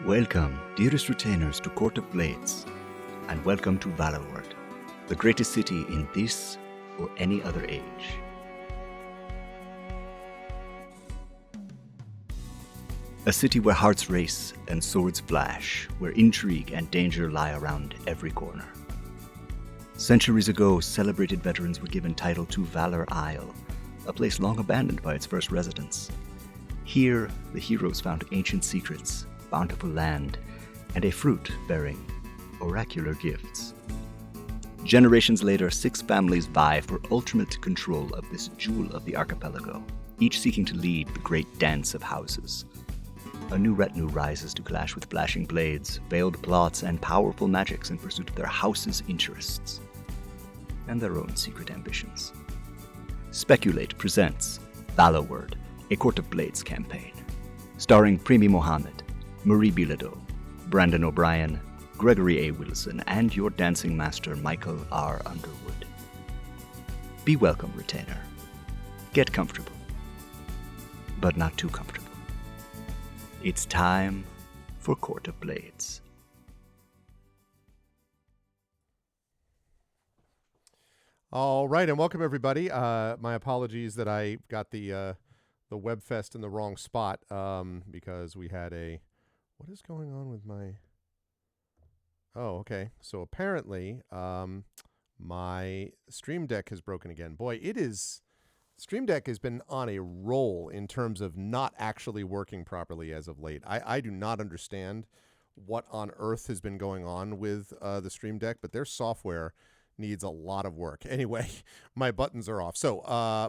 Welcome, dearest retainers, to Court of Blades, and welcome to Valloward, the greatest city in this or any other age. A city where hearts race and swords flash, where intrigue and danger lie around every corner. Centuries ago, celebrated veterans were given title to Valor Isle, a place long abandoned by its first residents. Here, the heroes found ancient secrets, bountiful land, and a fruit bearing oracular gifts. Generations later, 6 families vie for ultimate control of this jewel of the archipelago, each seeking to lead the great dance of houses. A new retinue rises to clash with flashing blades, veiled plots, and powerful magics in pursuit of their house's interests and their own secret ambitions. Speculate presents Valloward, a Court of Blades campaign, starring Premee Mohamed, Marie Bilodeau, Brandon O'Brien, Gregory A. Wilson, and your dancing master, Michael R. Underwood. Be welcome, retainer. Get comfortable, but not too comfortable. It's time for Court of Blades. All right, and welcome everybody. My apologies that I got the WebFest in the wrong spot because we had a... What is going on with my... Oh, okay. So apparently my Stream Deck has broken again. Boy, it is... Stream Deck has been on a roll in terms of not actually working properly as of late. I do not understand what on earth has been going on with the Stream Deck, but their software needs a lot of work. Anyway, my buttons are off. So,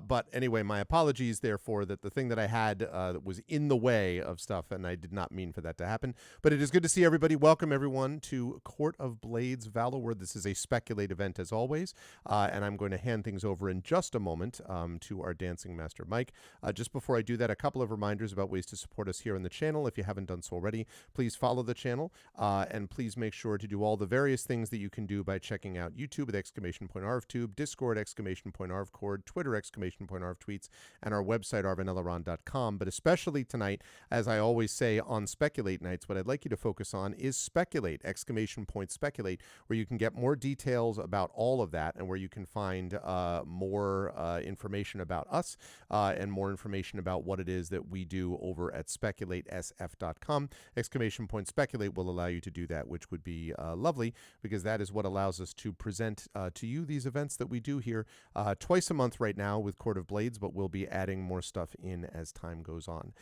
but anyway, my apologies, therefore, that the thing that I had that was in the way of stuff, and I did not mean for that to happen. But it is good to see everybody. Welcome, everyone, to Court of Blades Valloward. This is a Speculate event, as always, and I'm going to hand things over in just a moment to our dancing master, Mike. Just before I do that, a couple of reminders about ways to support us here on the channel. If you haven't done so already, please follow the channel, and please make sure to do all the various things that you can do by checking out YouTube with !arvtube, Discord !arvcord, Twitter !arvtweets, and our website arvanelaron.com. But especially tonight, as I always say on Speculate nights, what I'd like you to focus on is Speculate, !Speculate, where you can get more details about all of that and where you can find more information about us and more information about what it is that we do over at speculatesf.com. !Speculate will allow you to do that, which would be lovely, because that is what allows us to present to you these events that we do here twice a month right now with Court of Blades, but we'll be adding more stuff in as time goes on.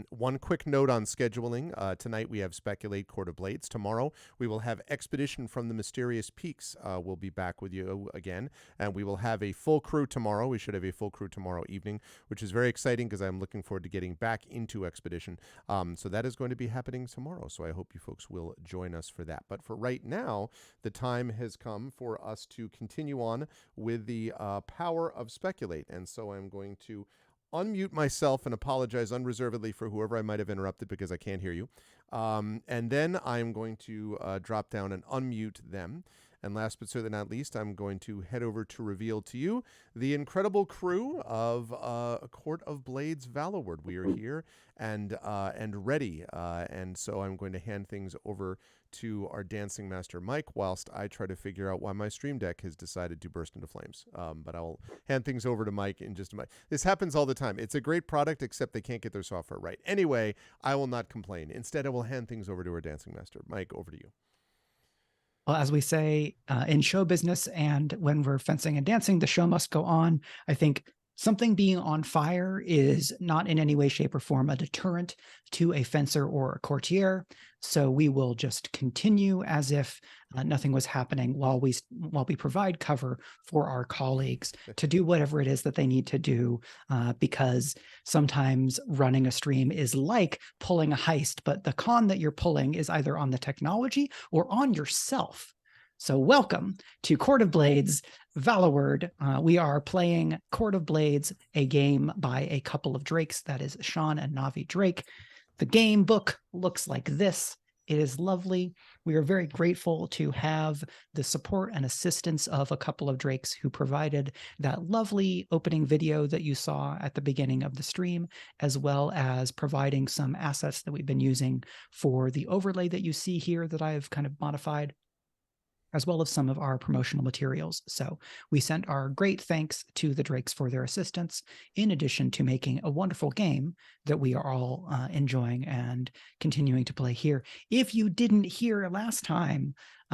One quick note on scheduling. Tonight we have Speculate Court of Blades. Tomorrow we will have Expedition from the Mysterious Peaks. We'll be back with you again, and we will have a full crew tomorrow. We should have a full crew tomorrow evening, which is very exciting because I'm looking forward to getting back into Expedition. So that is going to be happening tomorrow, so I hope you folks will join us for that. But for right now, the time has come for us to continue on with the power of Speculate. And so I'm going to unmute myself and apologize unreservedly for whoever I might have interrupted because I can't hear you. And then I'm going to drop down and unmute them. And last but certainly not least, I'm going to head over to reveal to you the incredible crew of Court of Blades Valloward. We are here and ready. And so I'm going to hand things over to our dancing master, Mike, whilst I try to figure out why my Stream Deck has decided to burst into flames. But I will hand things over to Mike in just a minute. This happens all the time. It's a great product, except they can't get their software right. Anyway, I will not complain. Instead, I will hand things over to our dancing master. Mike, over to you. Well, as we say in show business and when we're fencing and dancing, the show must go on. I think something being on fire is not in any way, shape, or form a deterrent to a fencer or a courtier. So we will just continue as if nothing was happening while we provide cover for our colleagues to do whatever it is that they need to do, because sometimes running a stream is like pulling a heist, but the con that you're pulling is either on the technology or on yourself. So welcome to Court of Blades Valloward. We are playing Court of Blades, a game by a couple of Drakes, that is Sean and Navi Drake. The game book looks like this. It is lovely. We are very grateful to have the support and assistance of a couple of Drakes who provided that lovely opening video that you saw at the beginning of the stream, as well as providing some assets that we've been using for the overlay that you see here that I've kind of modified, as well as some of our promotional materials. So we sent our great thanks to the Drakes for their assistance, in addition to making a wonderful game that we are all enjoying and continuing to play here. If you didn't hear last time,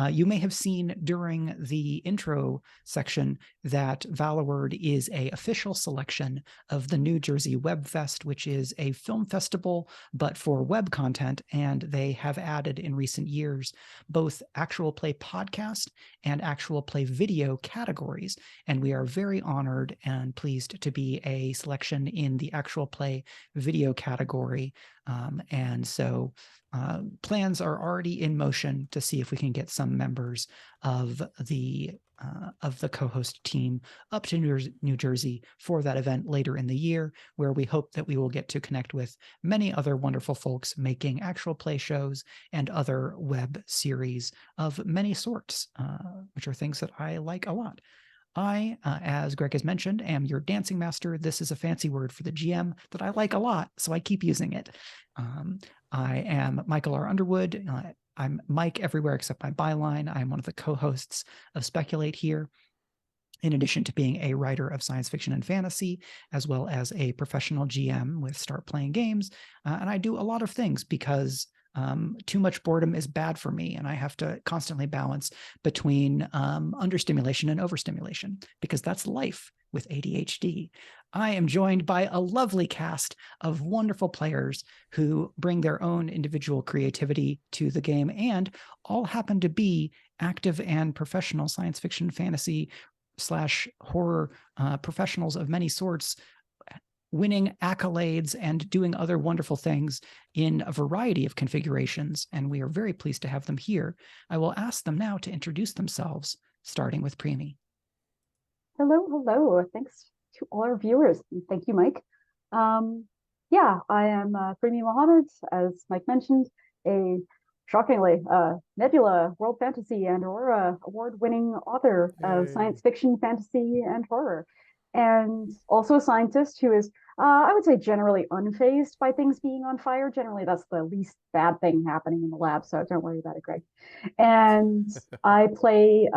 you may have seen during the intro section that Valloward is an official selection of the New Jersey Web Fest, which is a film festival, but for web content. And they have added in recent years both actual play podcast and actual play video categories. And we are very honored and pleased to be a selection in the actual play video category. And so plans are already in motion to see if we can get some members of the co-host team up to New Jersey for that event later in the year, where we hope that we will get to connect with many other wonderful folks making actual play shows and other web series of many sorts, which are things that I like a lot. I, as Greg has mentioned, am your dancing master. This is a fancy word for the GM that I like a lot, so I keep using it. I am Michael R. Underwood. I'm Mike everywhere except my byline. I'm one of the co-hosts of Speculate here, in addition to being a writer of science fiction and fantasy, as well as a professional GM with Start Playing Games. And I do a lot of things because too much boredom is bad for me, and I have to constantly balance between understimulation and overstimulation, because that's life with ADHD. I am joined by a lovely cast of wonderful players who bring their own individual creativity to the game and all happen to be active and professional science fiction, fantasy / horror professionals of many sorts, winning accolades and doing other wonderful things in a variety of configurations, and we are very pleased to have them here. I will ask them now to introduce themselves, starting with Premee. Hello. Thanks to all our viewers. And thank you, Mike. Yeah, I am Premee Mohamed, as Mike mentioned, a shockingly Nebula, World Fantasy, and Aurora award-winning author of science fiction, fantasy, and horror. And also a scientist who is, I would say, generally unfazed by things being on fire. Generally, that's the least bad thing happening in the lab, so don't worry about it, Greg. And I play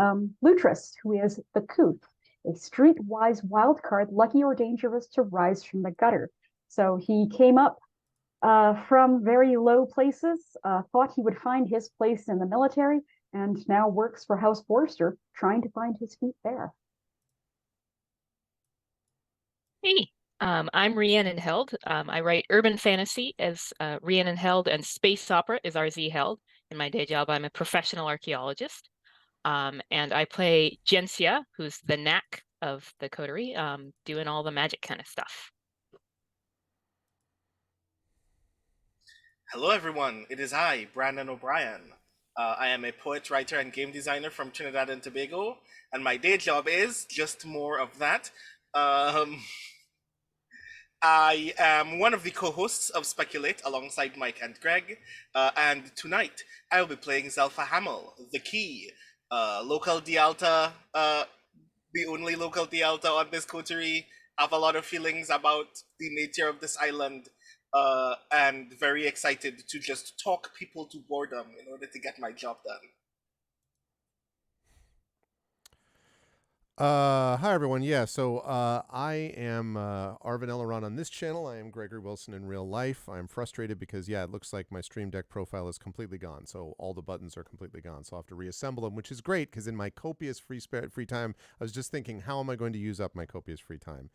Lutris, who is the Couth, a streetwise wild card, lucky or dangerous to rise from the gutter. So he came up from very low places, thought he would find his place in the military, and now works for House Vorster, trying to find his feet there. Hey, I'm Rhiannon Held. I write urban fantasy as Rhiannon Held, and space opera is RZ Held. In my day job, I'm a professional archaeologist. And I play Jensia, who's the knack of the coterie, doing all the magic kind of stuff. Hello, everyone. It is I, Brandon O'Brien. I am a poet, writer, and game designer from Trinidad and Tobago, and my day job is just more of that. I am one of the co-hosts of Speculate alongside Mike and Greg, and tonight I will be playing Zelfa Hamill, the Key, local Dialta, the only local Dialta on this coterie. Have a lot of feelings about the nature of this island, and very excited to just talk people to boredom in order to get my job done. Hi everyone. Yeah, so I am Arvin Elleron on this channel. I am Gregory Wilson in real life. I'm frustrated because it looks like my Stream Deck profile is completely gone. So all the buttons are completely gone. So I'll have to reassemble them, which is great because in my copious free time, I was just thinking, how am I going to use up my copious free time?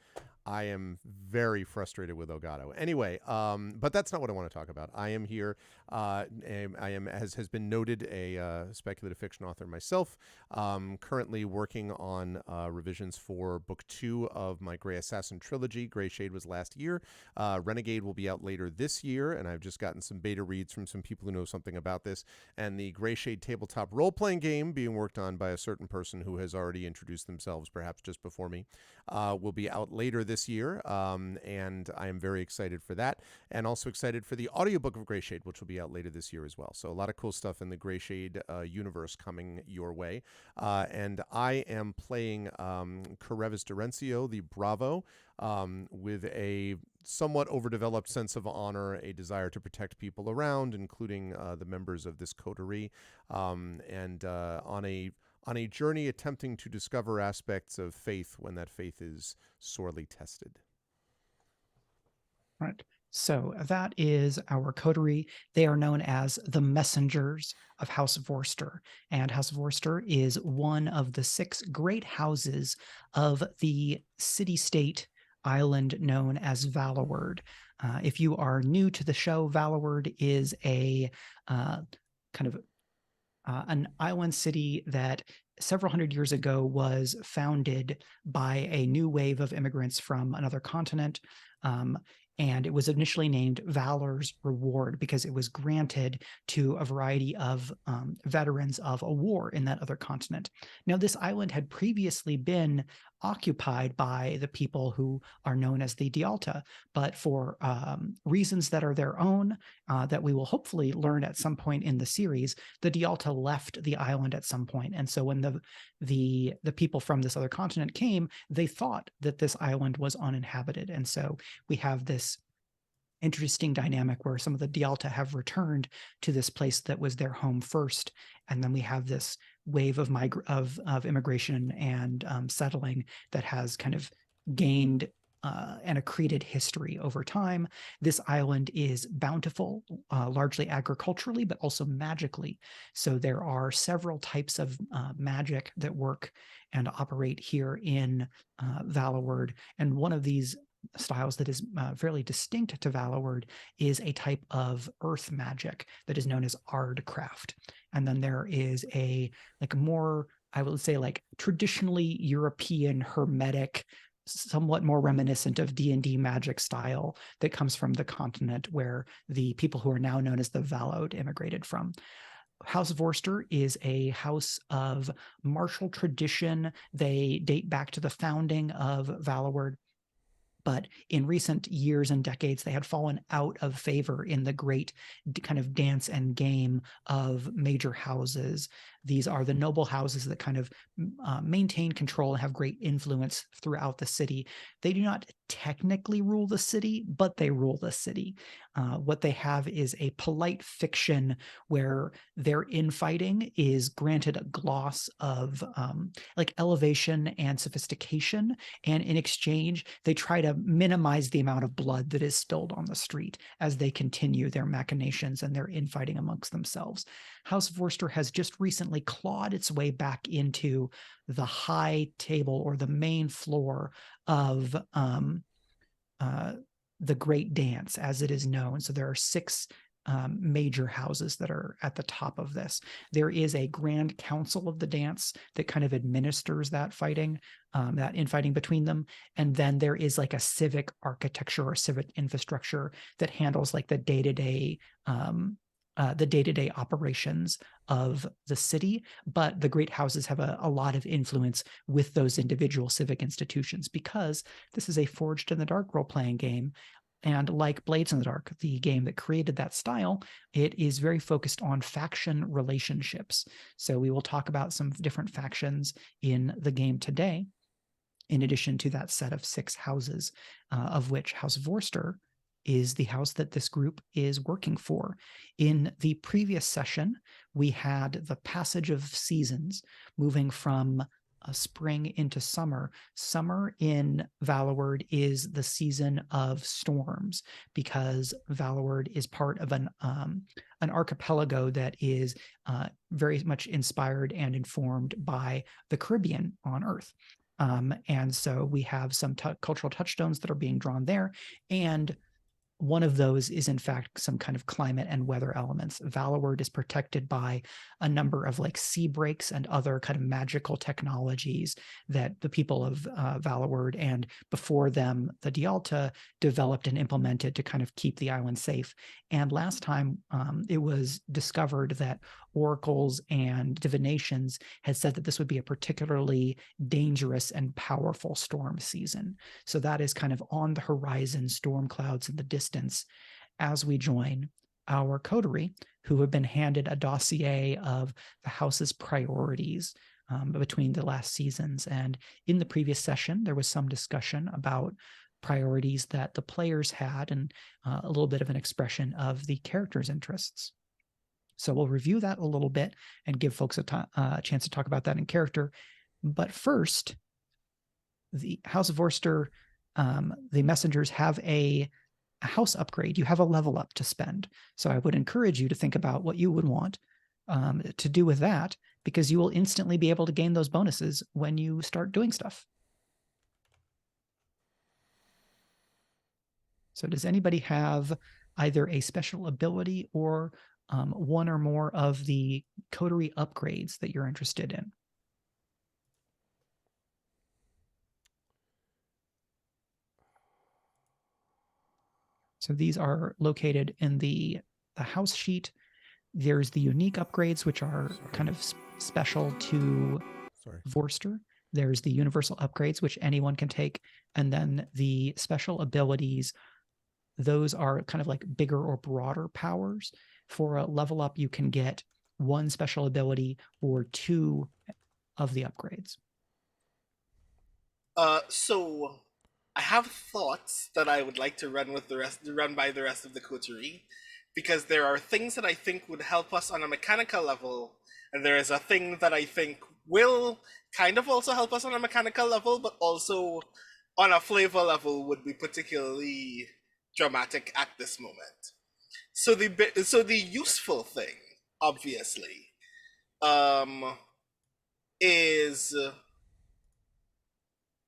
I am very frustrated with Elgato. Anyway, but that's not what I want to talk about. I am here. I am, as has been noted, a speculative fiction author myself. Currently working on revisions for book 2 of my Grey Assassin trilogy. Grey Shade was last year. Renegade will be out later this year, and I've just gotten some beta reads from some people who know something about this. And the Grey Shade tabletop role-playing game being worked on by a certain person who has already introduced themselves, perhaps just before me, will be out later this year, and I am very excited for that, and also excited for the audiobook of Grey Shade, which will be out later this year as well. So a lot of cool stuff in the Grey Shade universe coming your way. And I am playing Karevis Dorencio, the Bravo, with a somewhat overdeveloped sense of honor, a desire to protect people around, including the members of this coterie, and on a journey attempting to discover aspects of faith when that faith is sorely tested. Right. So that is our coterie. They are known as the Messengers of House of Vorster. And House of Vorster is one of the 6 great houses of the city-state island known as Valloward. If you are new to the show, Valloward is a an island city that several hundred years ago was founded by a new wave of immigrants from another continent. And it was initially named Valor's Reward because it was granted to a variety of veterans of a war in that other continent. Now, this island had previously been occupied by the people who are known as the Dialta, but for reasons that are their own, that we will hopefully learn at some point in the series, the Dialta left the island at some point. And so when the people from this other continent came, they thought that this island was uninhabited. And so we have this interesting dynamic where some of the Dialta have returned to this place that was their home first, and then we have this wave of immigration and settling that has kind of gained and accreted history over time. This island is bountiful, largely agriculturally, but also magically. So there are several types of magic that work and operate here in Valloward, and one of these styles that is fairly distinct to Valloward is a type of earth magic that is known as Ardcraft. And then there is a more, I would say, traditionally European hermetic, somewhat more reminiscent of D&D magic style that comes from the continent where the people who are now known as the Valloward immigrated from. House of Vorster is a house of martial tradition. They date back to the founding of Valloward. But in recent years and decades, they had fallen out of favor in the great kind of dance and game of major houses. These are the noble houses that kind of maintain control and have great influence throughout the city. They do not technically rule the city, but they rule the city. What they have is a polite fiction where their infighting is granted a gloss of elevation and sophistication. And in exchange, they try to minimize the amount of blood that is spilled on the street as they continue their machinations and their infighting amongst themselves. House of Vorster has just recently clawed its way back into the high table or the main floor of the Great Dance, as it is known. So there are 6 major houses that are at the top of this. There is a grand council of the dance that kind of administers that fighting, that infighting between them. And then there is a civic architecture or civic infrastructure that handles the day-to-day operations of the city, but the great houses have a lot of influence with those individual civic institutions because this is a Forged in the Dark role-playing game. And like Blades in the Dark, the game that created that style, it is very focused on faction relationships. So we will talk about some different factions in the game today, in addition to that set of 6 houses, of which House of Vorster is the house that this group is working for. In the previous session, we had the passage of seasons moving from spring into summer. Summer in Valloward is the season of storms because Valloward is part of an archipelago that is very much inspired and informed by the Caribbean on Earth. And so we have some cultural touchstones that are being drawn there. And one of those is in fact some kind of climate and weather elements. Valloward is protected by a number of like sea breaks and other kind of magical technologies that the people of Valloward and before them the Dialta developed and implemented to kind of keep the island safe. And last time it was discovered that oracles and divinations had said that this would be a particularly dangerous and powerful storm season. So that is kind of on the horizon, storm clouds in the distance, as we join our coterie, who have been handed a dossier of the house's priorities between the last seasons. And in the previous session, there was some discussion about priorities that the players had and a little bit of an expression of the characters' interests. So we'll review that a little bit and give folks a chance to talk about that in character. But first, the House of Vorster, the Messengers have a house upgrade. You have a level up to spend. So I would encourage you to think about what you would want to do with that, because you will instantly be able to gain those bonuses when you start doing stuff. So does anybody have either a special ability or one or more of the coterie upgrades that you're interested in? So these are located in the house sheet. There's the unique upgrades, which are kind of special to Vorster. There's the universal upgrades, which anyone can take. And then the special abilities, those are kind of like bigger or broader powers. For a level up, you can get one special ability or two of the upgrades. So I have thoughts that I would like to run by the rest of the coterie, because there are things that I think would help us on a mechanical level, and there is a thing that I think will kind of also help us on a mechanical level, but also on a flavor level would be particularly dramatic at this moment. So the useful thing, obviously, is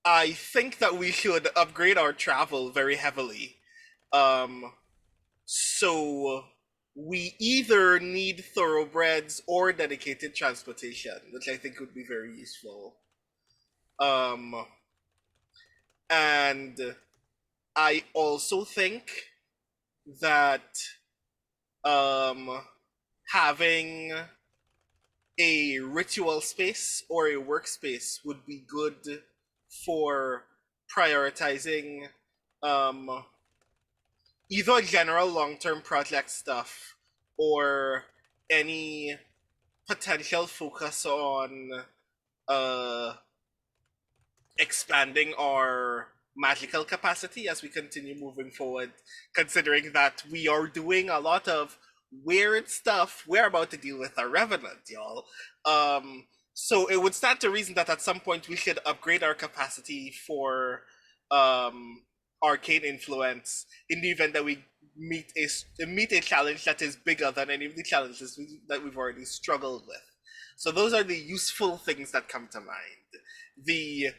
I think that we should upgrade our travel very heavily. So we either need thoroughbreds or dedicated transportation, which I think would be very useful. And I also think that having a ritual space or a workspace would be good for prioritizing either general long-term project stuff or any potential focus on expanding our magical capacity as we continue moving forward, considering that we are doing a lot of weird stuff. We're about to deal with a revenant, y'all. So it would stand to reason that at some point we should upgrade our capacity for arcane influence in the event that we meet a challenge that is bigger than any of the challenges that we've already struggled with. So those are the useful things that come to mind. The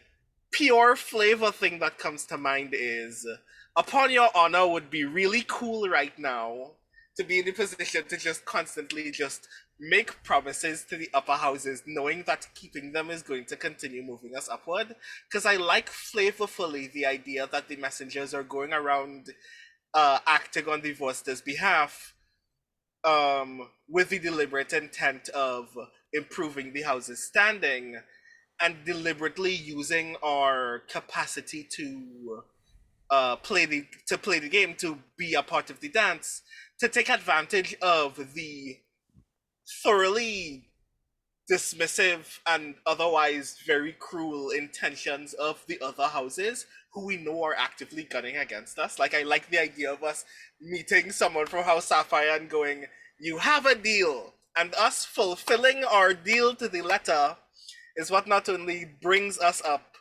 pure flavor thing that comes to mind is, upon your honor, would be really cool right now to be in the position to just constantly just make promises to the upper houses, knowing that keeping them is going to continue moving us upward. Because I like flavorfully the idea that the messengers are going around acting on the Vorster's behalf with the deliberate intent of improving the house's standing, and deliberately using our capacity to play the game, to be a part of the dance, to take advantage of the thoroughly dismissive and otherwise very cruel intentions of the other houses who we know are actively gunning against us. Like, I like the idea of us meeting someone from House Sapphire and going, "You have a deal," and us fulfilling our deal to the letter is what not only brings us up,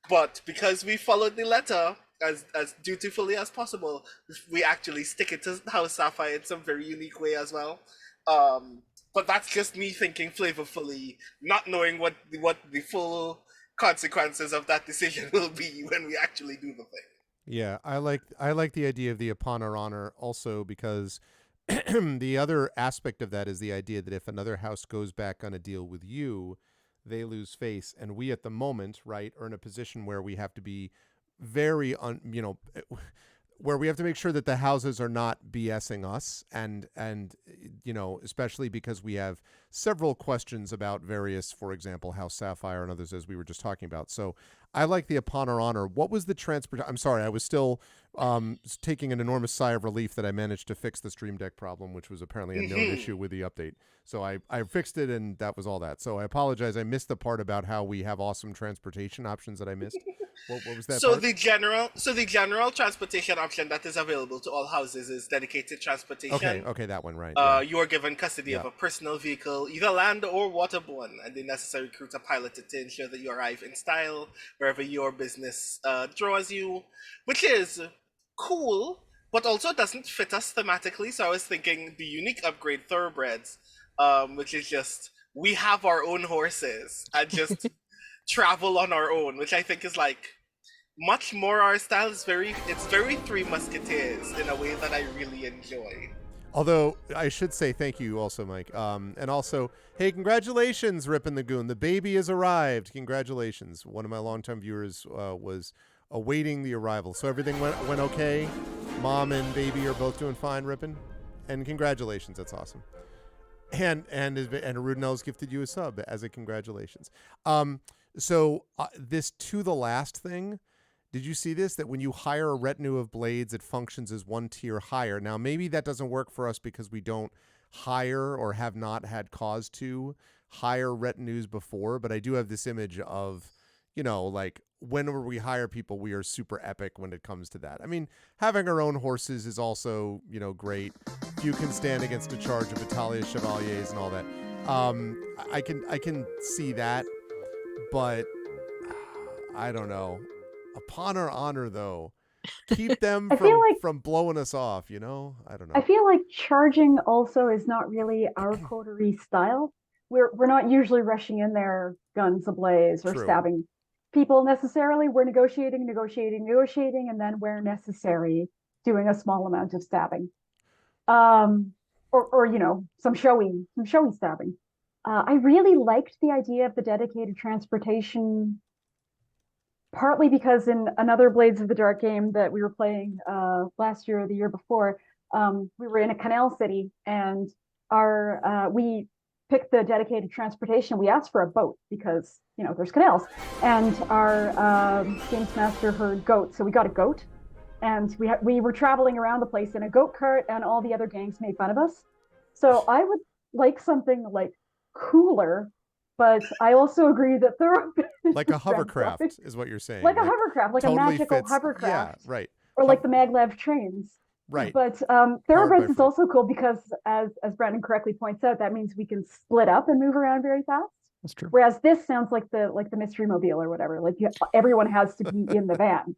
but because we followed the letter as dutifully as possible, we actually stick it to House Sapphire in some very unique way as well. But that's just me thinking flavorfully, not knowing what the full consequences of that decision will be when we actually do the thing. Yeah, I like the idea of the upon our honor also because the other aspect of that is the idea that if another house goes back on a deal with you, they lose face, and we at the moment, right, are in a position where we have to be very where we have to make sure that the houses are not BSing us, and especially because we have several questions about various, for example, House Sapphire and others, as we were just talking about. So I like the upon our honor. What was the transport? I'm sorry, I was still taking an enormous sigh of relief that I managed to fix the Stream Deck problem, which was apparently a known issue with the update. So I fixed it, and that was all that. So I apologize. I missed the part about how we have awesome transportation options that I missed. What was that So part? the general transportation option that is available to all houses is dedicated transportation. Okay, that one, right. You are given custody of a personal vehicle, either land or waterborne, and the necessary crew to pilot it to ensure that you arrive in style wherever your business draws you, which is cool, but also doesn't fit us thematically. So I was thinking the unique upgrade thoroughbreds, which is just we have our own horses and just travel on our own, which I think is like much more our style. It's very Three Musketeers in a way that I really enjoy. Although I should say thank you also, Mike. And also, hey, congratulations, Rip and the Goon. The baby has arrived. Congratulations. One of my longtime viewers was awaiting the arrival. So everything went okay. Mom and baby are both doing fine, Rippin'. And congratulations. That's awesome. And Rudnell's gifted you a sub as a congratulations. So this to the last thing, did you see this? That when you hire a retinue of blades, it functions as one tier higher. Now, maybe that doesn't work for us because we don't hire or have not had cause to hire retinues before. But I do have this image of, like whenever we hire people, we are super epic when it comes to that. I mean, having our own horses is also, great. You can stand against a charge of Italia Chevaliers and all that. I can see that, but I don't know. Upon our honor, though, keep them from blowing us off, I don't know. I feel like charging also is not really our coterie style. We're not usually rushing in there guns ablaze or stabbing people necessarily. We're negotiating, and then where necessary, doing a small amount of stabbing. Or some showy stabbing. I really liked the idea of the dedicated transportation, partly because in another Blades of the Dark game that we were playing last year or the year before, we were in a canal city, and we picked the dedicated transportation. We asked for a boat because there's canals, and our games master heard goats, so we got a goat, and we were traveling around the place in a goat cart, and all the other gangs made fun of us. So I would like something like cooler. But I also agree that there are like a hovercraft is what you're saying. Like a hovercraft, like totally a magical hovercraft. Yeah, right. Or like the maglev trains. Right. But thoroughbreds is also cool because, as Brandon correctly points out, that means we can split up and move around very fast. That's true. Whereas this sounds like the mystery mobile or whatever. Like everyone has to be in the van.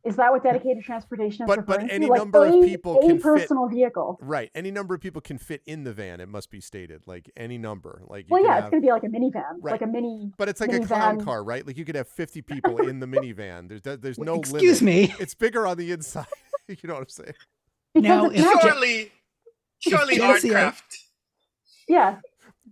Is that what dedicated transportation is referring to? But any number of people can fit. A personal vehicle. Right. Any number of people can fit in the van, it must be stated. Like any number. Like it's going to be like a minivan. Right. Like a mini. But it's like a clown car, right? Like you could have 50 people in the minivan. There's no limit. Excuse me. It's bigger on the inside. You know what I'm saying? Now, surely Artcraft. Yeah.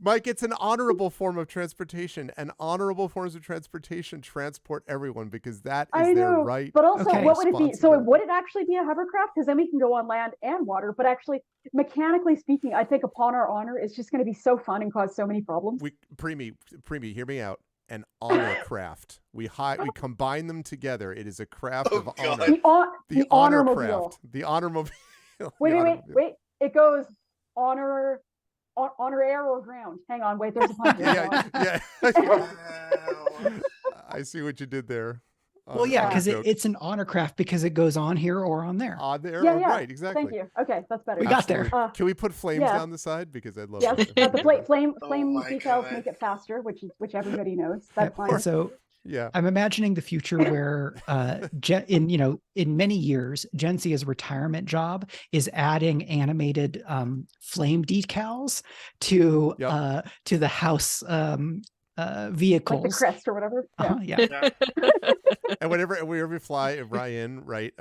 Mike, it's an honorable form of transportation, and honorable forms of transportation transport everyone because that is their right. But also, what would it be? So would it actually be a hovercraft? Because then we can go on land and water. But actually, mechanically speaking, I think upon our honor, it's just going to be so fun and cause so many problems. Premee, hear me out. An honor craft. We combine them together. It is a craft of honor. The honor craft. The honormobile. Wait. It goes honor air or ground. Hang on, wait, there's a punch. Yeah. I see what you did there. Well, yeah, because it's an honor craft because it goes on here or on there. On there, yeah. Right, exactly. Thank you. Okay, that's better. We got there. Can we put flames down the side? Because I'd love that. The flame decals make it faster, which everybody knows. That's fine. So yeah, I'm imagining the future where in many years, Gen Z's retirement job is adding animated flame decals to the house vehicles. Like the crest or whatever. Yeah. And whenever we fly Ryan, right,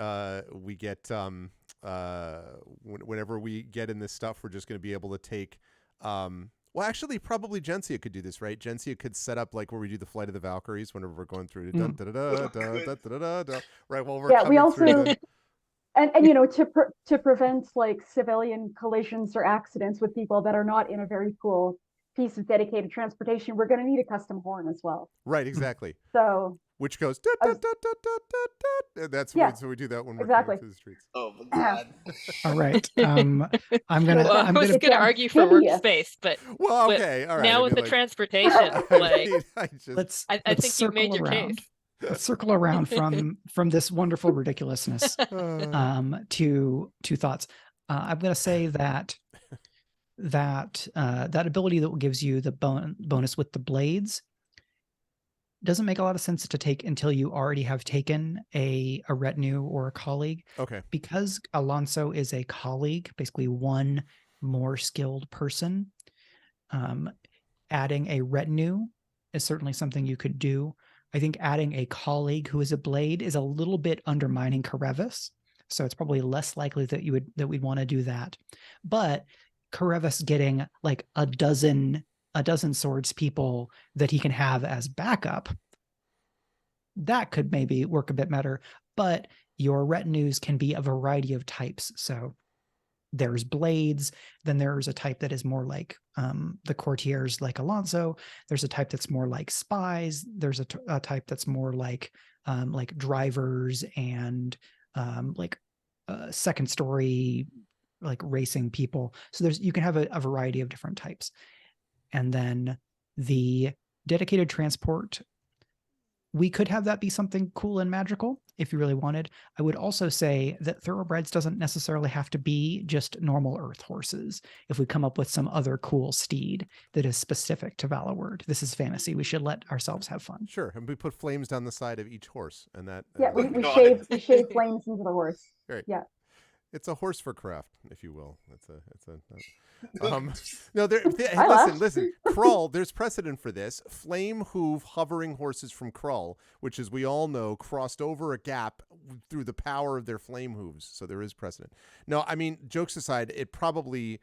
we get whenever we get in this stuff, we're just going to be able to take well, actually, probably Gensia could do this, right? Gensia could set up like where we do the Flight of the Valkyries whenever we're going through right while we're coming we also through the... and you know, to prevent like civilian collisions or accidents with people that are not in a very cool piece of dedicated transportation, we're going to need a custom horn as well. Right, exactly. So which goes and that's so we do that when we're exactly coming through the streets. Oh my god! All right, I'm gonna. Well, I was gonna argue for workspace, but well, okay, all right. Now with the transportation, like I think you made your case. Let's circle around from this wonderful ridiculousness to thoughts. I'm going to say that ability that gives you the bonus with the blades doesn't make a lot of sense to take until you already have taken a retinue or a colleague. Okay. Because Alonso is a colleague, basically one more skilled person, adding a retinue is certainly something you could do. I think adding a colleague who is a blade is a little bit undermining Karevis, so it's probably less likely that we'd want to do that. But Karevis getting like a dozen swords people that he can have as backup, that could maybe work a bit better. But your retinues can be a variety of types. So there's blades, then there's a type that is more like the courtiers like Alonso. There's a type that's more like spies. There's a type that's more like drivers and second story like racing people. So you can have a variety of different types. And then the dedicated transport, we could have that be something cool and magical if you really wanted. I would also say that thoroughbreds doesn't necessarily have to be just normal earth horses. If we come up with some other cool steed that is specific to Valloward, this is fantasy. We should let ourselves have fun. Sure, and we put flames down the side of each horse, and that. We shave flames into the horse. Right. Yeah. It's a horse for craft, if you will. No, listen. Krull, there's precedent for this. Flame hoof hovering horses from Krull, which, as we all know, crossed over a gap through the power of their flame hooves. So there is precedent. No, I mean, jokes aside, it probably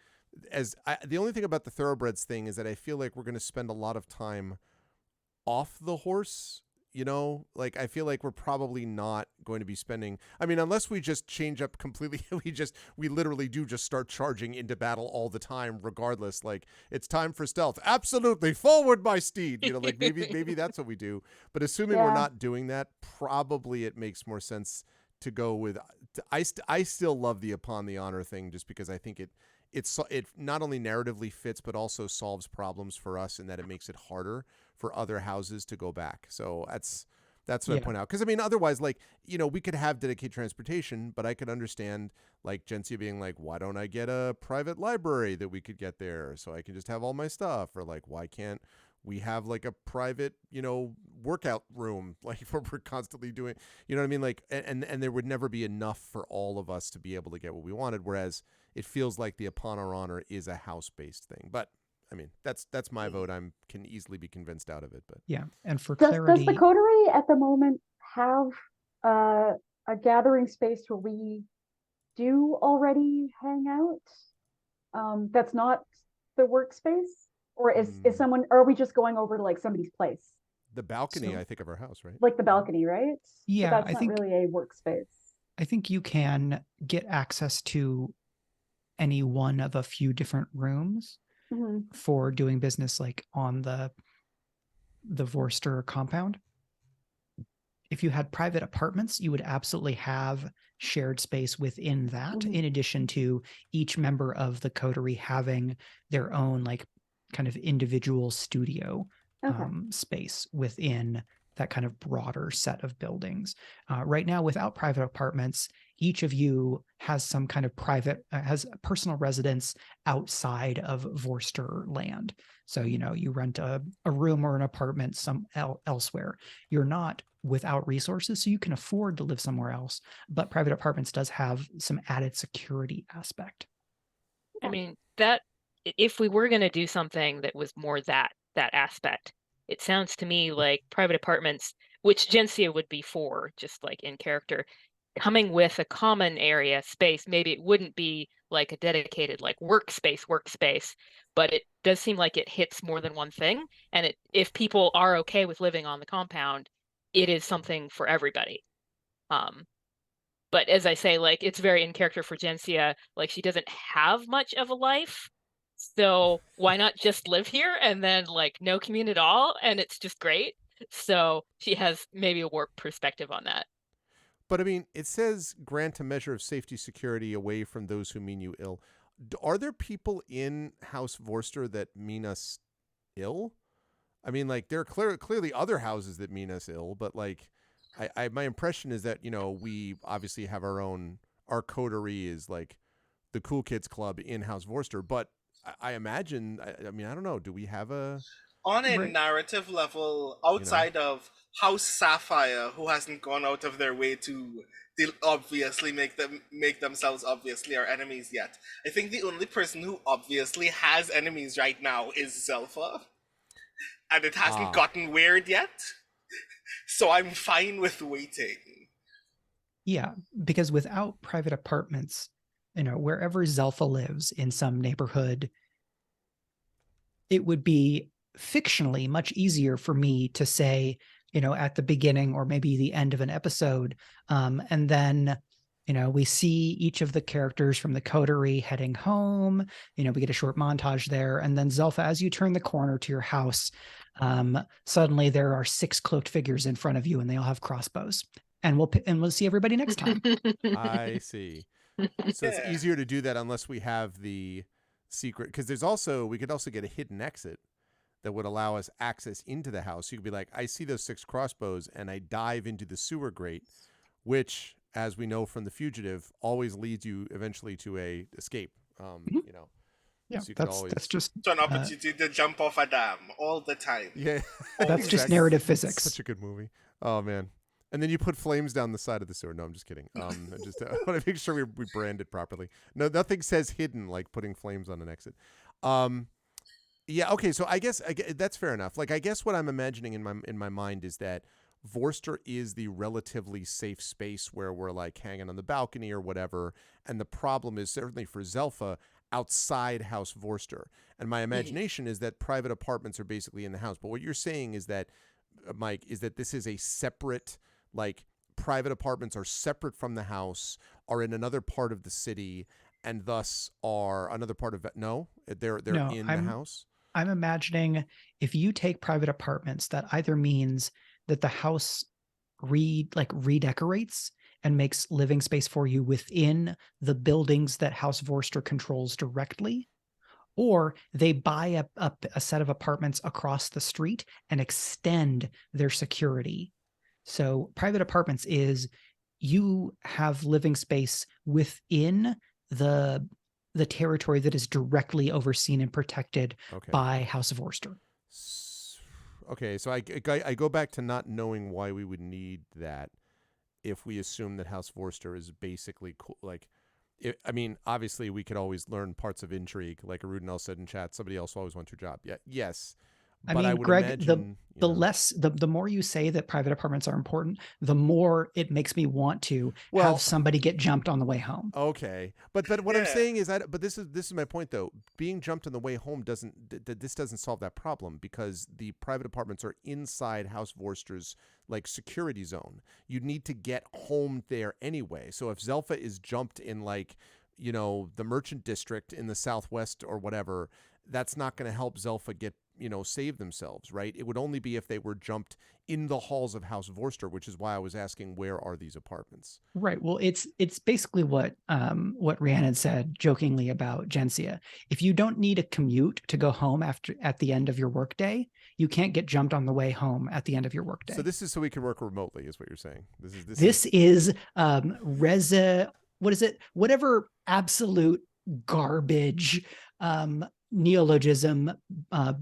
the only thing about the thoroughbreds thing is that I feel like we're going to spend a lot of time off the horse. You know, like I feel like we're probably not going to be spending. I mean, unless we just change up completely, we literally do just start charging into battle all the time, regardless. Like it's time for stealth. Absolutely, forward, my steed. You know, like maybe that's what we do. But assuming we're not doing that, probably it makes more sense to go with. I still love the upon the honor thing, just because I think it not only narratively fits, but also solves problems for us in that it makes it harder for other houses to go back. So that's what I point out. Because I mean, otherwise, like, you know, we could have dedicated transportation, but I could understand like Gensia being like, why don't I get a private library that we could get there so I can just have all my stuff? Or like, why can't we have like a private, you know, workout room, like where we're constantly doing, you know what I mean? Like, and there would never be enough for all of us to be able to get what we wanted. Whereas it feels like the upon our honor is a house-based thing. But I mean, that's my vote. I can easily be convinced out of it. But yeah, and for clarity, does the coterie at the moment have a gathering space where we do already hang out? That's not the workspace, or is someone? Or are we just going over to like somebody's place? The balcony, I think, of our house, right? Like the balcony, right? Yeah, but that's not really a workspace. I think you can get access to any one of a few different rooms for doing business, like on the Vorster compound. If you had private apartments, you would absolutely have shared space within that, in addition to each member of the coterie having their own like kind of individual studio space within that kind of broader set of buildings. Right now, without private apartments, each of you has some kind of has personal residence outside of Vorster land. So, you know, you rent a room or an apartment elsewhere. You're not without resources, so you can afford to live somewhere else. But private apartments does have some added security aspect. I mean, that if we were going to do something that was more that aspect, it sounds to me like private apartments, which Gencia would be for, just like in character, coming with a common area space. Maybe it wouldn't be like a dedicated like workspace, but it does seem like it hits more than one thing. And if people are okay with living on the compound, it is something for everybody. But as I say, like, it's very in character for Gencia. Like, she doesn't have much of a life, so why not just live here and then like no commute at all, and it's just great. So she has maybe a warped perspective on that. But I mean, it says grant a measure of safety security away from those who mean you ill. Are there people in House Vorster that mean us ill? I mean, like, there are clearly other houses that mean us ill, but like, my impression is that, you know, we obviously have our coterie is like the cool kids club in House Vorster, but I imagine, I mean, I don't know, do we have a... On a Right. narrative level, outside of House Sapphire, who hasn't gone out of their way to obviously make themselves obviously our enemies yet, I think the only person who obviously has enemies right now is Zelfa, and it hasn't gotten weird yet. So I'm fine with waiting. Yeah, because without private apartments, you know, wherever Zelfa lives in some neighborhood, it would be fictionally much easier for me to say, you know, at the beginning or maybe the end of an episode, and then, you know, we see each of the characters from the coterie heading home. You know, we get a short montage there, and then Zelfa, as you turn the corner to your house, suddenly there are 6 cloaked figures in front of you, and they all have crossbows. And we'll see everybody next time. I see. So it's easier to do that unless we have the secret, because we could also get a hidden exit that would allow us access into the house. You could be like, I see those 6 crossbows, and I dive into the sewer grate, which, as we know from The Fugitive, always leads you eventually to a escape. You know, Yeah, so you that's just It's an opportunity to jump off a dam all the time. Yeah, that's just narrative physics. Such a good movie. Oh man. And then you put flames down the side of the sewer. No, I'm just kidding. I want to make sure we brand it properly. No, nothing says hidden like putting flames on an exit. Yeah, okay. So I guess that's fair enough. Like, I guess what I'm imagining in my mind is that Vorster is the relatively safe space where we're like hanging on the balcony or whatever. And the problem is certainly for Zelfa outside House Vorster. And my imagination is that private apartments are basically in the house. But what you're saying is that, Mike, is that this is a separate, like, private apartments are separate from the house, are in another part of the city, and thus are another part of it. No, they're in the house. I'm imagining if you take private apartments, that either means that the house redecorates and makes living space for you within the buildings that House Vorster controls directly, or they buy a set of apartments across the street and extend their security. So private apartments is you have living space within the territory that is directly overseen and protected by House of Vorster. Okay, so I go back to not knowing why we would need that if we assume that House Vorster is basically cool. Like, I mean, obviously we could always learn parts of intrigue, like Arudinel said in chat. Somebody else always wants your job. Yeah, yes. I mean, Greg, the more you say that private apartments are important, the more it makes me want to have somebody get jumped on the way home. Okay, but what I'm saying is but this is my point though. Being jumped on the way home doesn't solve that problem, because the private apartments are inside House Vorster's like security zone. You need to get home there anyway. So if Zelfa is jumped in, like, you know, the merchant district in the southwest or whatever, that's not going to help Zelfa get, you know, save themselves, right? It would only be if they were jumped in the halls of House Vorster, which is why I was asking, where are these apartments? Right. Well, it's basically what Rhiannon said jokingly about Gencia. If you don't need a commute to go home at the end of your workday, you can't get jumped on the way home at the end of your workday. So this is so we can work remotely, is what you're saying. This is what is it? Whatever absolute garbage neologism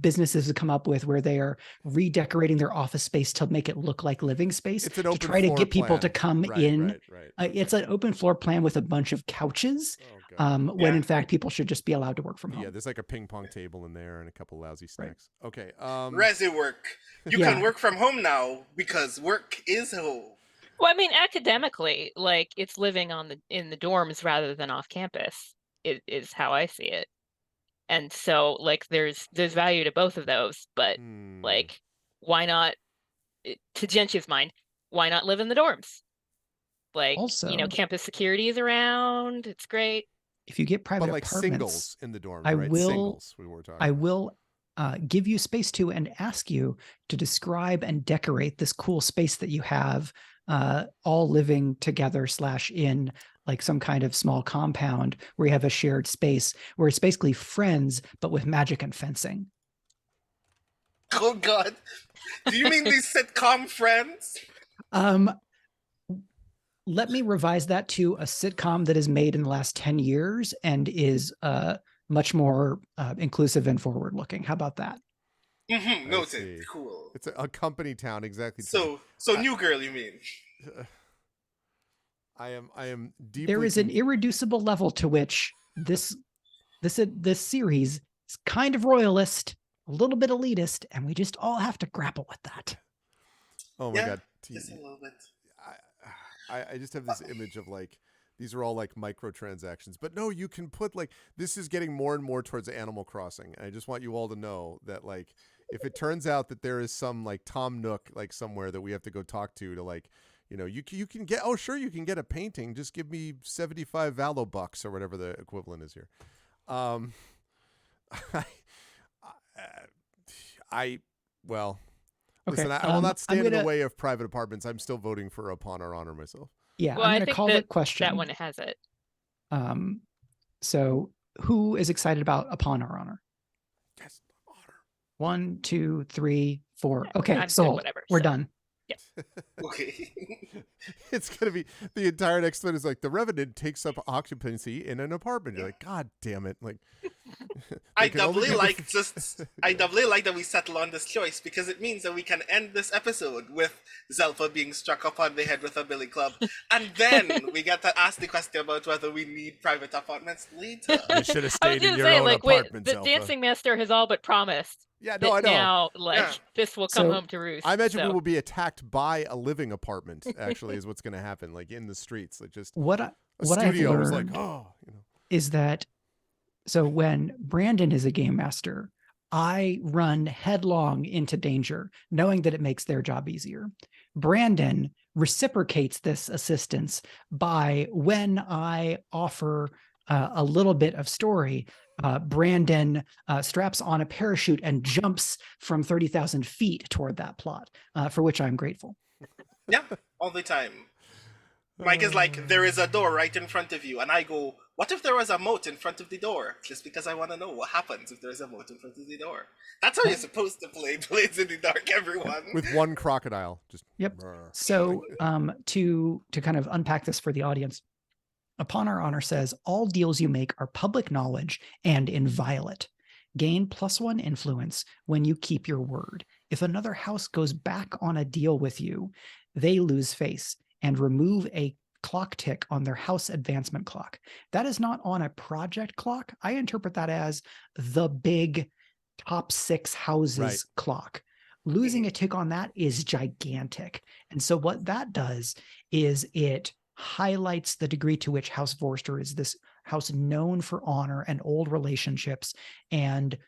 businesses have come up with, where they are redecorating their office space to make it look like living space, to try to get people to come in. Right. It's an open floor plan with a bunch of couches. when in fact people should just be allowed to work from home. Yeah, there's like a ping pong table in there and a couple lousy snacks. Right. Okay. Resi work. You can work from home now because work is home. Well, I mean, academically, like it's living in the dorms rather than off campus is how I see it. And so like there's value to both of those, but like why not, to Gentia's mind, why not live in the dorms? Like, also, campus security is around. It's great. If you get private like apartments, singles in the dorms, right? Singles, we were talking I about. will give you space to and ask you to describe and decorate this cool space that you have, all living together / in like some kind of small compound where you have a shared space where it's basically friends, but with magic and fencing. Oh God. Do you mean these sitcom friends? Let me revise that to a sitcom that is made in the last 10 years and is much more inclusive and forward looking. How about that? Noted. Cool. It's a company town, exactly. So New Girl, you mean? I am deeply. There is an irreducible level to which this series is kind of royalist, a little bit elitist, and we just all have to grapple with that. Oh my God. Just a little bit. I just have this image of like, these are all like microtransactions, but no, you can put like, this is getting more and more towards Animal Crossing. And I just want you all to know that like, if it turns out that there is some like Tom Nook, like somewhere that we have to go talk to like, you can get, oh sure, you can get a painting. Just give me 75 Vallow bucks or whatever the equivalent is here. Listen, I will not stand in the way of private apartments. I'm still voting for Upon Our Honor myself. Yeah, well, I'm going to call the question. That one has it. So who is excited about Upon Our Honor? Yes, honor. 1, 2, 3, 4. Okay, I'm sold. Whatever. We're done. Yeah. Okay. It's going to be, the entire next one is like, the revenant takes up occupancy in an apartment. You're like, God damn it. Like, I doubly like that we settle on this choice because it means that we can end this episode with Zelfa being struck upon the head with a billy club, and then we get to ask the question about whether we need private apartments later. You should have stayed in your own apartment, the Zelfa. dancing master has all but promised. Yeah, no, I know. Now, this will come home to roost. I imagine we will be attacked by a living apartment. Actually, is what's going to happen, like in the streets, like just what I've learned like, is that. So when Brandon is a game master, I run headlong into danger, knowing that it makes their job easier. Brandon reciprocates this assistance by when I offer a little bit of story, Brandon straps on a parachute and jumps from 30,000 feet toward that plot, for which I'm grateful. Yeah, all the time. Mike is like, there is a door right in front of you. And I go, what if there was a moat in front of the door? Just because I want to know what happens if there's a moat in front of the door. That's how you're supposed to play Blades in the Dark, everyone. With one crocodile. Just Yep. So to kind of unpack this for the audience, Upon Our Honor says, all deals you make are public knowledge and inviolate. Gain +1 influence when you keep your word. If another house goes back on a deal with you, they lose face and remove a clock tick on their house advancement clock. That is not on a project clock. I interpret that as the big top 6 houses clock. Losing a tick on that is gigantic. And so what that does is it highlights the degree to which House Vorster is this house known for honor and old relationships and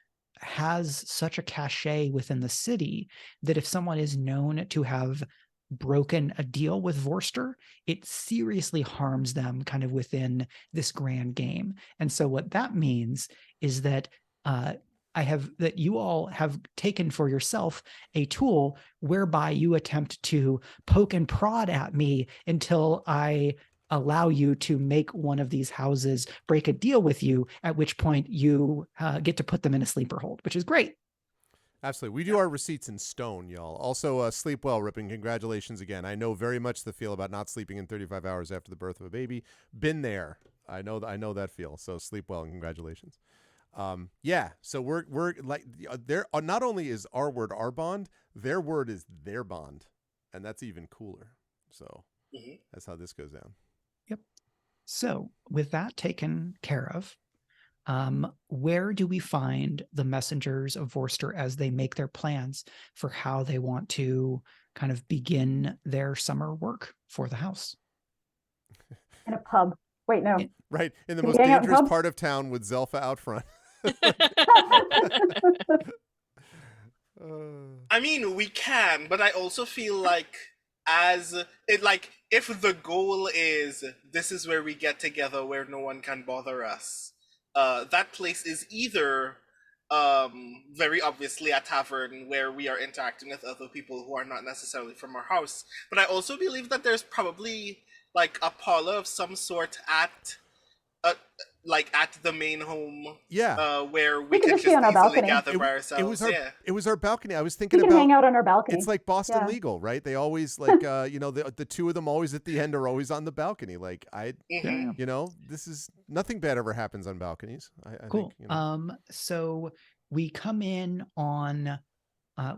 has such a cachet within the city that if someone is known to have broken a deal with Vorster, it seriously harms them kind of within this grand game. And so what that means is that you all have taken for yourself a tool whereby you attempt to poke and prod at me until I allow you to make one of these houses break a deal with you, at which point you get to put them in a sleeper hold, which is great. Absolutely. We do our receipts in stone, y'all. Also, sleep well, Rippin. Congratulations again. I know very much the feel about not sleeping in 35 hours after the birth of a baby. Been there. I know that feel. So sleep well and congratulations. So we're like, there. Not only is our word our bond, their word is their bond, and that's even cooler. So that's how this goes down. Yep. So with that taken care of, where do we find the Messengers of Vorster as they make their plans for how they want to kind of begin their summer work for the house? In a pub. Wait, no. Right. In the Do we most hang out in dangerous pubs? part of town with Zelfa out front. I mean, we can, but I also feel like if the goal is this is where we get together where no one can bother us, that place is either very obviously a tavern where we are interacting with other people who are not necessarily from our house, but I also believe that there's probably like a parlor of some sort at the main home, Yeah. where We we could can just be just on our easily balcony. gather by ourselves. It was our balcony. I was We thinking can about hang out on our balcony. it's like Boston Yeah. Legal, right? They always like the two of them always at the end are always on the balcony. Like Mhm. this is nothing bad ever happens on balconies. I Cool. think, So we come in on,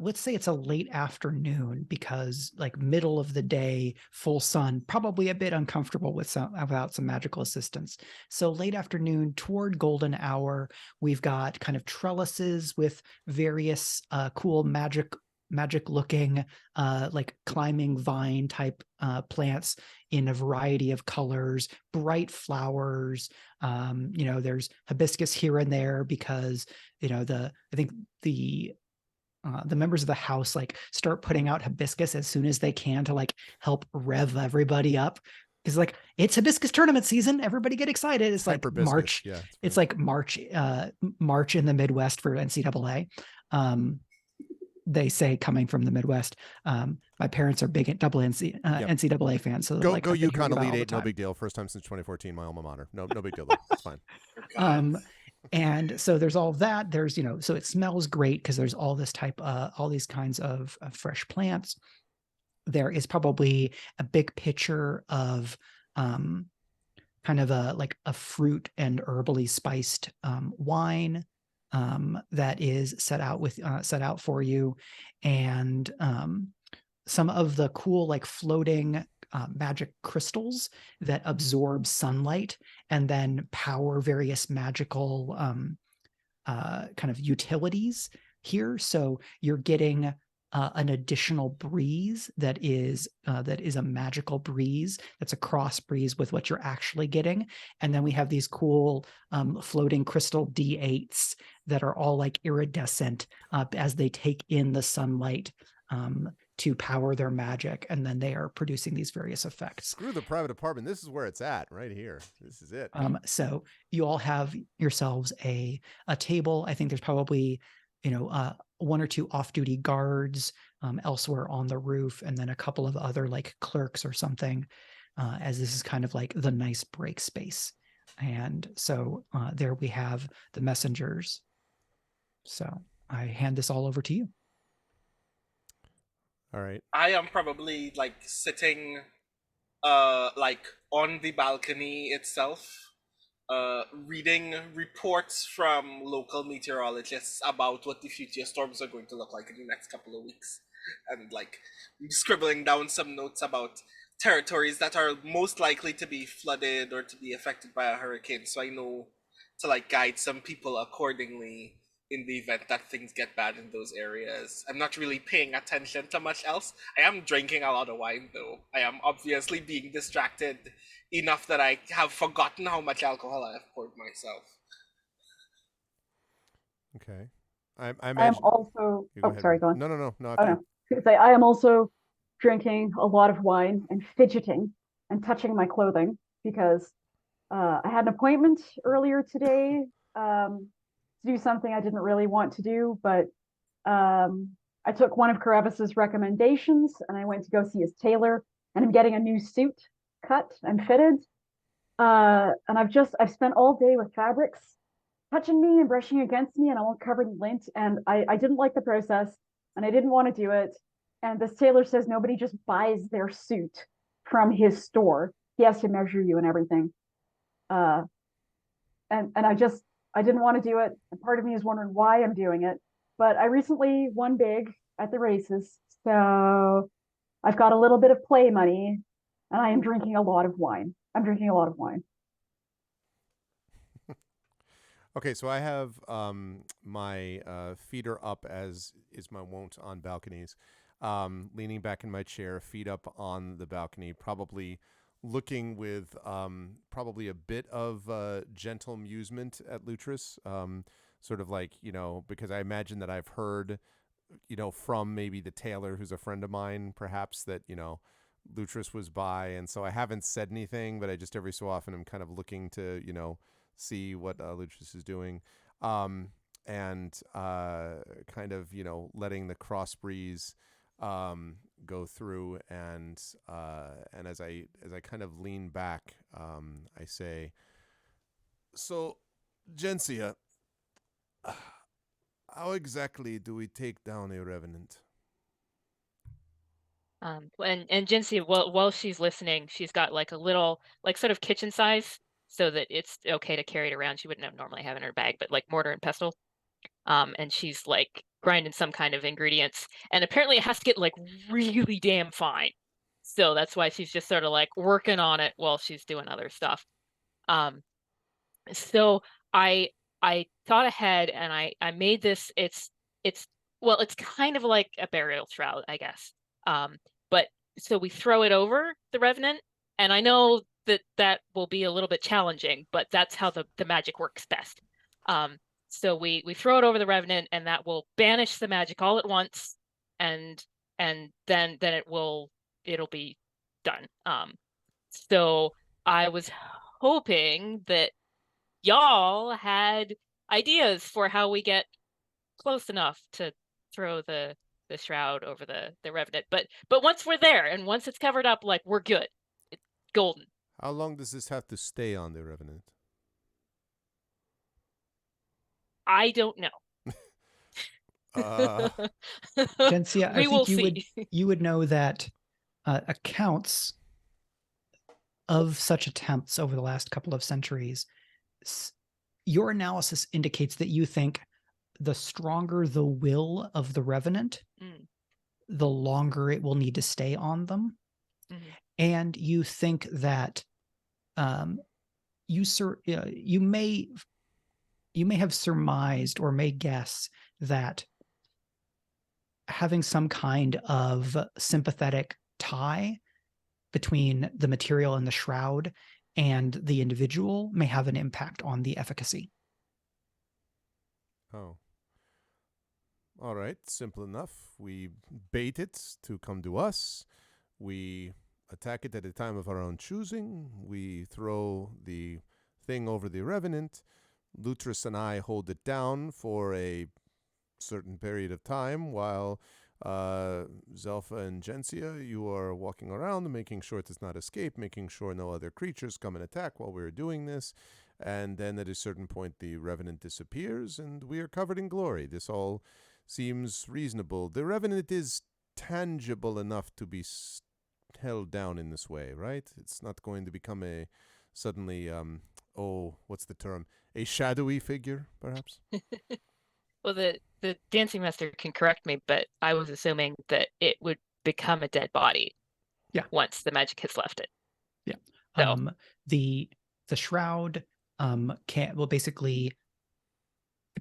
let's say it's a late afternoon, because like middle of the day, full sun, probably a bit uncomfortable without some magical assistance. So late afternoon toward golden hour, we've got kind of trellises with various cool magic looking like climbing vine type plants in a variety of colors, bright flowers. There's hibiscus here and there because I think the members of the house like start putting out hibiscus as soon as they can to like help rev everybody up, because like it's hibiscus tournament season, everybody get excited. It's like Hyperbiscus, March. yeah, It's like March in the Midwest for NCAA. They say, coming from the Midwest, my parents are big NCAA fans, so go like go I've been hearing UConn about it Elite all the Eight, no time. big deal. First time since 2014, my alma mater. No big deal though. It's fine. And so there's all that. There's, so it smells great because there's all this all these kinds of fresh plants. There is probably a big pitcher of kind of a fruit and herbally spiced wine that is set out for you, and some of the cool like floating magic crystals that absorb sunlight and then power various magical kind of utilities here. So you're getting an additional breeze that is a magical breeze. That's a cross breeze with what you're actually getting. And then we have these cool floating crystal D8s that are all like iridescent as they take in the sunlight to power their magic, and then they are producing these various effects. Screw the private apartment. This is where it's at, right here. This is it. So you all have yourselves a table. I think there's probably, one or two off-duty guards elsewhere on the roof, and then a couple of other like clerks or something, as this is kind of like the nice break space. And so there we have the messengers. So I hand this all over to you. All right. I am probably like sitting like on the balcony itself, reading reports from local meteorologists about what the future storms are going to look like in the next couple of weeks, and like scribbling down some notes about territories that are most likely to be flooded or to be affected by a hurricane, so I know to like guide some people accordingly in the event that things get bad in those areas. I'm not really paying attention to much else. I am drinking a lot of wine though. I am obviously being distracted enough that I have forgotten how much alcohol I have poured myself. Okay. I am imagine. also. Go Oh, ahead, sorry. Go on. No. Oh, After no. I was gonna say, I am also drinking a lot of wine and fidgeting and touching my clothing because I had an appointment earlier today to do something I didn't really want to do, but I took one of Karavis's recommendations and I went to go see his tailor, and I'm getting a new suit cut and fitted. And I've spent all day with fabrics touching me and brushing against me, and I'm all covered in lint, and I didn't like the process and I didn't want to do it. And this tailor says nobody just buys their suit from his store. He has to measure you and everything. And I didn't want to do it. And part of me is wondering why I'm doing it. But I recently won big at the races, so I've got a little bit of play money, and I am drinking a lot of wine. I'm drinking a lot of wine. Okay, so I have my feet are up, as is my wont on balconies, leaning back in my chair, feet up on the balcony, probably looking with probably a bit of gentle amusement at Lutris, sort of like, because I imagine that I've heard, from maybe the tailor who's a friend of mine, perhaps, that, Lutris was by, and so I haven't said anything, but I just every so often am kind of looking to, see what Lutris is doing, and kind of, letting the cross breeze go through, and as I kind of lean back, I say, "So, Gensia, how exactly do we take down a revenant?" And Jinsey, while she's listening, she's got like a little, like sort of kitchen size, so that it's okay to carry it around. She wouldn't normally have in her bag, but like mortar and pestle. And she's like grinding some kind of ingredients, and apparently it has to get like really damn fine. So that's why she's just sort of like working on it while she's doing other stuff. So I thought ahead, and I made this. It's well, it's kind of like a burial shroud, I guess. But so we throw it over the revenant, and I know that will be a little bit challenging, but that's how the magic works best. So we throw it over the revenant, and that will banish the magic all at once, and then it'll be done. So I was hoping that y'all had ideas for how we get close enough to throw the shroud over the revenant. But once we're there, and once it's covered up, like, we're good. It's golden. How long does this have to stay on the revenant? I don't know. Gensia, I We will think see. you would know that accounts of such attempts over the last couple of centuries, your analysis indicates that you think the stronger the will of the revenant, the longer it will need to stay on them. And you think that you may have surmised or may guess that having some kind of sympathetic tie between the material and the shroud and the individual may have an impact on the efficacy. Oh. All right, simple enough. We bait it to come to us. We attack it at a time of our own choosing. We throw the thing over the revenant. Lutris and I hold it down for a certain period of time while Zelfa and Gensia, you are walking around, making sure it does not escape, making sure no other creatures come and attack while we're doing this. And then at a certain point, the revenant disappears, and we are covered in glory. This all seems reasonable. The revenant is tangible enough to be held down in this way, right? It's not going to become a suddenly, what's the term? A shadowy figure, perhaps? Well, the dancing master can correct me, but I was assuming that it would become a dead body. Yeah. Once the magic has left it. Yeah. So. The shroud will basically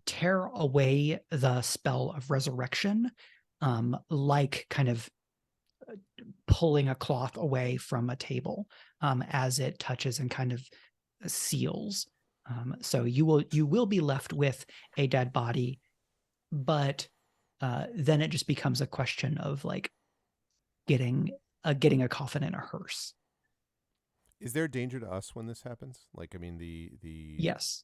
tear away the spell of resurrection, like kind of pulling a cloth away from a table as it touches and kind of seals. So you will be left with a dead body, but then it just becomes a question of like getting a coffin in a hearse. Is there danger to us when this happens? Like, I mean, the Yes.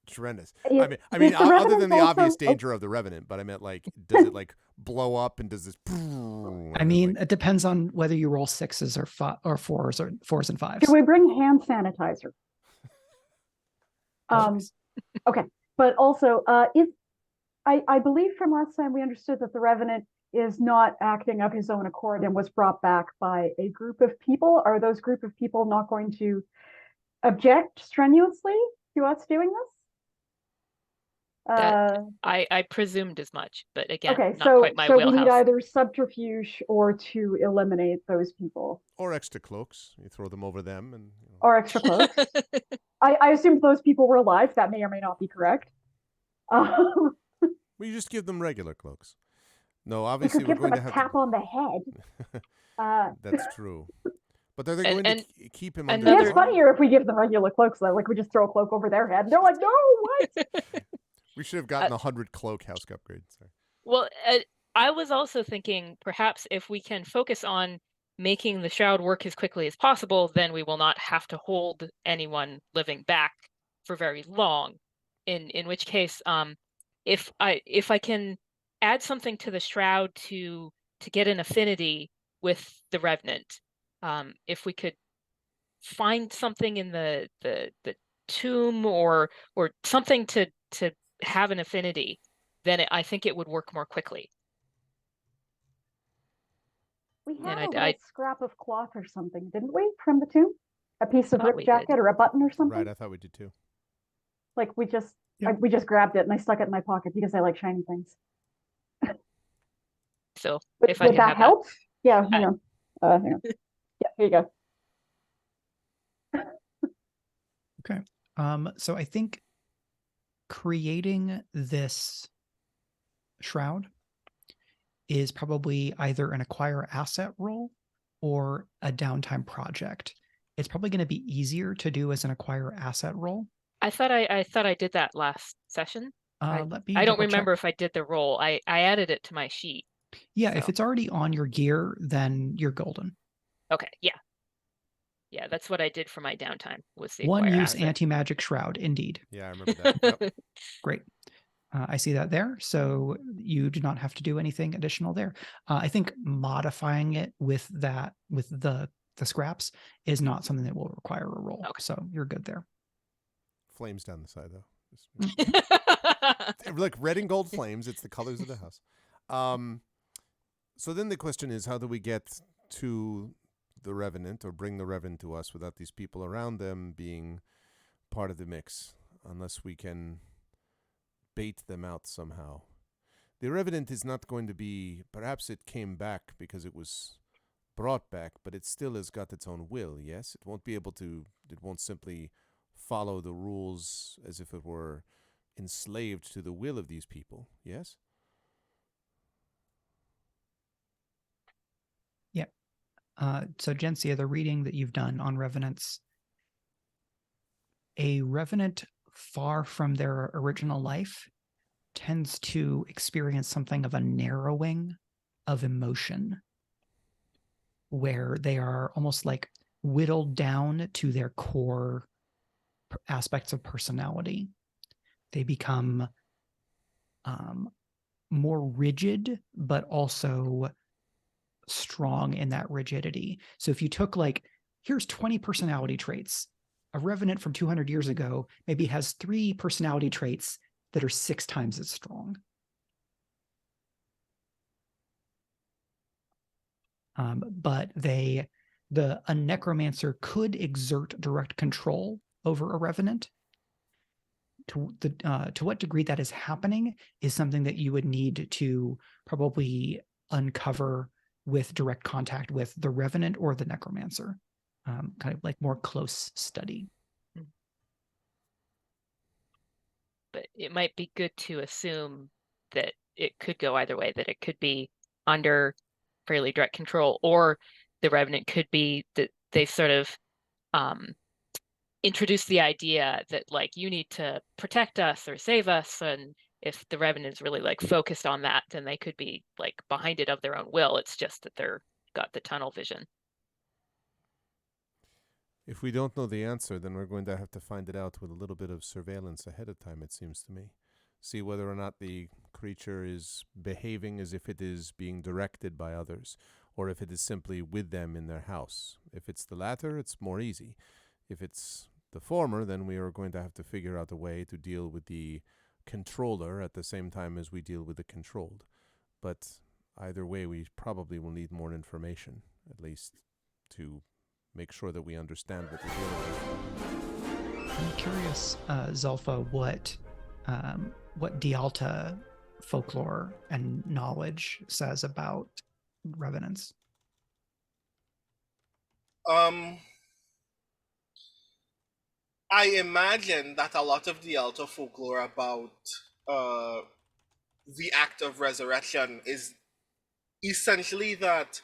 Tremendous. Yeah, I mean, other than the also obvious danger of the revenant, but I meant, like, does it like blow up and does this? I mean, it depends on whether you roll sixes or fours and fives. Should we bring hand sanitizer? Okay, but also, if I believe from last time we understood that the revenant is not acting of his own accord and was brought back by a group of people. Are those group of people not going to object strenuously to us doing this? I presumed as much, but again, Okay, not quite my so we need wheelhouse. either subterfuge or to eliminate those people. Or extra cloaks. You throw them over them and... Or extra cloaks. I assumed those people were alive. That may or may not be correct. Well, you just give them regular cloaks. No, obviously we we're could give going them to a have tap to... on the head. That's true. But are they going to keep him under... And it's funnier if we give them regular cloaks, though. Like, we just throw a cloak over their head. They're like, no, what? We should have gotten 100 cloak house upgrades. Sorry. Well, I was also thinking perhaps if we can focus on making the shroud work as quickly as possible, then we will not have to hold anyone living back for very long. In which case, if I can add something to the shroud to get an affinity with the revenant, if we could find something in the tomb or something to have an affinity, then I think it would work more quickly. We had a little scrap of cloth or something, didn't we, from the tomb? A piece of ripped jacket or a button or something? Right, I thought we did too. Like, we just grabbed it and I stuck it in my pocket because I like shiny things. So if I would that help? Yeah, hang on. Hang on. Yeah, here you go. Okay. So I think creating this shroud is probably either an acquire asset role or a downtime project. It's probably going to be easier to do as an acquire asset role. I thought I did that last session. I don't remember if I did the role. I added it to my sheet. Yeah, so if it's already on your gear, then you're golden. Okay, yeah. Yeah, that's what I did for my downtime. Was the one use anti-magic shroud, indeed. Yeah, I remember that. Yep. Great. I see that there. So you do not have to do anything additional there. I think modifying it with the scraps is not something that will require a roll. Okay. So you're good there. Flames down the side, though. Like red and gold flames. It's the colors of the house. So then the question is, how do we get to the revenant or bring the revenant to us without these people around them being part of the mix, unless we can bait them out somehow? The revenant is not going to be, perhaps it came back because it was brought back, but it still has got its own will, yes? It won't simply follow the rules as if it were enslaved to the will of these people, yes? Yeah. So Jensia, the reading that you've done on revenants, a revenant far from their original life tends to experience something of a narrowing of emotion, where they are almost like whittled down to their core aspects of personality. They become more rigid, but also strong in that rigidity. So if you took here's 20 personality traits, a revenant from 200 years ago maybe has 3 personality traits that are 6 times as strong. But a necromancer could exert direct control over a revenant. To what degree that is happening is something that you would need to probably uncover with direct contact with the revenant or the necromancer, kind of like more close study. But it might be good to assume that it could go either way, that it could be under fairly direct control, or the revenant could be that they sort of introduce the idea that you need to protect us or save us, and if the revenant is really focused on that, then they could be behind it of their own will. It's just that they're got the tunnel vision. If we don't know the answer, then we're going to have to find it out with a little bit of surveillance ahead of time, it seems to me. See whether or not the creature is behaving as if it is being directed by others, or if it is simply with them in their house. If it's the latter, it's more easy. If it's the former, then we are going to have to figure out a way to deal with the controller at the same time as we deal with the controlled. But either way, we probably will need more information, at least to make sure that we understand what we're dealing with. I'm curious, Zulfa, what what Dialta folklore and knowledge says about revenants. I imagine that a lot of the Alta folklore about the act of resurrection is essentially that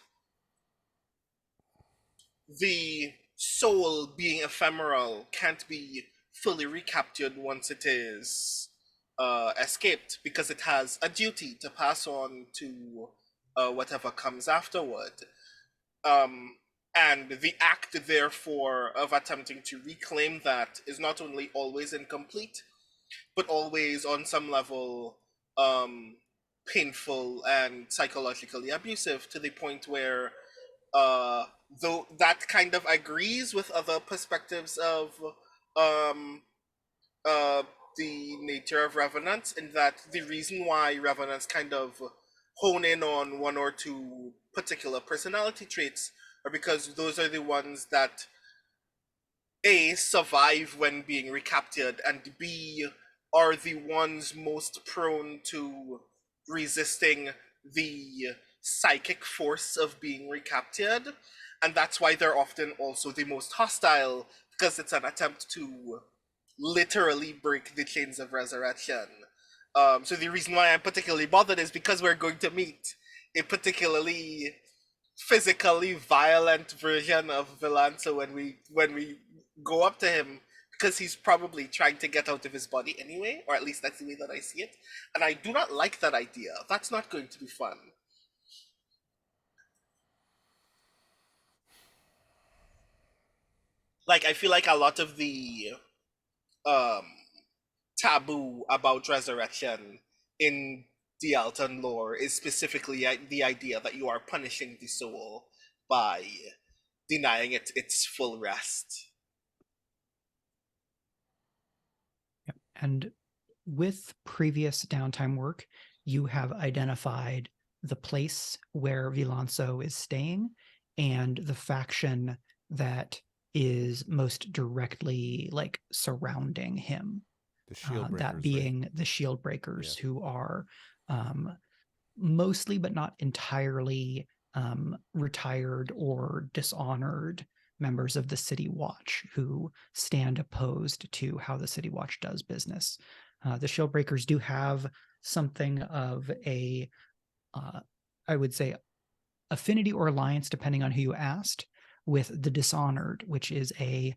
the soul, being ephemeral, can't be fully recaptured once it is escaped, because it has a duty to pass on to whatever comes afterward. And the act, therefore, of attempting to reclaim that is not only always incomplete, but always on some level painful and psychologically abusive, to the point where though that kind of agrees with other perspectives of um, uh, the nature of revenants, in that the reason why revenants kind of hone in on one or two particular personality traits are because those are the ones that A, survive when being recaptured, and B, are the ones most prone to resisting the psychic force of being recaptured. And that's why they're often also the most hostile, because it's an attempt to literally break the chains of resurrection. So the reason why I'm particularly bothered is because we're going to meet a particularly physically violent version of Villanso when we go up to him, because he's probably trying to get out of his body anyway, or at least that's the way that I see it. And I do not like that idea. That's not going to be fun. Like, I feel like a lot of the um taboo about resurrection in the Alton lore is specifically the idea that you are punishing the soul by denying it its full rest. And with previous downtime work, you have identified the place where Villanso is staying and the faction that is most directly like surrounding him. The shield breakers, that being right? the shield breakers, Yeah. who are mostly but not entirely retired or dishonored members of the City Watch who stand opposed to how the City Watch does business. The shield breakers do have something of a, I would say, affinity or alliance, depending on who you asked, with the Dishonored, which is a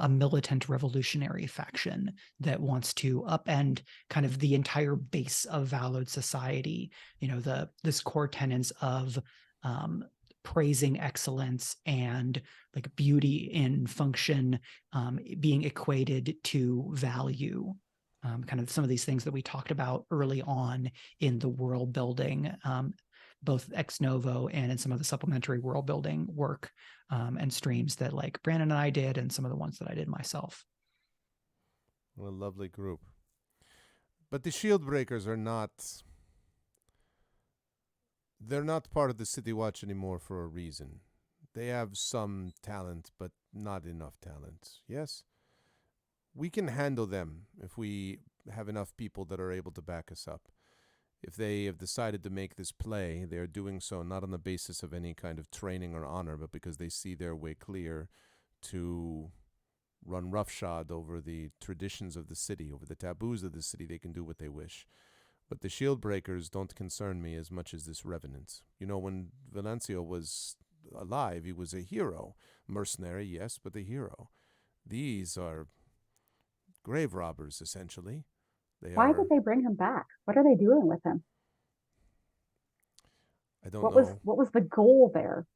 militant revolutionary faction that wants to upend kind of the entire base of Valloward society. You know, this core tenets of praising excellence and like beauty in function being equated to value. Kind of some of these things that we talked about early on in the world building, both ex novo and in some of the supplementary world building work and streams that like Brandon and I did, and some of the ones that I did myself. What a lovely group. But the shield breakers are not... They're not part of the City Watch anymore for a reason. They have some talent, but not enough talent. Yes? We can handle them if we have enough people that are able to back us up. If they have decided to make this play, they are doing so not on the basis of any kind of training or honor, but because they see their way clear to run roughshod over the traditions of the city, over the taboos of the city. They can do what they wish. But the shield breakers don't concern me as much as this revenant. You know, when Villanso was alive, he was a hero. Mercenary, yes, but a hero. These are grave robbers, essentially. Why did they bring him back? What are they doing with him? I don't know. What was the goal there?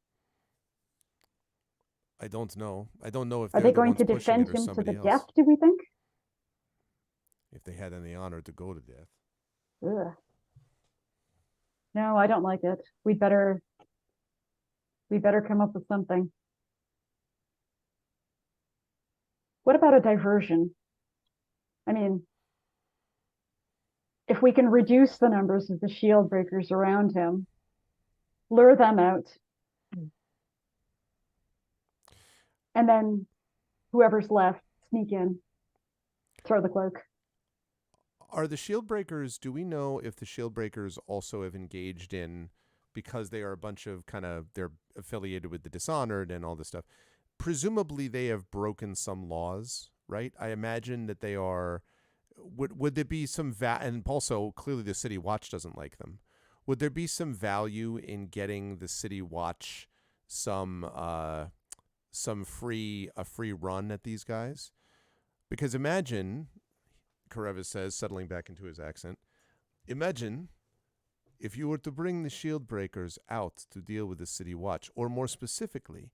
I don't know. I don't know if are they're they going the ones to pushing defend it or him to the somebody death? else. Do we think? If they had any honor to go to death. Ugh. No, I don't like it. We better come up with something. What about a diversion? I mean, if we can reduce the numbers of the shield breakers around him, lure them out, and then whoever's left, sneak in, throw the cloak. Are the shield breakers, do we know if the shield breakers also have engaged in, because they are a bunch of they're affiliated with the Dishonored and all this stuff, presumably they have broken some laws, right? I imagine that they are, would there be some, and also clearly the City Watch doesn't like them. Would there be some value in getting the City Watch a free run at these guys? Because imagine, Karevis says, settling back into his accent, imagine if you were to bring the shield breakers out to deal with the City Watch, or more specifically,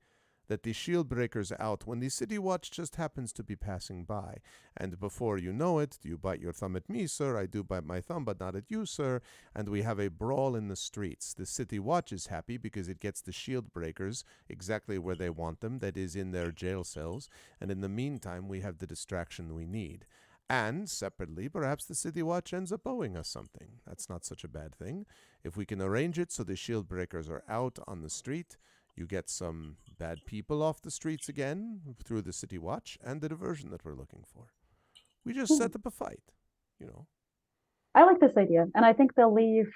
that the shield breakers out when the City Watch just happens to be passing by. And before you know it, you bite your thumb at me, sir, I do bite my thumb, but not at you, sir, and we have a brawl in the streets. The City Watch is happy because it gets the shield breakers exactly where they want them, that is in their jail cells, and in the meantime we have the distraction we need. And, separately, perhaps the City Watch ends up owing us something. That's not such a bad thing. If we can arrange it so the shield breakers are out on the street, you get some bad people off the streets again through the City Watch, and the diversion that we're looking for. We just set up a fight, I like this idea, and I think they'll leave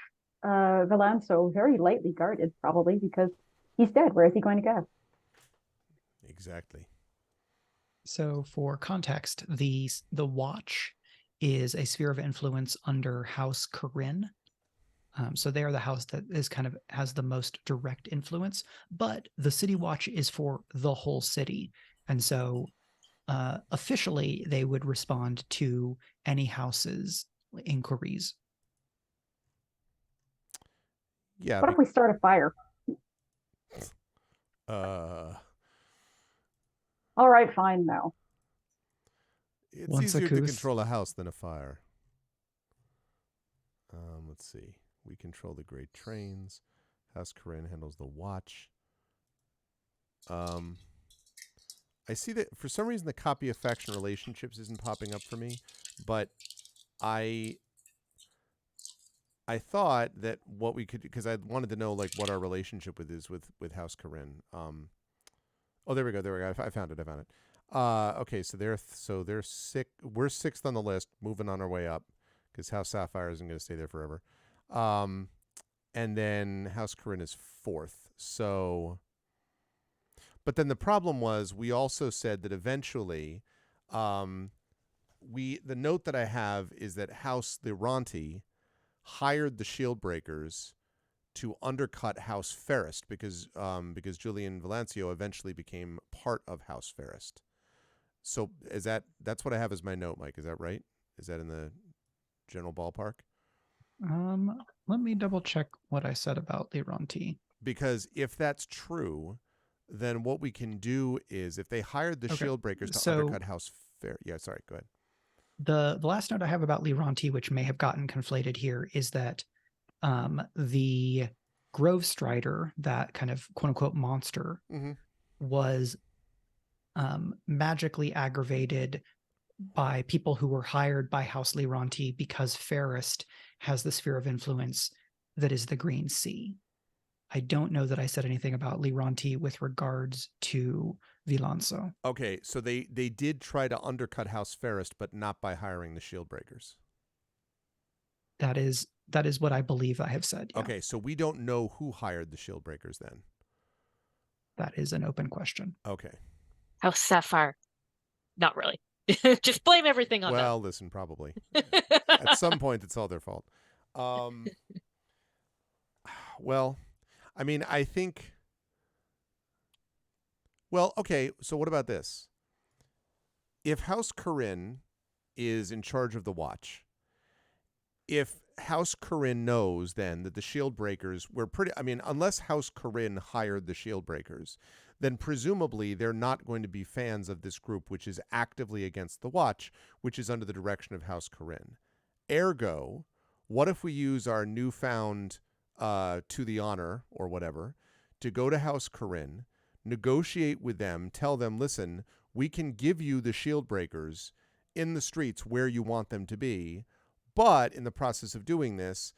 Villanso very lightly guarded, probably, because he's dead. Where is he going to go? Exactly. So for context, the Watch is a sphere of influence under House Corinne. So they are the house that is has the most direct influence, but the City Watch is for the whole city. And so officially they would respond to any house's inquiries. Yeah. What if we start a fire? All right, fine now. It's Once easier to Akus- control a house than a fire. Let's see. We control the great trains. House Corinne handles the watch. I see that for some reason the copy of faction relationships isn't popping up for me, but I thought that what we could, because I wanted to know what our relationship with House Corinne. Oh, there we go. I found it. Okay, so they're sick. We're sixth on the list, moving on our way up, because House Sapphire isn't going to stay there forever. And then House Corinne is fourth. So, but then the problem was we also said that eventually, the note that I have is that House Liranti hired the shield breakers to undercut House Ferrist because Julian Villanso eventually became part of House Ferrist. So that's what I have as my note, Mike. Is that right? Is that in the general ballpark? Let me double check what I said about Liranti. Because if that's true, then what we can do is if they hired the shield breakers to undercut House Ferrist. Yeah, sorry, go ahead. The last note I have about Liranti, which may have gotten conflated here, is that the Grove Strider, that kind of quote unquote monster, was magically aggravated by people who were hired by House Liranti because Ferrist has the sphere of influence that is the Green Sea. I don't know that I said anything about Liranti with regards to Villanso. Okay, so they did try to undercut House Ferrist, but not by hiring the shield breakers. That is what I believe I have said. Yeah. Okay, so we don't know who hired the shield breakers then. That is an open question. Okay. House Sapphire. Not really. Just blame everything on them. Well, listen, probably. At some point, it's all their fault. Well, I mean, I think... Well, okay, so what about this? If House Corinne is in charge of the watch, if House Corinne knows then that the shield breakers were unless House Corinne hired the shield breakers, then presumably they're not going to be fans of this group, which is actively against the watch, which is under the direction of House Corinne. Ergo, what if we use our newfound to the honor or whatever to go to House Corinne, negotiate with them, tell them, listen, we can give you the shield breakers in the streets where you want them to be, but in the process of doing this,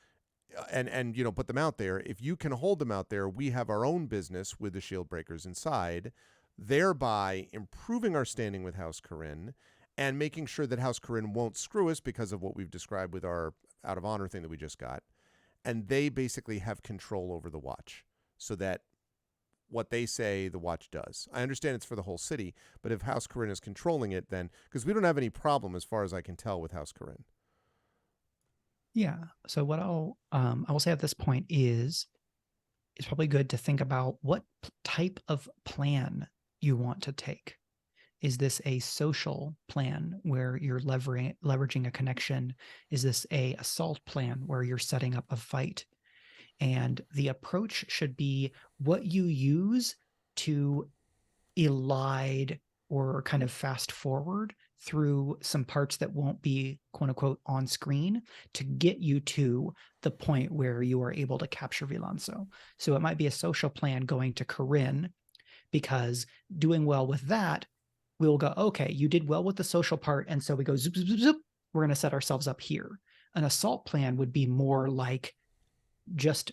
and put them out there, if you can hold them out there, we have our own business with the shield breakers inside, thereby improving our standing with House Corinne and making sure that House Corinne won't screw us because of what we've described with our out of honor thing that we just got. And they basically have control over the watch so that what they say the watch does. I understand it's for the whole city, but if House Corinne is controlling it, then because we don't have any problem as far as I can tell with House Corinne. Yeah. So what I will say at this point is it's probably good to think about what type of plan you want to take. Is this a social plan where you're leveraging a connection? Is this a assault plan where you're setting up a fight? And the approach should be what you use to elide or kind of fast forward through some parts that won't be quote unquote on screen to get you to the point where you are able to capture Villanso. So it might be a social plan going to Corinne, because doing well with that, we'll go, okay, you did well with the social part. And so we go zoop, zoop, zoop, zoop. We're going to set ourselves up here. An assault plan would be more like just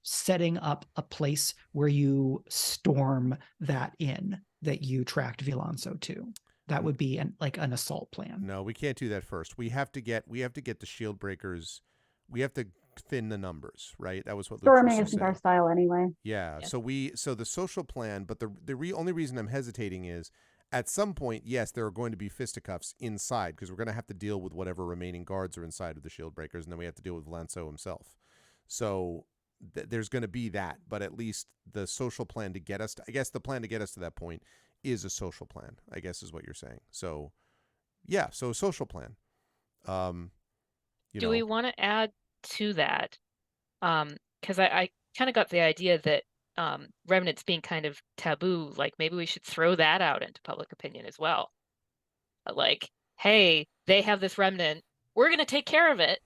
setting up a place where you storm that inn that you tracked Villanso to. That would be an assault plan. No, we can't do that first. We have to get the shield breakers. We have to thin the numbers, right? That was what Storming Luke isn't our style anyway. Yeah. So the social plan, but the only reason I'm hesitating is at some point, yes, there are going to be fisticuffs inside because we're going to have to deal with whatever remaining guards are inside of the shield breakers, and then we have to deal with Villanso himself. So there's going to be that, but at least the social plan to get us to, I guess the plan to get us to that point is a social plan, I guess is what you're saying. So yeah, so a social plan. Do we want to add to that? Because I kind of got the idea that revenants being kind of taboo, like maybe we should throw that out into public opinion as well. Like, hey, they have this remnant. We're going to take care of it.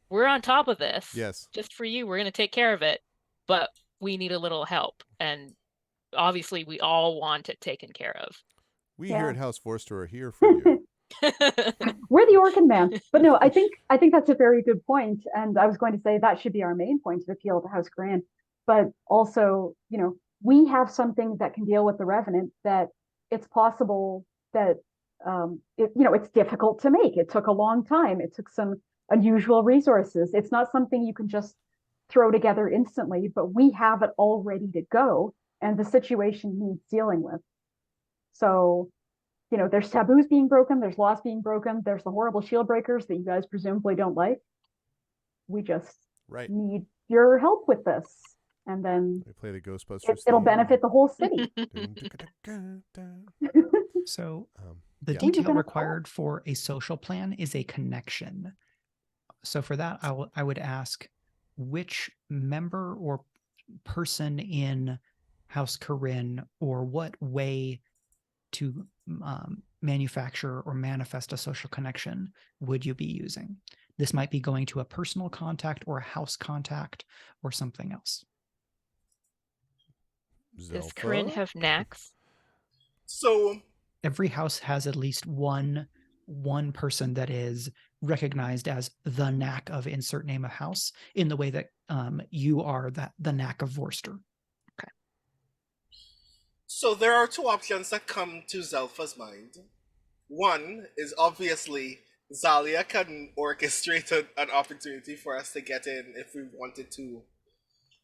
We're on top of this. Yes. Just for you, we're going to take care of it. But we need a little help. And obviously, we all want it taken care of. We here at House Vorster are here for you. We're the Orkin man. But no, I think that's a very good point. And I was going to say that should be our main point of appeal to House Corinne. But also, we have something that can deal with the revenant that it's possible that it's difficult to make. It took a long time. It took some unusual resources. It's not something you can just throw together instantly, but we have it all ready to go, and the situation needs dealing with. So, there's taboos being broken, there's laws being broken, there's the horrible shield breakers that you guys presumably don't like. We just need your help with this. And then they play the Ghostbusters. It'll benefit the whole city. So the detail required for a social plan is a connection. So for that, I would ask which member or person in House Corinne, or what way to manufacture or manifest a social connection would you be using? This might be going to a personal contact or a house contact or something else. Does Corinne have knacks? So every house has at least one person that is recognized as the knack of insert name of house, in the way that you are the knack of Vorster. Okay. So there are two options that come to Zelfa's mind. One is obviously Zalia can orchestrate an opportunity for us to get in if we wanted to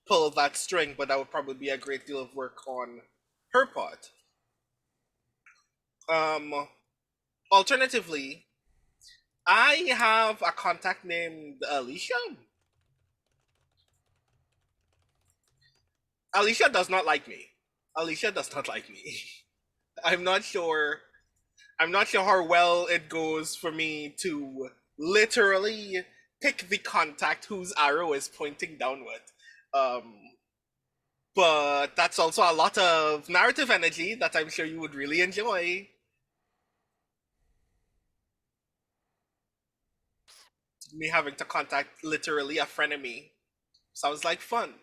pull that string, but that would probably be a great deal of work on her part. Alternatively, I have a contact named Alicia. Alicia does not like me. I'm not sure how well it goes for me to literally pick the contact whose arrow is pointing downward. But that's also a lot of narrative energy that I'm sure you would really enjoy. Me having to contact literally a frenemy. Sounds like fun.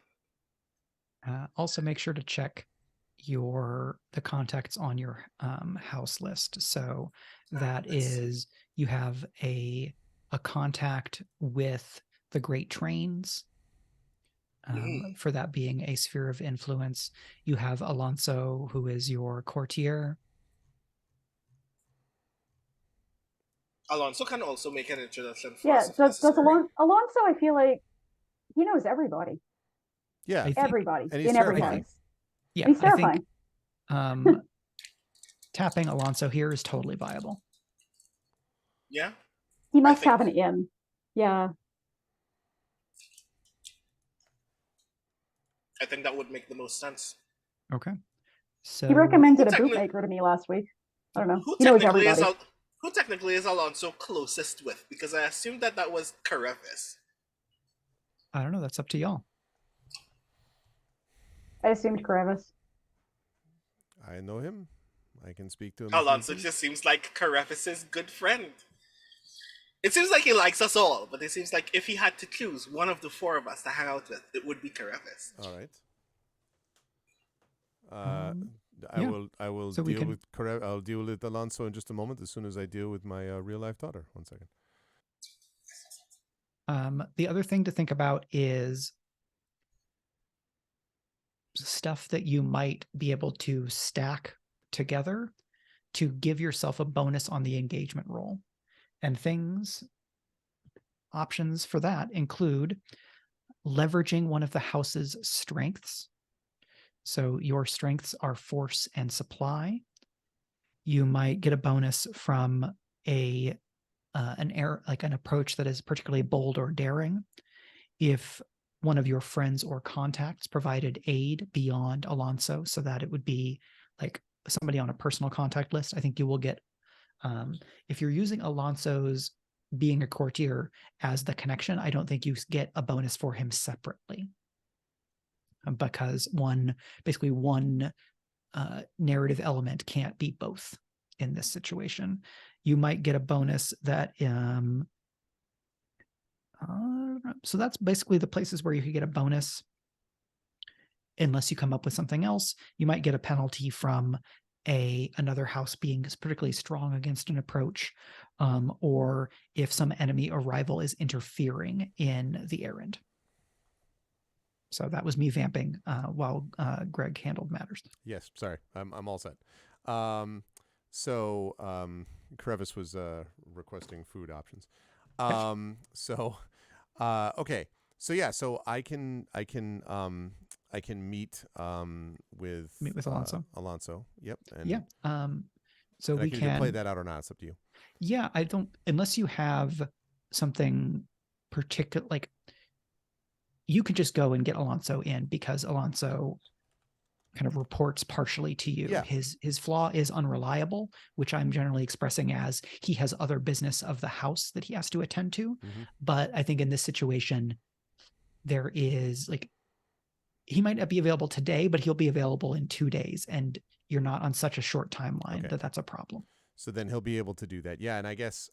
Also make sure to check the contacts on your house list. So that is, you have a contact with the Great Trains, for that being a sphere of influence. You have Alonso, who is your courtier. Alonso can also make an introduction for Yeah, us if does necessary. Alonso, I feel like he knows everybody. Yeah, I think, Everybody and he's in every terrifying. house. yeah, He's I think terrifying. tapping Alonso here is totally viable. Yeah, He I must think have an in. Yeah. I think that would make the most sense. Okay. So He recommended a Who techni- bootmaker to me last week. I don't know. Who He knows technically is everybody. who technically is Alonso closest with? Because I assumed that was Karevis. I don't know. That's up to y'all. I assumed Karavis. I know him. I can speak to him. Alonso just seems like Karevis's good friend. It seems like he likes us all, but it seems like if he had to choose one of the four of us to hang out with, it would be Karevis. All right. Yeah. I will So we deal can- with I'll deal with Alonso in just a moment. As soon as I deal with my real life daughter. 1 second. The other thing to think about is stuff that you might be able to stack together to give yourself a bonus on the engagement roll. And options for that include leveraging one of the house's strengths. So your strengths are force and supply. You might get a bonus from an approach that is particularly bold or daring. If one of your friends or contacts provided aid beyond Alonso, so that it would be like somebody on a personal contact list, I think you will get, if you're using Alonso's being a courtier as the connection, I don't think you get a bonus for him separately, because one narrative element can't be both in this situation. You might get a bonus that so that's basically the places where you could get a bonus. Unless you come up with something else, you might get a penalty from another house being particularly strong against an approach, or if some enemy or rival is interfering in the errand. So that was me vamping while Greg handled matters. Yes, sorry, I'm all set. Crevice was requesting food options. Okay. So yeah, so I can meet with Alonso. Alonso. Yep. And, yeah. So and we I can either play that out or not. It's up to you. Yeah, I don't, unless you have something particular, like you could just go and get Alonso in because Alonso kind of reports partially to you. Yeah. His flaw is unreliable, which I'm generally expressing as he has other business of the house that he has to attend to. Mhm. But I think in this situation, there is like, he might not be available today, but he'll be available in 2 days. And you're not on such a short timeline that's a problem. So then he'll be able to do that. Yeah. And I guess,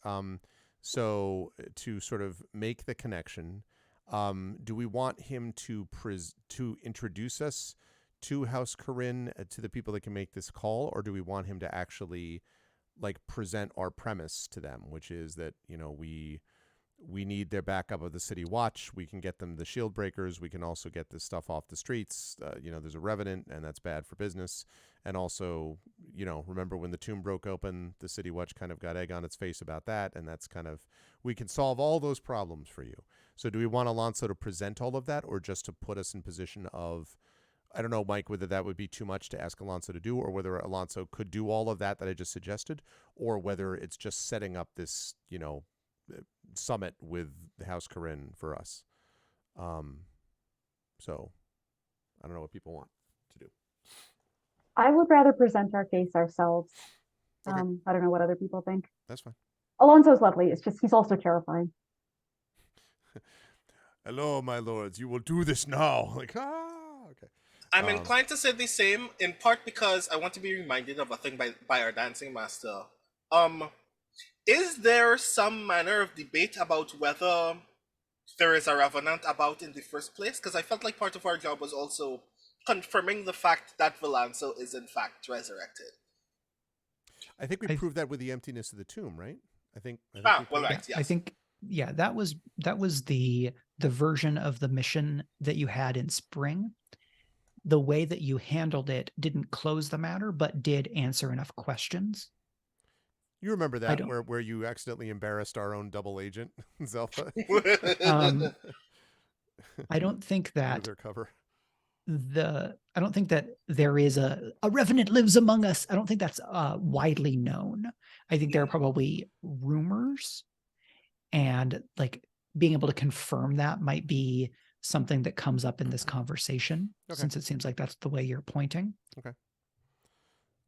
so to sort of make the connection, do we want him to introduce us to House Corinne, to the people that can make this call, or do we want him to actually like present our premise to them, which is that, we need their backup of the city watch. We can get them the shield breakers. We can also get this stuff off the streets. There's a revenant, and that's bad for business. And also, remember when the tomb broke open, the city watch kind of got egg on its face about that. And that's kind of, we can solve all those problems for you. So do we want Alonso to present all of that, or just to put us in position of, I don't know, Mike, whether that would be too much to ask Alonso to do, or whether Alonso could do all of that I just suggested, or whether it's just setting up this, summit with the House Corinne for us. So I don't know what people want to do. I would rather present our case ourselves. Okay. I don't know what other people think. That's fine. Alonso's lovely. It's just he's also terrifying. Hello, my lords. You will do this now. Okay. I'm inclined to say the same, in part because I want to be reminded of a thing by our dancing master. Is there some manner of debate about whether there is a revenant about in the first place? Because I felt like part of our job was also confirming the fact that Villanso is in fact resurrected. I think we proved that with the emptiness of the tomb, right? I think right. Yes. I think, that was the version of the mission that you had in spring. The way that you handled it didn't close the matter, but did answer enough questions. You remember I that don't. where you accidentally embarrassed our own double agent, Zelfa, I don't think under that their cover. I don't think that there is a revenant lives among us. I don't think that's widely known. I think there are probably rumors, and like being able to confirm that might be something that comes up in this conversation, Okay. since it seems like that's the way you're pointing. Okay.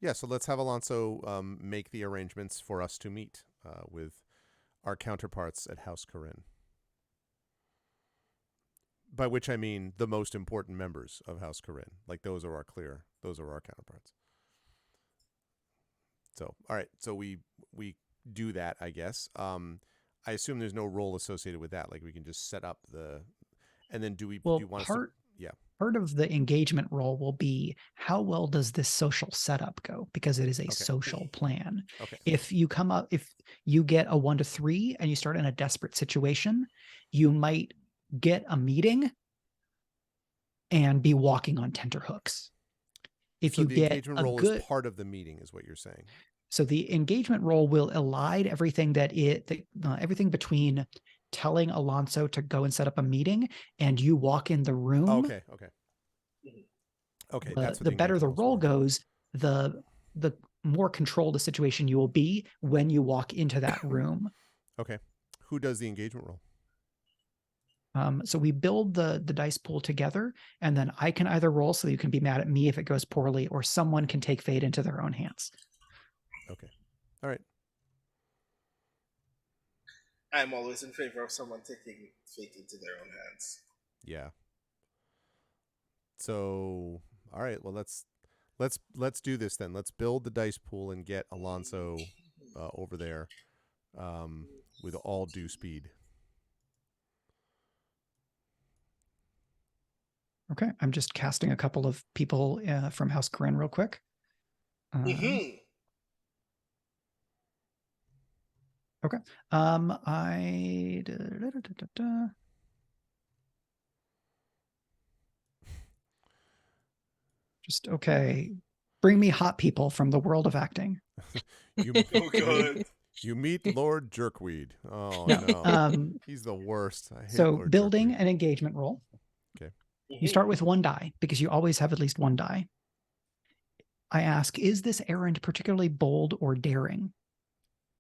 Yeah, so let's have Alonso make the arrangements for us to meet with our counterparts at House Corinne. By which I mean the most important members of House Corinne. Like those are our counterparts. So, all right. So we do that, I guess. I assume there's no role associated with that. Like we can just set up and then do you want us to? Yeah. Part of the engagement role will be how well does this social setup go, because it is a social plan. Okay. If you get a 1 to 3 and you start in a desperate situation, you might get a meeting and be walking on tenterhooks. If so you the get engagement a role good, is part of the meeting, is what you're saying. so the engagement role will elide everything everything between telling Alonso to go and set up a meeting and you walk in the room. Okay. That's what The better the role goes, the more controlled the situation you will be when you walk into that room. Okay. Who does the engagement role? So we build the dice pool together, and then I can either roll so you can be mad at me if it goes poorly, or someone can take fate into their own hands. Okay. All right. I'm always in favor of someone taking fate into their own hands. Yeah. So, all right. Well, let's do this then. Let's build the dice pool and get Alonso over there with all due speed. Okay, I'm just casting a couple of people from House Corinne real quick. Okay. Bring me hot people from the world of acting. You meet Lord Jerkweed. Oh no, he's the worst. I hate so Lord building Jerkweed. an engagement roll. Okay. You start with 1 die because you always have at least 1 die. I ask, is this errand particularly bold or daring?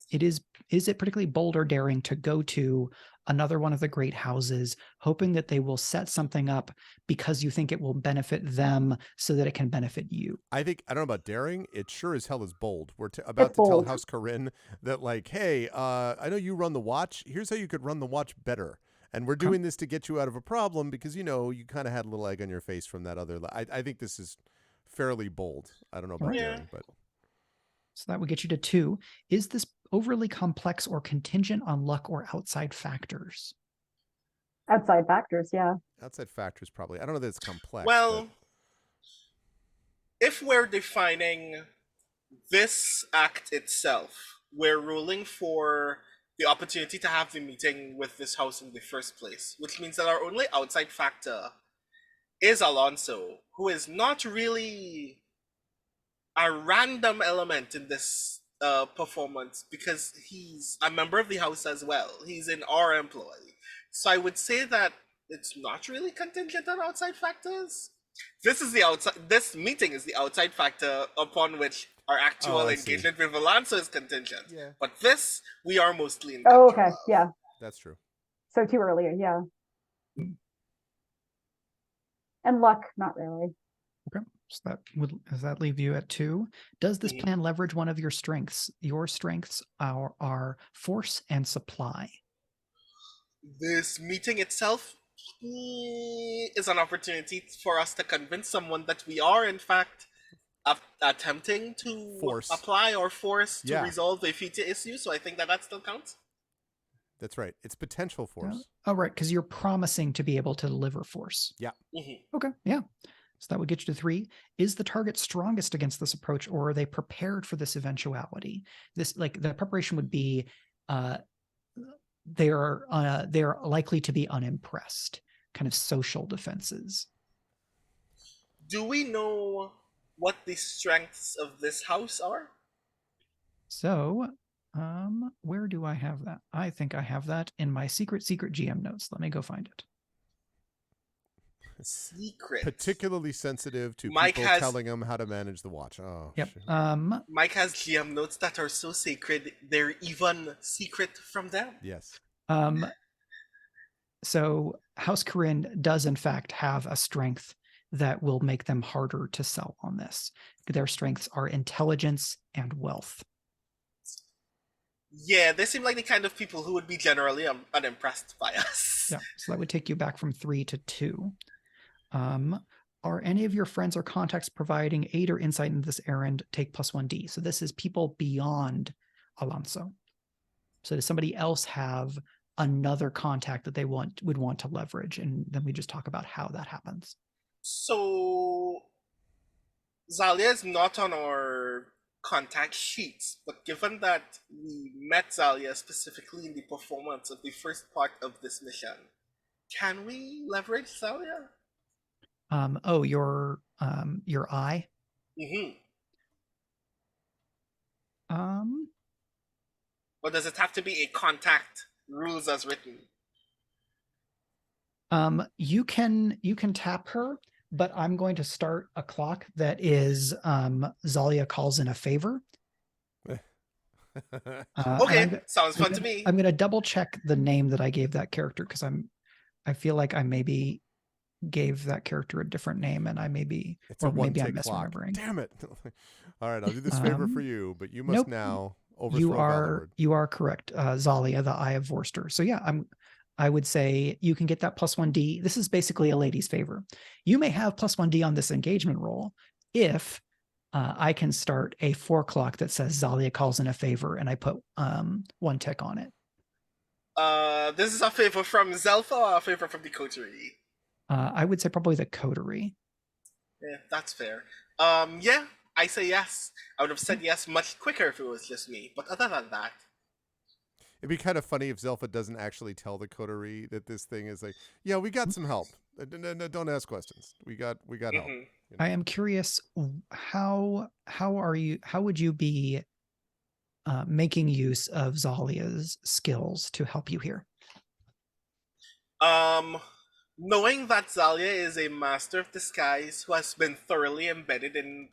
Is it particularly bold or daring to go to another one of the great houses, hoping that they will set something up because you think it will benefit them so that it can benefit you? I don't know about daring. It sure as hell is bold. We're about to tell House Corinne that, like, hey, I know you run the watch. Here's how you could run the watch better. And we're doing this to get you out of a problem because, you kind of had a little egg on your face from that other. I think this is fairly bold. I don't know about daring, but. So that would get you to 2. Is this overly complex or contingent on luck or outside factors? Outside factors, yeah. Outside factors, probably. I don't know that it's complex. Well, if we're defining this act itself, we're ruling for the opportunity to have the meeting with this house in the first place, which means that our only outside factor is Alonso, who is not really a random element in this performance because he's a member of the house as well. He's in our employ. So I would say that it's not really contingent on outside factors. This meeting is the outside factor upon which our actual engagement with Villanso is contingent. Yeah. But this, we are mostly in control. Okay, yeah. That's true. So too earlier, yeah. And luck, not really. Okay. So does that leave you at 2? Does this plan leverage one of your strengths? Your strengths are force and supply. This meeting itself is an opportunity for us to convince someone that we are, in fact, attempting to apply or force to resolve a future issue. So I think that still counts. That's right. It's potential force. Oh, right. Because you're promising to be able to deliver force. Yeah. Okay. Yeah. So that would get you to 3. Is the target strongest against this approach, or are they prepared for this eventuality? The preparation would be, they're likely to be unimpressed. Kind of social defenses. Do we know what the strengths of this house are? So Where do I have that? I think I have that in my secret GM notes. Let me go find it. Secret. Particularly sensitive to Mike people has- telling him how to manage the watch. Oh, Yep. shit. Mike has GM notes that are so sacred, they're even secret from them. Yes. So House Corinne does in fact have a strength that will make them harder to sell on this. Their strengths are intelligence and wealth. Yeah, they seem like the kind of people who would be generally unimpressed by us. Yeah, so that would take you back from 3 to 2. Are any of your friends or contacts providing aid or insight in this errand? Take +1d. So this is people beyond Alonso. So does somebody else have another contact that they would want to leverage? And then we just talk about how that happens. So Zalia is not on our contact sheets, but given that we met Zalia specifically in the performance of the first part of this mission, can we leverage Zalia? Your eye. Mm-hmm. Or does it have to be a contact, rules as written? You can tap her, but I'm going to start a clock that is Zalia calls in a favor. Okay, sounds fun to me. I'm going to double check the name that I gave that character because I feel like I maybe gave that character a different name, and I maybe I'm misremembering. Damn it! All right, I'll do this favor for you, but you must nope. now overthrow Valloward. You are correct, Zalia, the Eye of Vorster. So yeah, I would say you can get that +1d. This is basically a lady's favor. You may have +1d on this engagement roll if I can start a 4 clock that says Zalia calls in a favor, and I put 1 tick on it. This is a favor from Zelfa or a favor from the coterie? I would say probably the coterie. Yeah, that's fair. Yeah, I say yes. I would have said yes much quicker if it was just me, but other than that. It'd be kind of funny if Zelfa doesn't actually tell the coterie that this thing is like, yeah, we got some help. Don't ask questions. We got help. You know? I am curious, how would you be making use of Zalia's skills to help you here? Knowing that Zalia is a master of disguise who has been thoroughly embedded in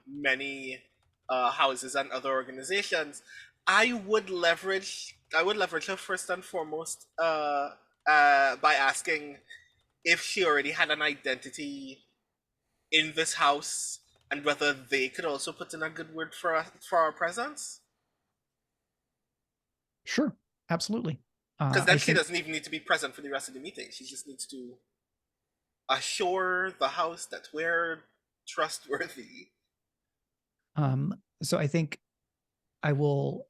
many houses and other organizations, I would leverage her first and foremost by asking if she already had an identity in this house and whether they could also put in a good word for our presence. Sure, absolutely. Because then she doesn't even need to be present for the rest of the meeting. She just needs to assure the house that we're trustworthy. So I think I will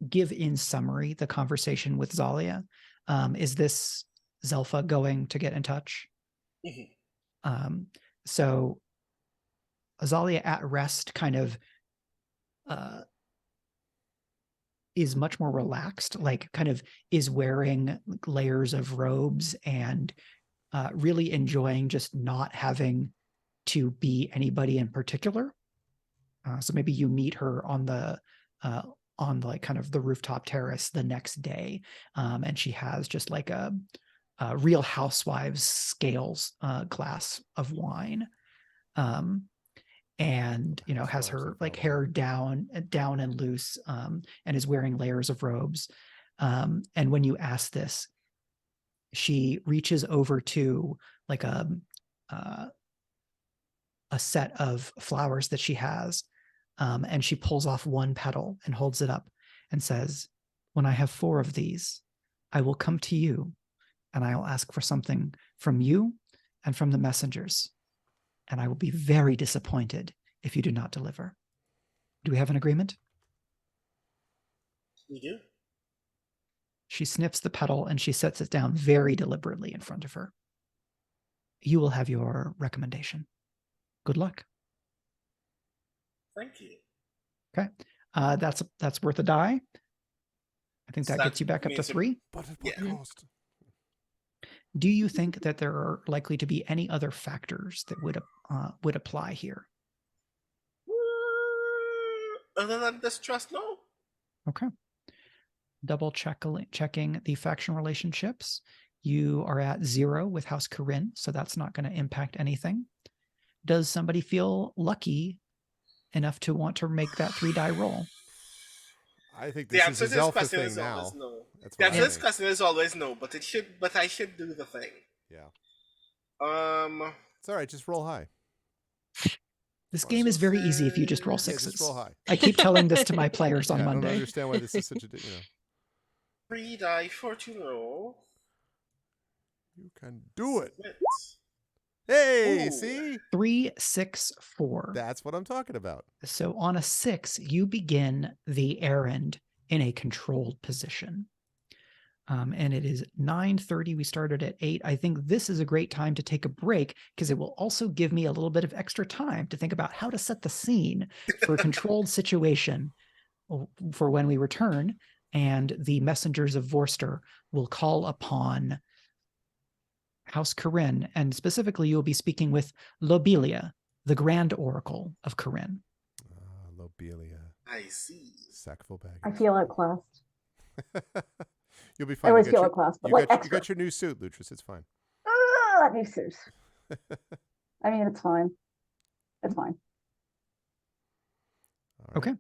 give in summary the conversation with Zalia. Is this Zelfa going to get in touch? Mm-hmm. So Zalia at rest kind of is much more relaxed, like kind of is wearing layers of robes and really enjoying just not having to be anybody in particular. So maybe you meet her on the like kind of the rooftop terrace the next day, and she has just like a Real Housewives scales glass of wine, and has her like hair down and loose, and is wearing layers of robes. And when you ask this, she reaches over to like a set of flowers that she has, and she pulls off one petal and holds it up and says, "When I have 4 of these, I will come to you and I will ask for something from you and from the messengers. And I will be very disappointed if you do not deliver." Do we have an agreement? We do. She sniffs the petal and she sets it down very deliberately in front of her. You will have your recommendation. Good luck. Thank you. Okay. That's worth a die. I think that gets you back up to 3. But at what cost? Do you think that there are likely to be any other factors that would apply here? Other than distrust, no. Okay. Double checking the faction relationships. You are at 0 with House Corinne, so that's not going to impact anything. Does somebody feel lucky enough to want to make that 3-die roll? I think The this answer is to a this Zelfa question thing is now. always no. That's The what answer I to this think. question is always no, but I should do the thing. Yeah. It's all right. Just roll high. This game is very easy if you just roll Yeah, sixes. just roll high. I keep telling this to my players on I don't Monday. understand why this is such a 3-die fortune roll. You can do it. Wit. Hey, Ooh. see? 3, 6, 4. That's what I'm talking about. So on a 6, you begin the errand in a controlled position. And it is 9:30. We started at 8. I think this is a great time to take a break because it will also give me a little bit of extra time to think about how to set the scene for a controlled situation for when we return. And the Messengers of Vorster will call upon House Corinne, and specifically you'll be speaking with Lobelia, the Grand Oracle of Corinne. Lobelia. I see. Sackful bag. I feel outclassed. You'll be I fine. always feel outclassed, but like you extra. got your new suit, Lutris. It's fine. That new suit. I mean, it's fine. It's fine. All right. Okay.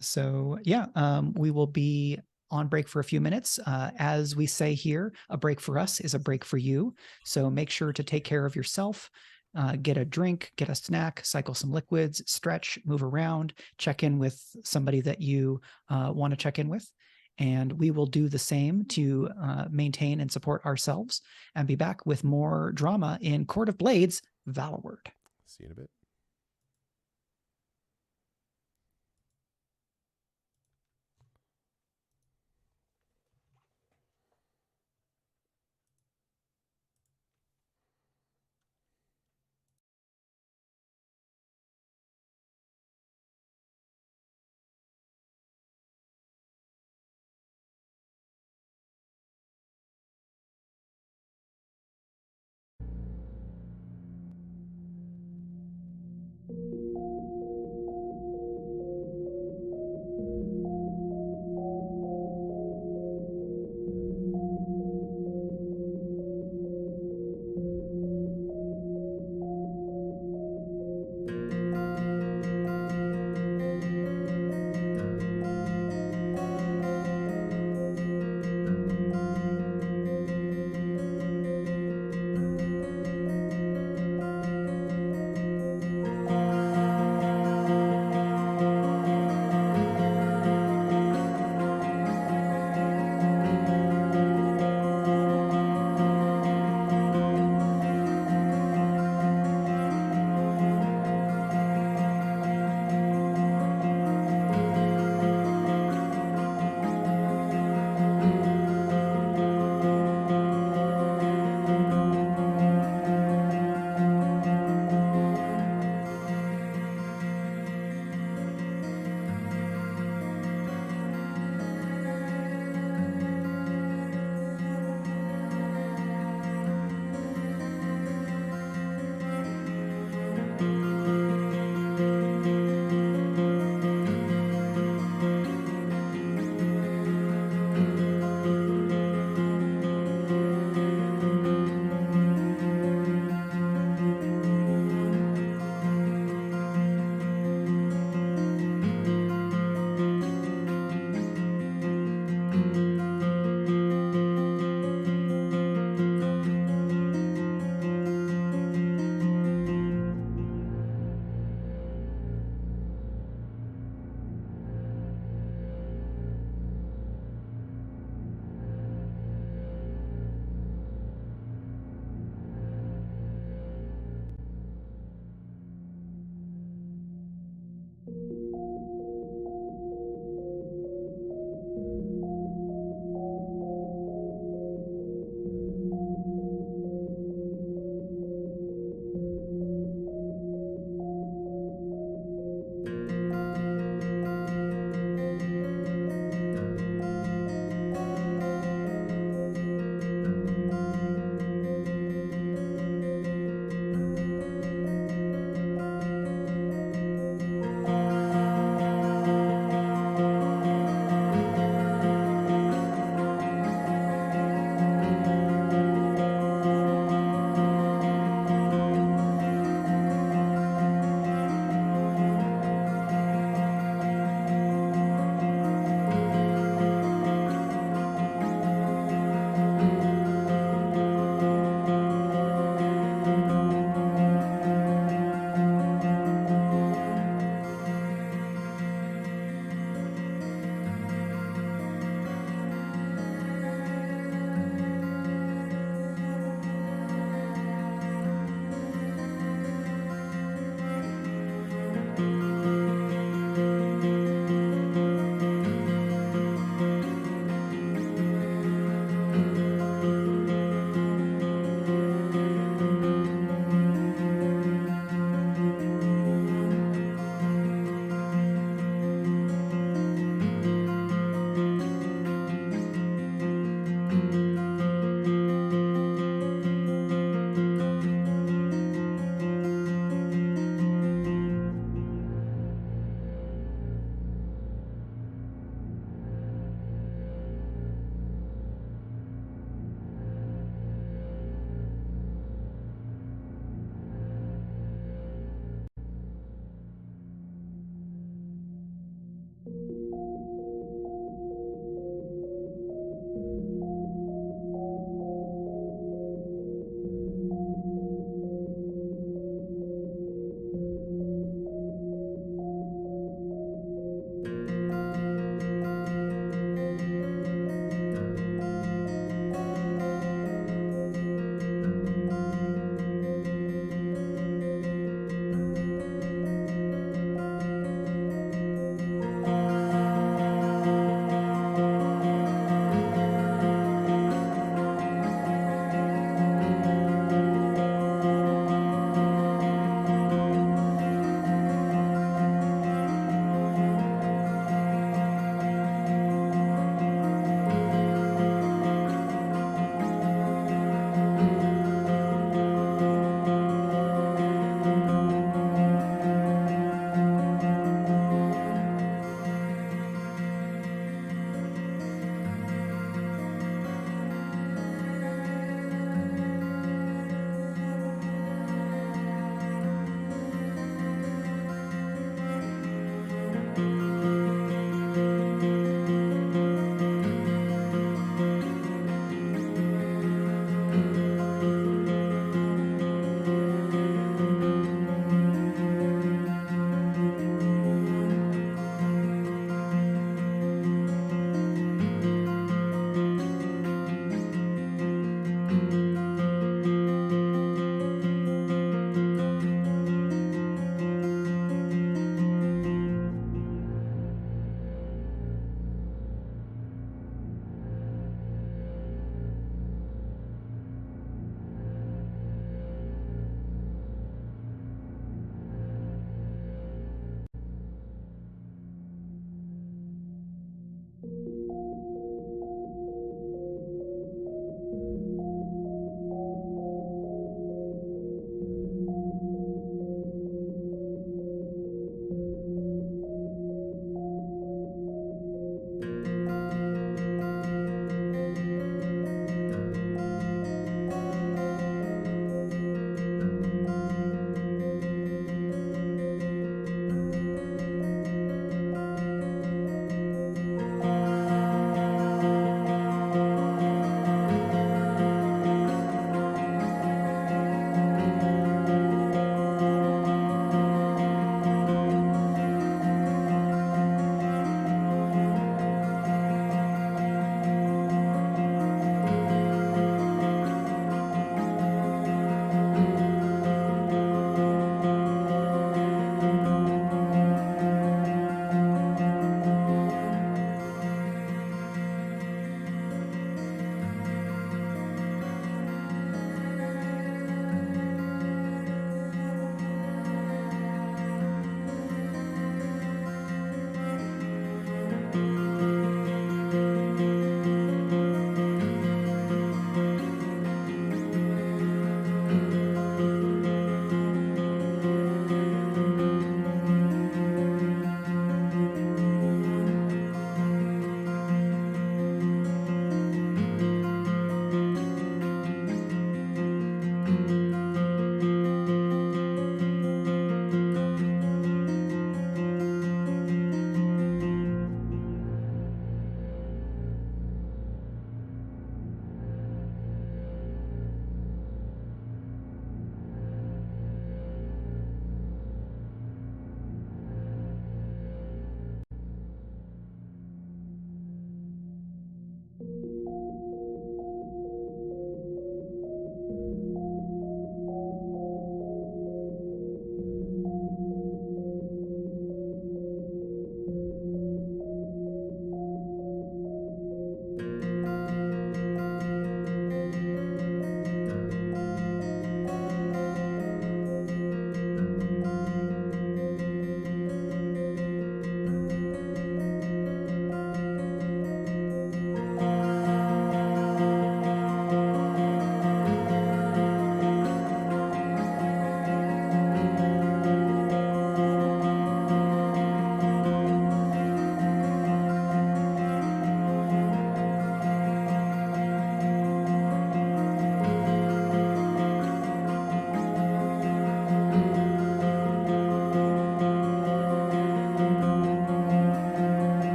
So yeah, we will be on break for a few minutes. As we say here, a break for us is a break for you. So make sure to take care of yourself, get a drink, get a snack, cycle some liquids, stretch, move around, check in with somebody that you want to check in with. And we will do the same to maintain and support ourselves and be back with more drama in Court of Blades, Valloward. See you in a bit.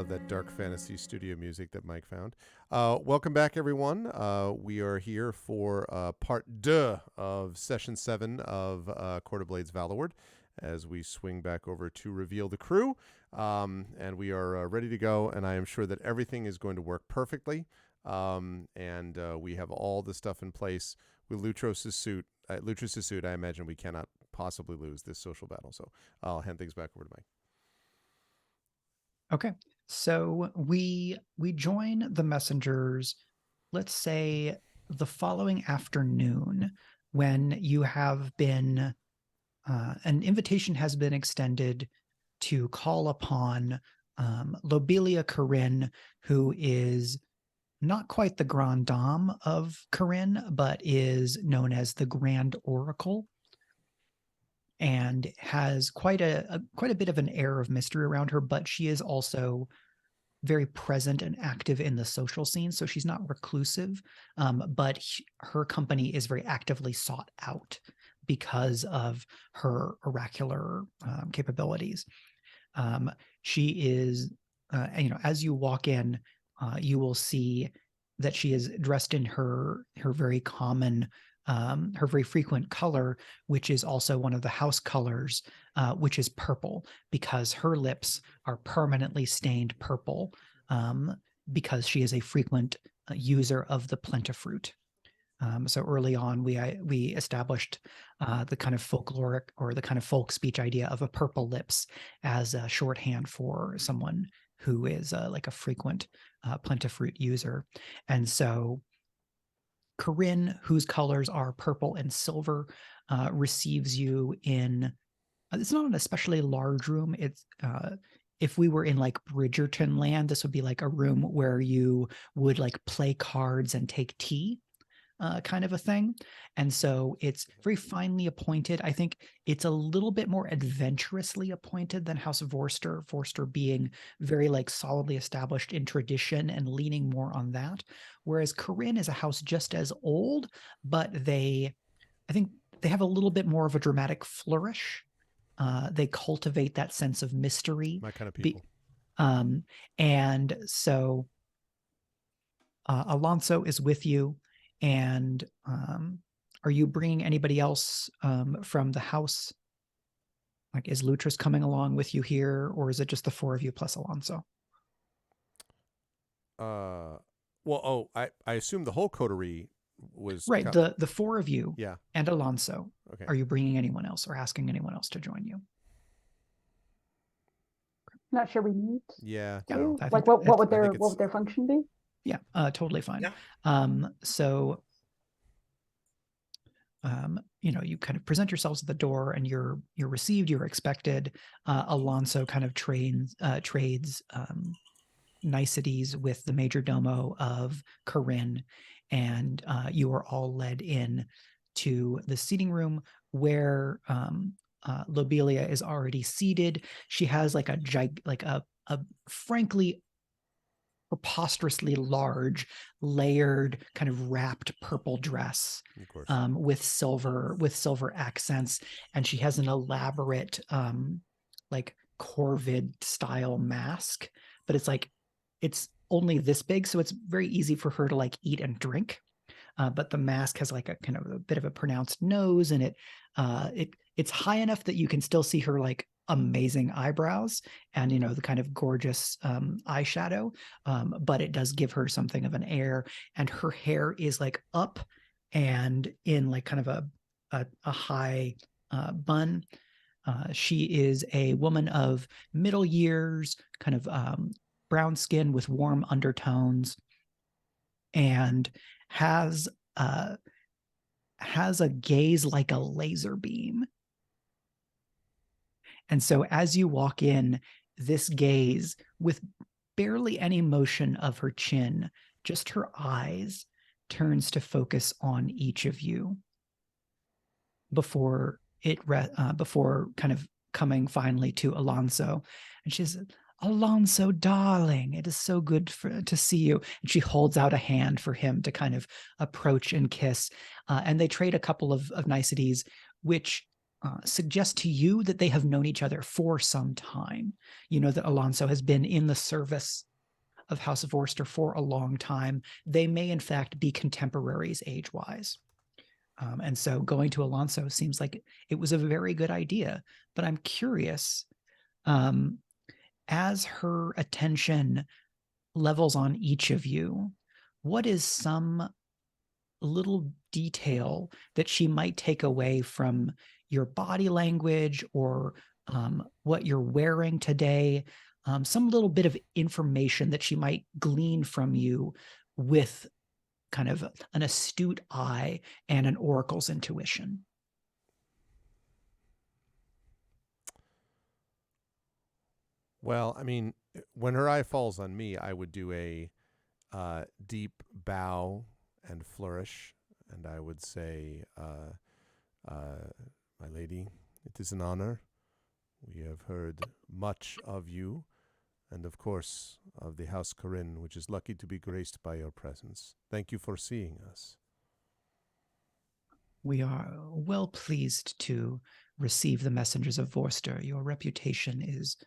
love that dark fantasy studio music that Mike found. Welcome back, everyone. We are here for part 2 of session 7 of Court of Blades Valloward, as we swing back over to reveal the crew. And we are ready to go, and I am sure that everything is going to work perfectly. And we have all the stuff in place with Lutros' suit. I imagine we cannot possibly lose this social battle. So I'll hand things back over to Mike. Okay, so we join the messengers, let's say the following afternoon, when you have been, an invitation has been extended to call upon Lobelia Corinne, who is not quite the Grand Dame of Corinne, but is known as the Grand Oracle, and has quite a bit of an air of mystery around her, but she is also very present and active in the social scene. So she's not reclusive, but her company is very actively sought out because of her oracular capabilities. She is, as you walk in, you will see that she is dressed in her very common, her very frequent color, which is also one of the house colors, which is purple, because her lips are permanently stained purple, because she is a frequent user of the plentifruit. So early on, we established the kind of folkloric or the kind of folk speech idea of a purple lips as a shorthand for someone who is like a frequent plentifruit user. And so Corinne, whose colors are purple and silver, receives you in, it's not an especially large room. It's, if we were in like Bridgerton land, this would be like a room where you would like play cards and take tea, kind of a thing. And so it's very finely appointed. I think it's a little bit more adventurously appointed than House of Vorster, Vorster being very like solidly established in tradition and leaning more on that. Whereas Corinne is a house just as old, but I think they have a little bit more of a dramatic flourish. They cultivate that sense of mystery. My kind of people. And so Alonso is with you. And are you bringing anybody else from the house? Like, is Lutros coming along with you here, or is it just the 4 of you plus Alonso? I assume the whole coterie was right. The 4 of you, yeah, and Alonso. Okay. Are you bringing anyone else or asking anyone else to join you? Not sure we need. Yeah. Yeah. No. Like what would their function be? Yeah, totally fine. Yeah. So, you kind of present yourselves at the door, and you're received, you're expected. Alonso kind of trades niceties with the major domo of Corinne, and you are all led in to the seating room where Lobelia is already seated. She has like a frankly preposterously large, layered, kind of wrapped purple dress, with silver accents, and she has an elaborate like corvid style mask, but it's only this big, so it's very easy for her to like eat and drink. But the mask has like a kind of a bit of a pronounced nose, and it's high enough that you can still see her like amazing eyebrows and the kind of gorgeous eyeshadow, but it does give her something of an air, and her hair is like up and in like kind of a high bun. She is a woman of middle years, kind of brown skin with warm undertones, and has a gaze like a laser beam. And so as you walk in, this gaze, with barely any motion of her chin, just her eyes, turns to focus on each of you before kind of coming finally to Alonso. And she says, "Alonso, darling, it is so good to see you." And she holds out a hand for him to kind of approach and kiss. And they trade a couple of niceties, which suggest to you that they have known each other for some time. You know that Alonso has been in the service of House of Vorster for a long time. They may, in fact, be contemporaries age-wise. And so going to Alonso seems like it was a very good idea. But I'm curious, as her attention levels on each of you, what is some little detail that she might take away from your body language or what you're wearing today, some little bit of information that she might glean from you with kind of an astute eye and an oracle's intuition? Well, I mean, when her eye falls on me, I would do a deep bow and flourish, and I would say, my lady, it is an honor. We have heard much of you, and of course of the House Corinne, which is lucky to be graced by your presence. Thank you for seeing us. We are well pleased to receive the Messengers of Vorster. Your reputation is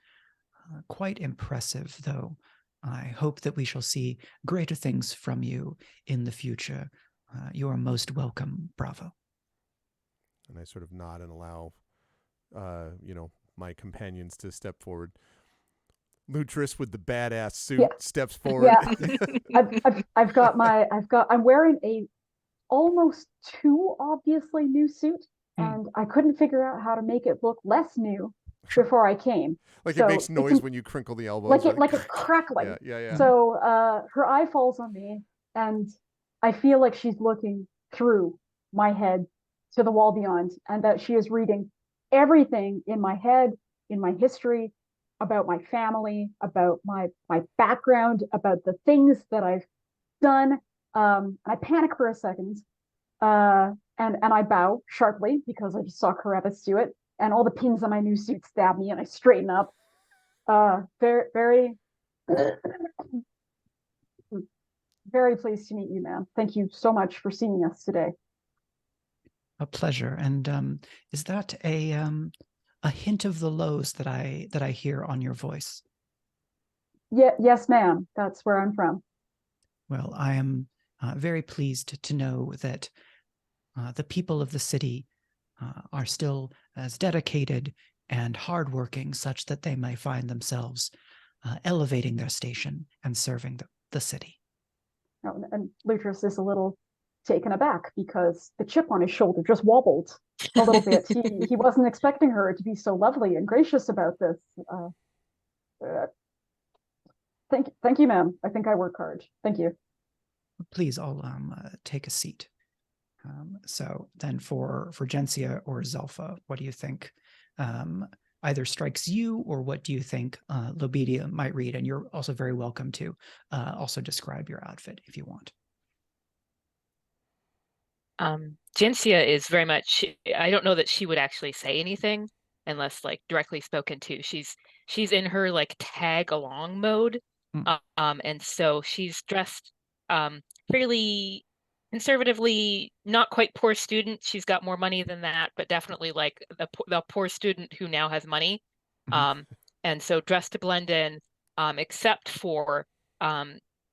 quite impressive, though. I hope that we shall see greater things from you in the future. You are most welcome, Bravo. And I sort of nod and allow, my companions to step forward. Lutris with the badass suit steps forward. Yeah. I'm wearing a almost too obviously new suit, and I couldn't figure out how to make it look less new before I came. Like so it makes noise when you crinkle the elbows. Like it's crackling. Yeah. So her eye falls on me, and I feel like she's looking through my head to the wall beyond, and that she is reading everything in my head, in my history, about my family, about my background, about the things that I've done. I panic for a second, and I bow sharply because I just saw Carabas do it, and all the pins on my new suit stab me, and I straighten up. Very, very, very pleased to meet you, ma'am. Thank you so much for seeing us today. A pleasure. And is that a hint of the lows that I hear on your voice? Yeah, yes, ma'am. That's where I'm from. Well, I am very pleased to know that the people of the city are still as dedicated and hardworking, such that they may find themselves elevating their station and serving the city. Oh, and Lutris is a little taken aback because the chip on his shoulder just wobbled a little bit. He wasn't expecting her to be so lovely and gracious about this. Thank you, ma'am. I think I work hard. Thank you. Please, I'll take a seat. So then for Gensia or Zelfa, what do you think either strikes you, or what do you think Lobedia might read? And you're also very welcome to also describe your outfit if you want. Gensia is very much, I don't know that she would actually say anything unless like directly spoken to. She's in her like tag along mode. And so she's dressed fairly conservatively, not quite poor student. She's got more money than that, but definitely like the poor student who now has money. And so dressed to blend in, except for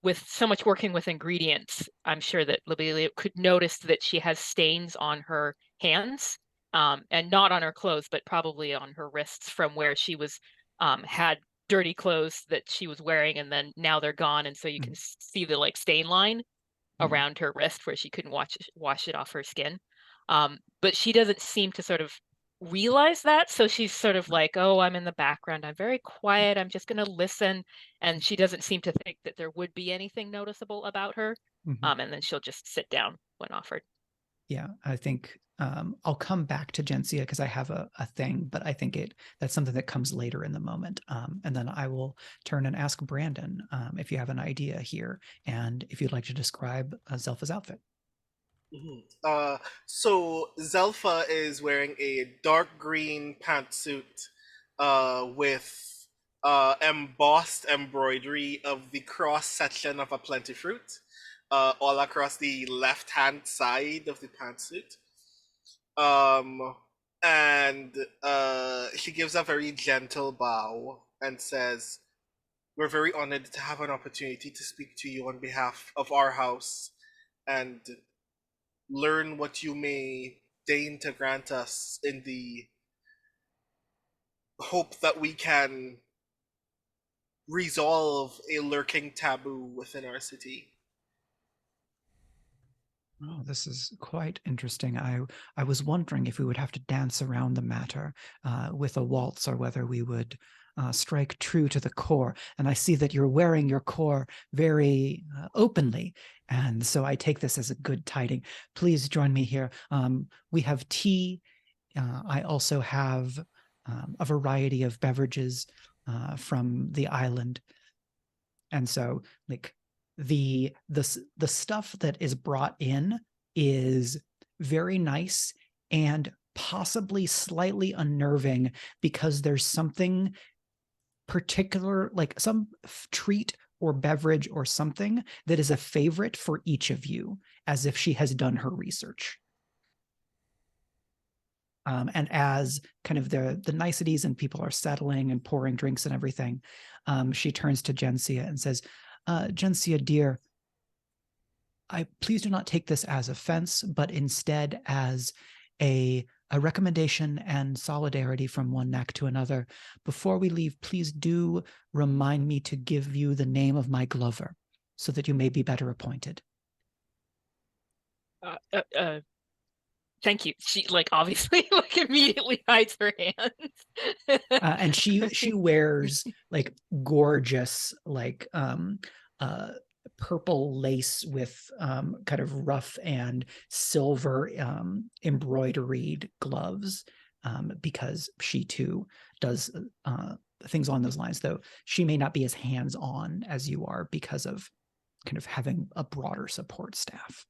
with so much working with ingredients, I'm sure that Lobelia could notice that she has stains on her hands, and not on her clothes, but probably on her wrists from where she was had dirty clothes that she was wearing, and then now they're gone, and so you can see the like stain line around her wrist where she couldn't wash it off her skin. But she doesn't seem to sort of realize that, so she's sort of like, oh, I'm in the background, I'm very quiet, I'm just going to listen, and she doesn't seem to think that there would be anything noticeable about her. And then she'll just sit down when offered. Yeah, I think I'll come back to Gensia because I have a thing, but I think that's something that comes later in the moment. And then I will turn and ask Brandon if you have an idea here, and if you'd like to describe Zelfa's outfit. So Zelfa is wearing a dark green pantsuit with embossed embroidery of the cross section of a plenty fruit all across the left-hand side of the pantsuit. and she gives a very gentle bow and says, "We're very honored to have an opportunity to speak to you on behalf of our house and learn what you may deign to grant us in the hope that we can resolve a lurking taboo within our city." Oh, this is quite interesting. I was wondering if we would have to dance around the matter with a waltz, or whether we would strike true to the core. And I see that you're wearing your core very openly, and so I take this as a good tiding. Please join me here. We have tea. I also have a variety of beverages from the island, and so like the stuff that is brought in is very nice and possibly slightly unnerving, because there's something particular, like some treat or beverage or something that is a favorite for each of you, as if she has done her research. And as kind of the niceties and people are settling and pouring drinks and everything, she turns to Gensia and says, "Gensia, dear, please do not take this as offense, but instead as a recommendation and solidarity from one knack to another. Before we leave, please do remind me to give you the name of my glover, so that you may be better appointed." Thank you. She obviously immediately hides her hands. And she wears gorgeous purple lace with kind of rough and silver embroideried gloves, because she too does things on those lines, though she may not be as hands-on as you are because of kind of having a broader support staff.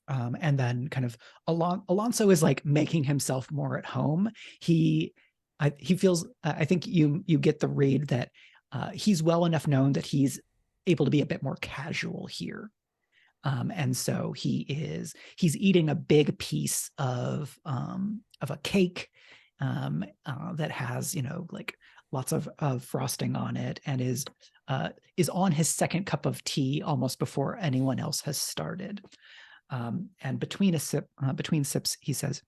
And then kind of Alonso is making himself more at home. He feels, I think you get the read that he's well enough known that he's able to be a bit more casual here. And so he's eating a big piece of a cake that has, lots of frosting on it, and is on his second cup of tea almost before anyone else has started. And between sips, he says,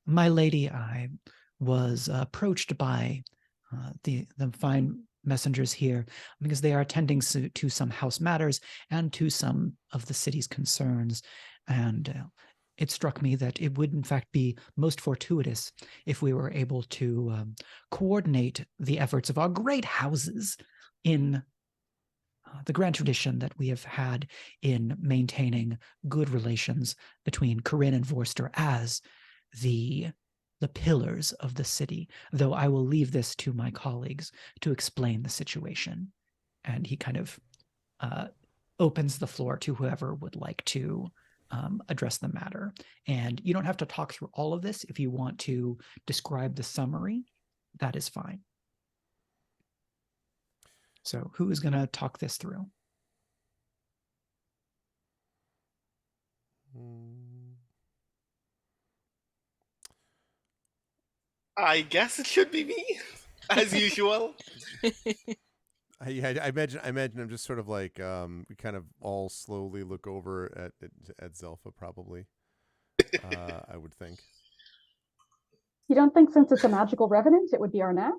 "My lady, I was approached by the fine messengers here because they are attending to some house matters and to some of the city's concerns. And it struck me that it would in fact be most fortuitous if we were able to coordinate the efforts of our great houses in the grand tradition that we have had in maintaining good relations between Corinne and Vorster as the pillars of the city, though I will leave this to my colleagues to explain the situation." And he kind of opens the floor to whoever would like to address the matter. And you don't have to talk through all of this. If you want to describe the summary, that is fine. So who is going to talk this through? I guess it should be me, as usual. I imagine I'm just sort of we kind of all slowly look over at Zelfa, probably. I would think. You don't think, since it's a magical revenant, it would be our knack?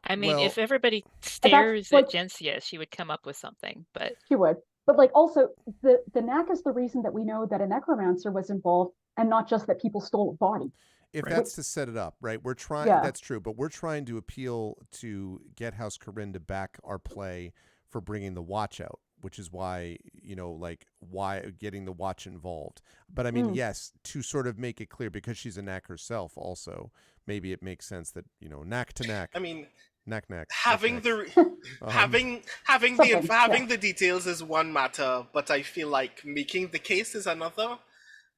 I mean, Well, if everybody stares at Gensia, she would come up with something, but she would. But also the knack is the reason that we know that a necromancer was involved, and not just that people stole a body. If Right. that's to set it up, right? We're trying. Yeah. That's true, but we're trying to appeal to get House Corinne to back our play for bringing the watch out, which is why why getting the watch involved. But I mean, yes, to sort of make it clear, because she's a knack herself. Also, maybe it makes sense that knack to knack. I mean, knack. having having the details is one matter, but I feel like making the case is another.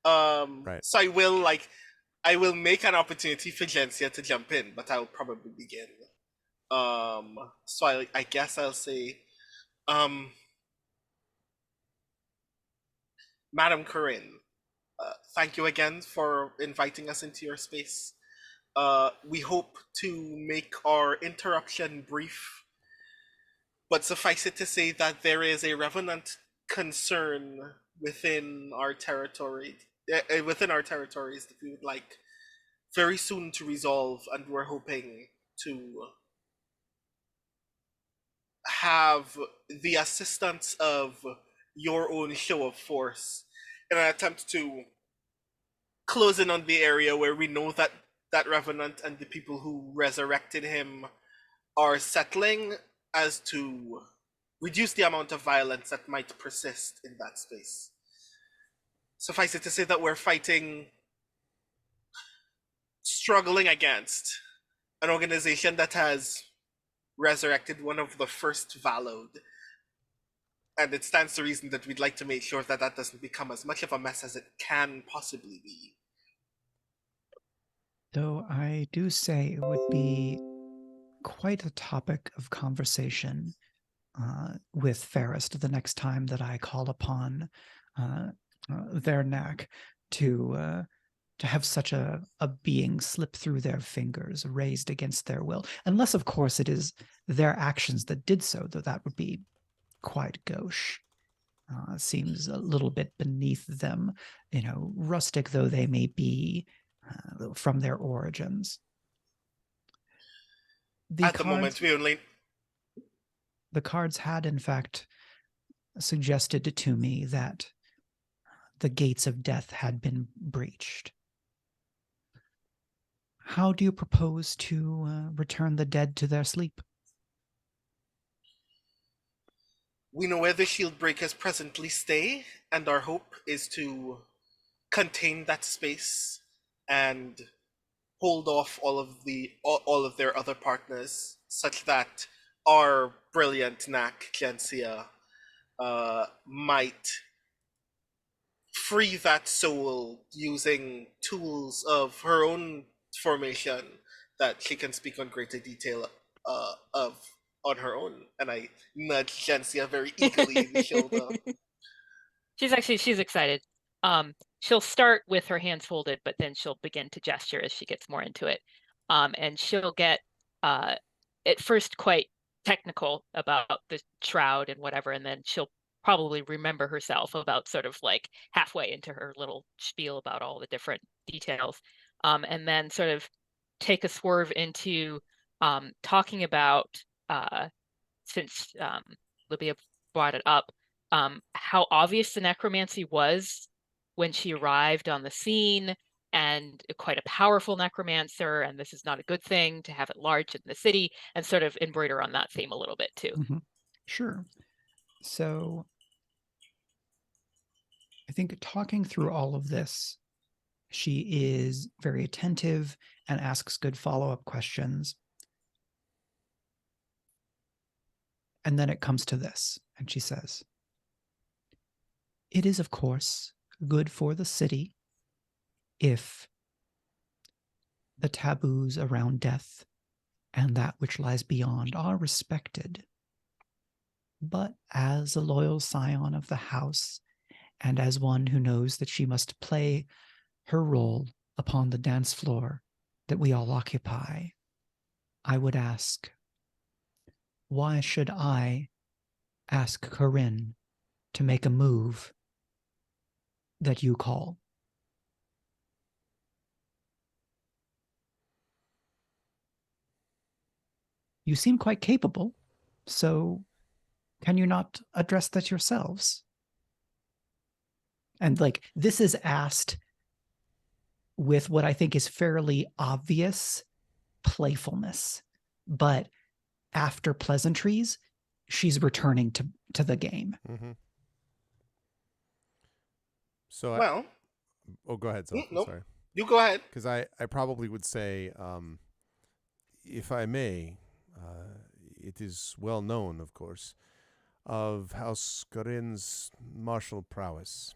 Right. So I will make an opportunity for Gensia to jump in, but I'll probably begin. So I guess I'll say, Madam Corinne, thank you again for inviting us into your space. We hope to make our interruption brief, but suffice it to say that there is a revenant concern within our territory, within our territories that we would like very soon to resolve, and we're hoping to have the assistance of your own show of force in an attempt to close in on the area where we know that that revenant and the people who resurrected him are settling, as to reduce the amount of violence that might persist in that space. Suffice it to say that we're struggling against an organization that has resurrected one of the first Valloward. And it stands to reason that we'd like to make sure that that doesn't become as much of a mess as it can possibly be. Though I do say it would be quite a topic of conversation with Fairest the next time that I call upon their neck to have such a being slip through their fingers, raised against their will. Unless, of course, it is their actions that did so, though that would be quite gauche. Seems a little bit beneath them, rustic though they may be from their origins. At the moment, the cards had, in fact, suggested to me that the gates of death had been breached. How do you propose to return the dead to their sleep? We know where the shield breakers presently stay, and our hope is to contain that space and hold off all of their other partners, such that our brilliant Knack, Gensia, might free that soul using tools of her own formation that she can speak on greater detail of on her own. And I nudge Gensia very eagerly in the shoulder. She's excited. She'll start with her hands folded, but then she'll begin to gesture as she gets more into it. And she'll get at first quite technical about the shroud and whatever, and then she'll probably remember herself about sort of like halfway into her little spiel about all the different details, and then sort of take a swerve into talking about, since Libya brought it up, how obvious the necromancy was when she arrived on the scene, and quite a powerful necromancer, and this is not a good thing to have it large in the city, and sort of embroider on that theme a little bit too. Mm-hmm. Sure. So I think talking through all of this, she is very attentive and asks good follow-up questions. And then it comes to this, and she says, "It is, of course, good for the city if the taboos around death and that which lies beyond are respected. But as a loyal scion of the house, and as one who knows that she must play her role upon the dance floor that we all occupy, I would ask, why should I ask Corinne to make a move that you call?" You seem quite capable, so can you not address that yourselves? And this is asked with what I think is fairly obvious playfulness, but after pleasantries, she's returning to the game. Mm-hmm. So go ahead, Zelf. Nope. Sorry. You go ahead. Because I probably would say, if I may, it is well known, of course, of House Corinne's martial prowess,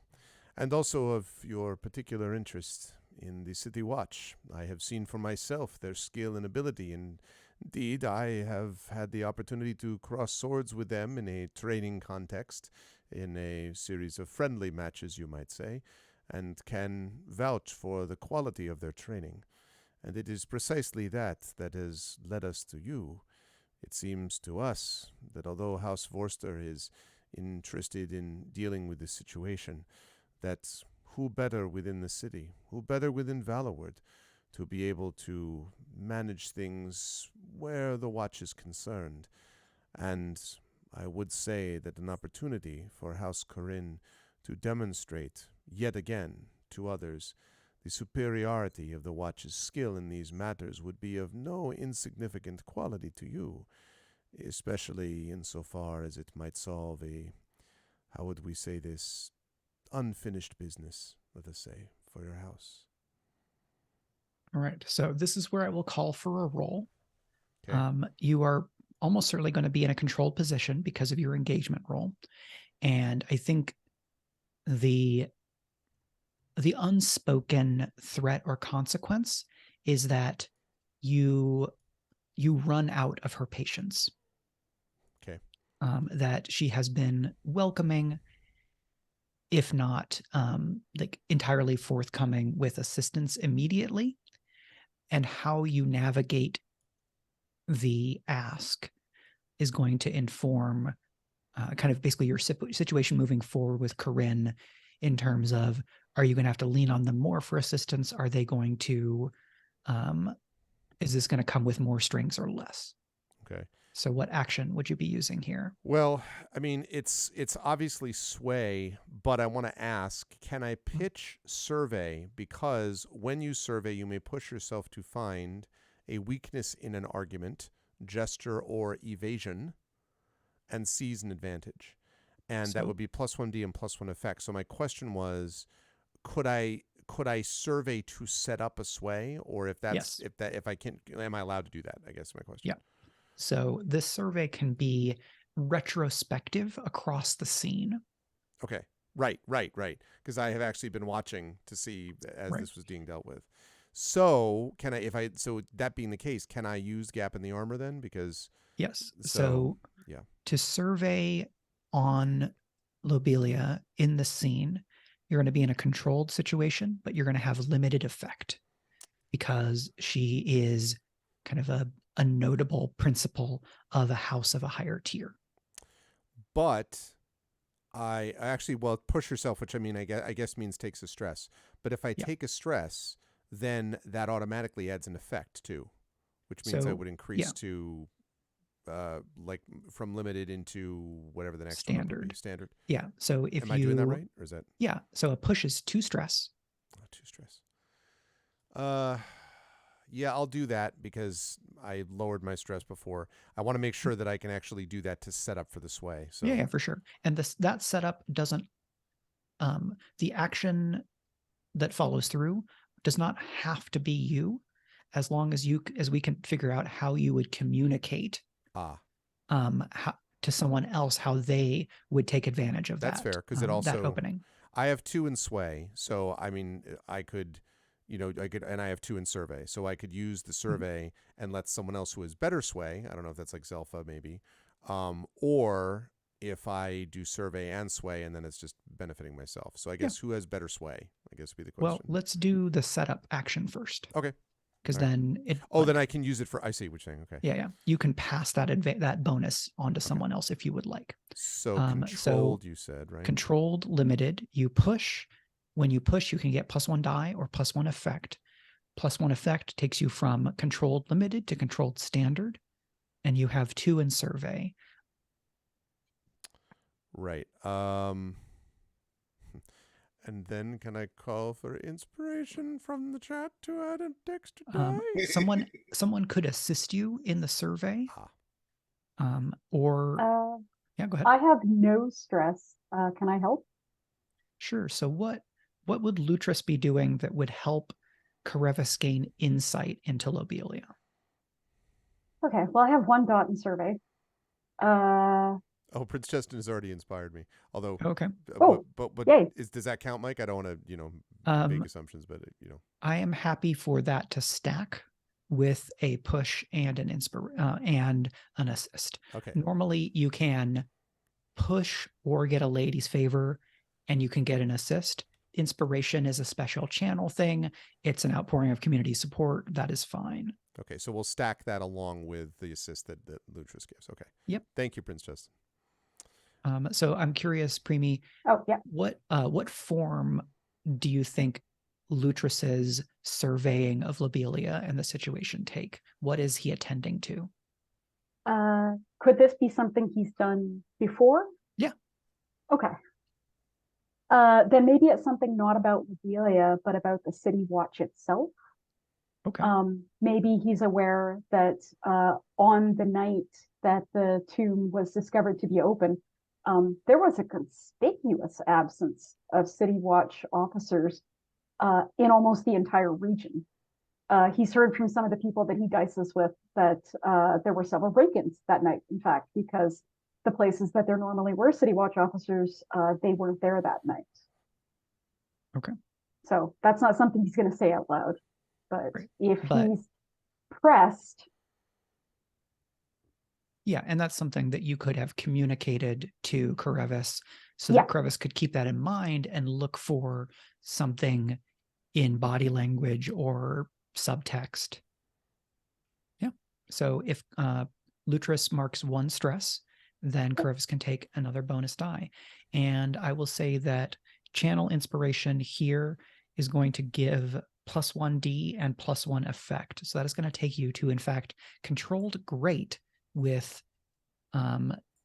and also of your particular interest in the City Watch. I have seen for myself their skill and ability, and indeed I have had the opportunity to cross swords with them in a training context, in a series of friendly matches, you might say. and can vouch for the quality of their training. And it is precisely that has led us to you. It seems to us that although House Vorster is interested in dealing with this situation, that who better within the city, who better within Valloward, to be able to manage things where the watch is concerned. And I would say that an opportunity for House Corinne to demonstrate yet again to others the superiority of the watch's skill in these matters would be of no insignificant quality to you, especially insofar as it might solve a, how would we say this, unfinished business, let us say, for your house. All right. So this is where I will call for a roll. Okay. You are almost certainly going to be in a controlled position because of your engagement roll. And I think the unspoken threat or consequence is that you run out of her patience. Okay. That she has been welcoming, if not like entirely forthcoming with assistance immediately, and how you navigate the ask is going to inform kind of basically your situation moving forward with Corinne in terms of, are you going to have to lean on them more for assistance? Are they going to, is this going to come with more strings or less? Okay. So what action would you be using here? Well, I mean, it's obviously sway, but I want to ask, can I pitch survey? Because when you survey, you may push yourself to find a weakness in an argument, gesture, or evasion, and seize an advantage. And that would be +1d and +1 effect. So my question was, could I survey to set up a sway, or if that's if I can, am I allowed to do that? I guess my question. Yeah. So this survey can be retrospective across the scene. Okay. Right. Because I have actually been watching to see as this was being dealt with. So so that being the case, can I use gap in the armor then? Because yes. So to survey on Lobelia in the scene, you're going to be in a controlled situation, but you're going to have limited effect because she is kind of a notable principal of a house of a higher tier. But I actually, push yourself, which I mean, I guess means takes a stress. But if I take a stress, then that automatically adds an effect too, which means I would increase to like from limited into whatever the next standard. One would be. Standard. Yeah. So if am I doing that right, or is that? Yeah. So a push is 2 stress. 2 stress. Yeah, I'll do that because I lowered my stress before. I want to make sure that I can actually do that to set up for the sway. So yeah, for sure. And that setup doesn't, the action that follows through does not have to be you, as long as we can figure out how you would communicate to someone else how they would take advantage of that. That's fair, because it also that opening. I have 2 in sway, so I mean I could, and I have 2 in survey, so I could use the survey and let someone else who has better sway. I don't know if that's like Zelfa maybe, or if I do survey and sway, and then it's just benefiting myself. So I guess who has better sway? I guess would be the question. Well, let's do the setup action first. Okay. Because then it. Then I can use it for. I see what you're saying. Okay. Yeah. You can pass that bonus onto someone else if you would like. So controlled, you said, right? Controlled, limited. You push. When you push, you can get +1 die or +1 effect. +1 effect takes you from controlled limited to controlled standard, and you have 2 in survey. Right. And then can I call for inspiration from the chat to add an extra die? Someone could assist you in the survey. Or go ahead. I have no stress. Can I help? Sure. So what would Lutris be doing that would help Karevis gain insight into Lobelia? Okay. Well, I have 1 dot in survey. Prince Cheston has already inspired me. Although, okay. But yay. Does that count, Mike? I don't want to, make assumptions, but I am happy for that to stack with a push and an and an assist. Okay. Normally, you can push or get a lady's favor, and you can get an assist. inspiration is a special channel thing, it's an outpouring of community support, that is fine. Okay, so we'll stack that along with the assist that Lutris gives. Okay. Yep. Thank you, Prince Justin. So I'm curious, Premee, Oh, yeah. what form do you think Lutris's surveying of Lobelia and the situation take? What is he attending to? Could this be something he's done before? Yeah. Okay. Then maybe it's something not about Lobelia, but about the City Watch itself. Okay. Maybe he's aware that on the night that the tomb was discovered to be open, there was a conspicuous absence of City Watch officers in almost the entire region. He's heard from some of the people that he dices with that there were several break-ins that night, in fact, because the places that there normally were City Watch officers, they weren't there that night. Okay. So that's not something he's going to say out loud. But Right. if he's pressed. Yeah, and that's something that you could have communicated to Karevis so Yeah. that Karevis could keep that in mind and look for something in body language or subtext. Yeah. So if Lutris marks 1 stress, then Karevis can take another bonus die. And I will say that channel inspiration here is going to give +1d and +1 effect. So that is going to take you to, in fact, controlled great with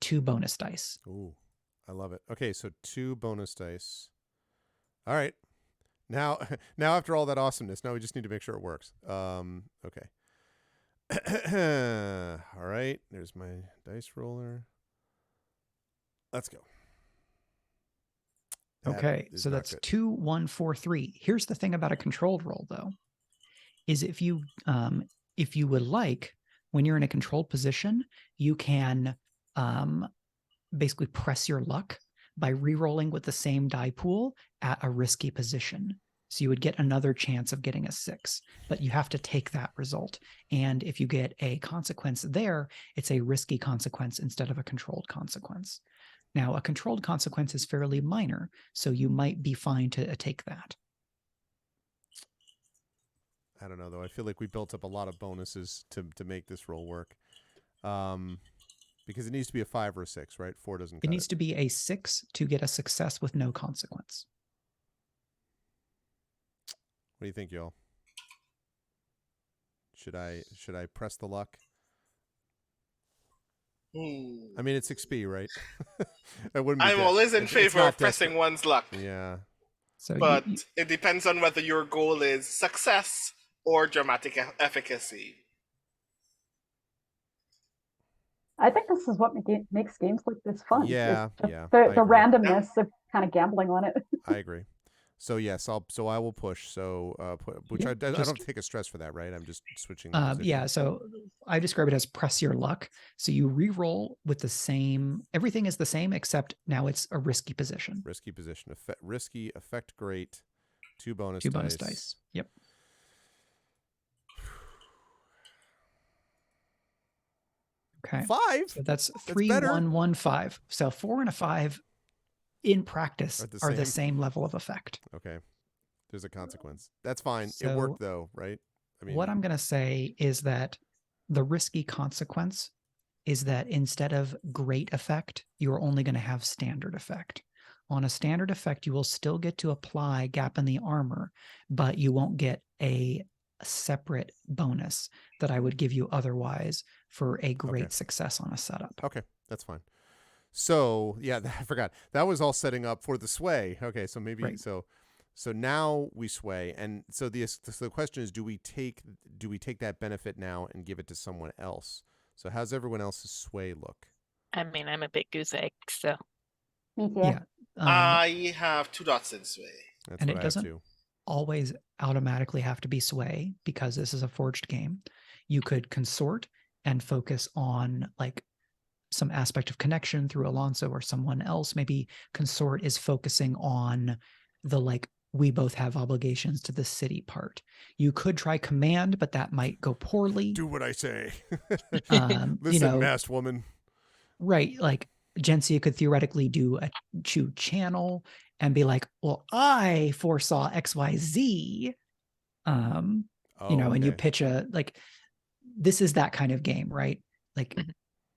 2 bonus dice. Ooh, I love it. Okay, so 2 bonus dice. All right. Now after all that awesomeness, now we just need to make sure it works. Okay. All right. There's my dice roller. Let's go. Okay, so that's 2, 1, 4, 3. Here's the thing about a controlled roll, though, is if you would like, when you're in a controlled position, you can basically press your luck by re-rolling with the same die pool at a risky position. So you would get another chance of getting a 6, but you have to take that result. And if you get a consequence there, it's a risky consequence instead of a controlled consequence. Now, a controlled consequence is fairly minor, so you might be fine to take that. I don't know, though. I feel like we built up a lot of bonuses to make this roll work. Because it needs to be a 5 or a 6, right? 4 doesn't cut it. It needs to be a 6 to get a success with no consequence. What do you think, y'all? Should I press the luck? I mean, it's XP, right? I'm always in favor of pressing one's luck. Yeah. So but it depends on whether your goal is success or dramatic efficacy. I think this is what makes games like this fun. Yeah, the randomness of kind of gambling on it. I agree. So yes, I will push. So I don't take a stress for that, right? I'm just switching. Yeah. So I describe it as press your luck. So you re-roll with the same. Everything is the same except now it's a risky position. Risky position. Risky effect. Great. 2 bonus. 2 bonus dice. Yep. Okay. 5. So that's 3, 1, 1, 5. So 4 and a 5 in practice are the same level of effect. Okay. There's a consequence. That's fine. So it worked though, right? I mean, what I'm going to say is that the risky consequence is that instead of great effect, you're only going to have standard effect. On a standard effect, you will still get to apply gap in the armor, but you won't get a separate bonus that I would give you otherwise for a great success on a setup. Okay, that's fine. So yeah, I forgot. That was all setting up for the sway. Okay, so maybe so now we sway, and so the question is, do we take that benefit now and give it to someone else? So how's everyone else's sway look? I mean, I'm a big goose egg, so. Me too. Yeah. I have 2 dots in sway. That's and what it I doesn't have too. always automatically have to be sway because this is a forged game. You could consort and focus on like some aspect of connection through Alonso or someone else. Maybe consort is focusing on the like we both have obligations to the city part. You could try command, but that might go poorly. Do what I say. Listen, masked woman. Right. Like Gensia could theoretically choose channel and be like, well, I foresaw XYZ. And you pitch this is that kind of game, right? Like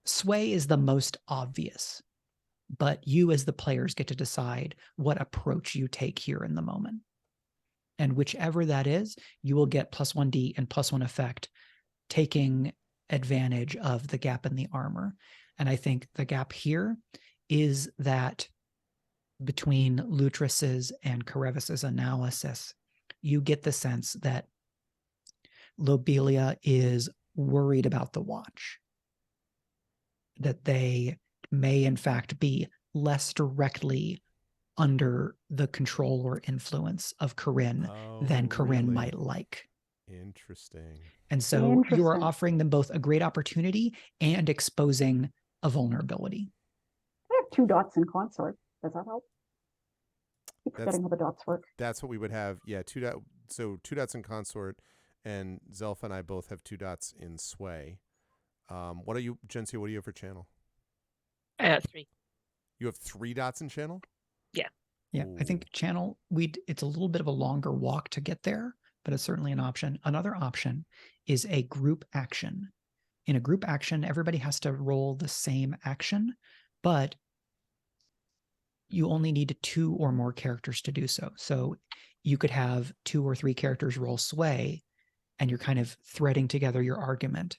sway is the most obvious, but you as the players get to decide what approach you take here in the moment. And whichever that is, you will get +1d and +1 effect, taking advantage of the gap in the armor. And I think the gap here is that between Lutris's and Karevis's analysis, you get the sense that Lobelia is worried about the watch, that they may in fact be less directly under the control or influence of Corinne than Corinne might like. Interesting. And so you are offering them both a great opportunity and exposing a vulnerability. I have 2 dots in consort. Does that help? Keep forgetting how the dots work. That's what we would have. Yeah, 2 dots. So 2 dots in consort, and Zelfa and I both have 2 dots in sway. What are you, Gensia? What do you have for channel? I have 3. You have 3 dots in channel? Yeah. Yeah, I think channel, it's a little bit of a longer walk to get there, but it's certainly an option. Another option is a group action. In a group action, everybody has to roll the same action, but you only need 2 or more characters to do so. So you could have 2 or 3 characters roll sway, and you're kind of threading together your argument.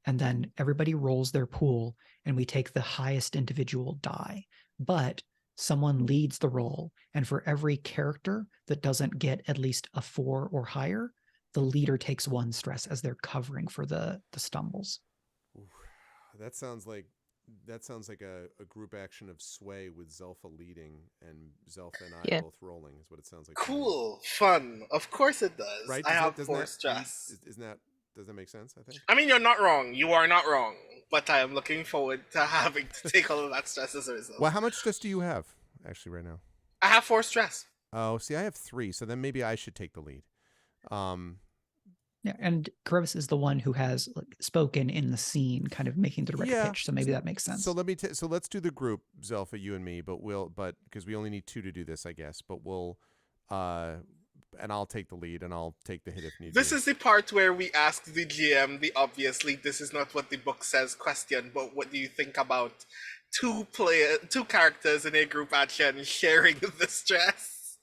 And then everybody rolls their pool, and we take the highest individual die. But someone leads the roll, and for every character that doesn't get at least a 4 or higher, the leader takes 1 stress as they're covering for the stumbles. Oof. That sounds like a group action of sway with Zelfa leading and Zelfa and I both rolling is what it sounds like. Cool, fun. Of course it does. Right? I have 4 stress. Does that make sense? I think. I mean, you're not wrong. You are not wrong. But I am looking forward to having to take all of that stress as a result. Well, how much stress do you have actually right now? I have 4 stress. Oh, see, I have 3, so then maybe I should take the lead. Yeah, and Karevis is the one who has spoken in the scene, kind of making the direct pitch. So maybe that makes sense. So let's do the group, Zelfa, you and me. But because we only need 2 to do this, I guess. But and I'll take the lead, and I'll take the hit if needed. This is the part where we ask the GM the obviously this is not what the book says question, but what do you think about 2 characters in a group action sharing the stress?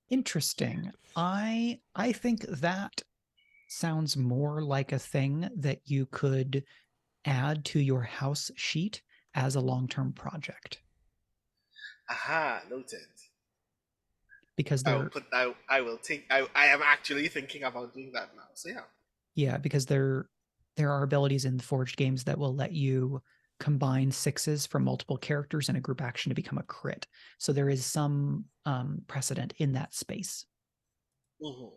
Interesting. I think that sounds more like a thing that you could add to your house sheet as a long-term project. Aha, noted. Because I am actually thinking about doing that now. So yeah. Yeah, because there are abilities in the Forged games that will let you combine 6s from multiple characters in a group action to become a crit. So there is some precedent in that space. Mm-hmm.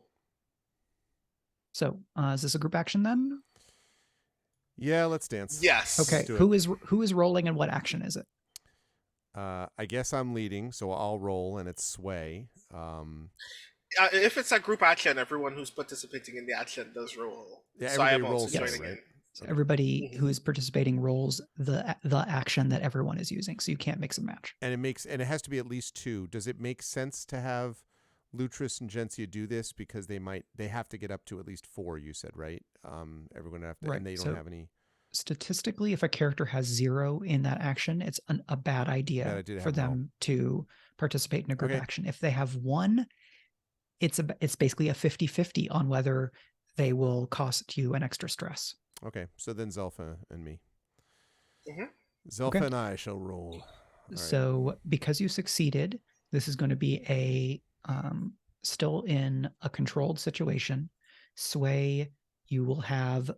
So is this a group action then? Yeah, let's dance. Yes. Okay. Who is rolling and what action is it? I guess I'm leading, so I'll roll, and it's sway. If it's a group action, everyone who's participating in the action does roll. Yeah, so I am rolls also sway, joining right? in. So everybody who is participating rolls the action that everyone is using, so you can't mix and match. And it has to be at least 2. Does it make sense to have Lutris and Gensia do this because they have to get up to at least 4? You said, right? Everyone have to, right. And they don't have any. Statistically, if a character has 0 in that action, it's a bad idea for them to participate in a group action. If they have 1, it's basically a 50-50 on whether they will cost you an extra stress. Okay, so then Zelfa and me. Mm-hmm. Zelfa and I shall roll. So because you succeeded, this is going to be still in a controlled situation. Sway, you will have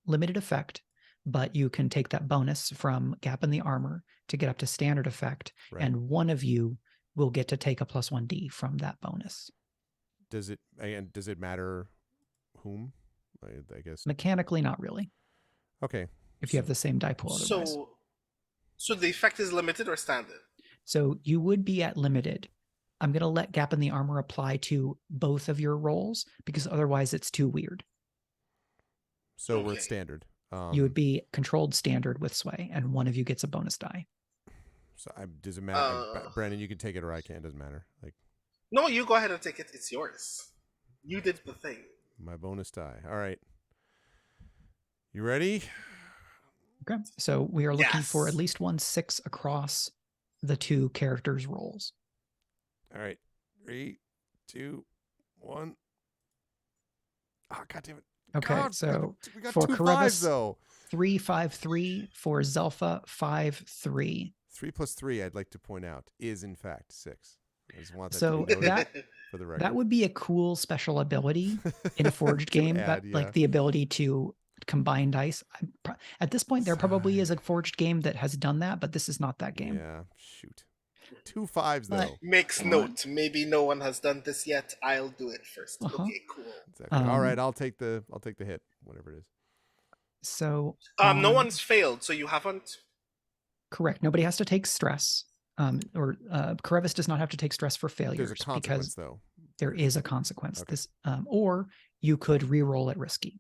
limited effect, but you can take that bonus from gap in the armor to get up to standard effect, and one of you will get to take a +1d from that bonus. Does it matter whom? I guess mechanically, not really. Okay. If you have the same die pool, otherwise. So the effect is limited or standard? So you would be at limited. I'm going to let gap in the armor apply to both of your rolls because otherwise it's too weird. So we're at standard. You would be controlled standard with sway, and one of you gets a bonus die. So does it matter? Brandon, you can take it or I can. Doesn't matter. Like, no, you go ahead and take it. It's yours. You did the thing. My bonus die. All right. You ready? Okay. So we are looking for Yes. at least 1 6 across the two characters' rolls. All right. 3, 2, 1. Oh, God damn it. Okay. God, so we got for 2 Caribus, 5s though. 3 5 3. For Zelfa, 5 3. 3 plus 3, I'd like to point out, is in fact 6. I just want that So to be noted that for the record. that would be a cool special ability in a forged To game. add, Like the ability to combine dice. At this point, there probably is a forged game that has done that, but this is not that game. Yeah, shoot. 2 5s But- though. Makes note. Maybe no one has done this yet. I'll do it first. Uh-huh. Okay, cool. Exactly. All right, I'll take the hit, whatever it is. So No one's failed, so you haven't. correct. Nobody has to take stress. Caribus does not have to take stress for failures. There's a consequence because though. there is a consequence. Okay. This or you could re-roll at risky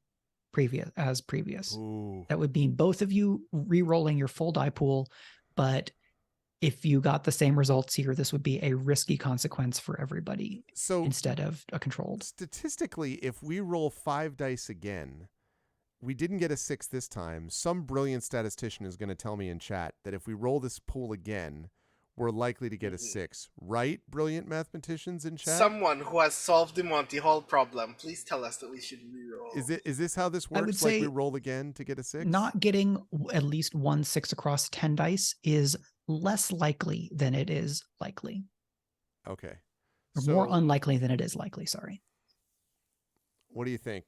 previous. Ooh. That would mean both of you re-rolling your full die pool, but if you got the same results here, this would be a risky consequence for everybody So instead of a controlled. statistically, if we roll 5 dice again, we didn't get a 6 this time. Some brilliant statistician is going to tell me in chat that if we roll this pool again, we're likely to get a 6. Right, brilliant mathematicians in chat? Someone who has solved the Monty Hall problem, please tell us that we should reroll. Is this how this I would works? Like say we roll again to get a 6? Not getting at least 1 6 across 10 dice is less likely than it is likely. Okay. Or more unlikely than it is likely, sorry. What do you think?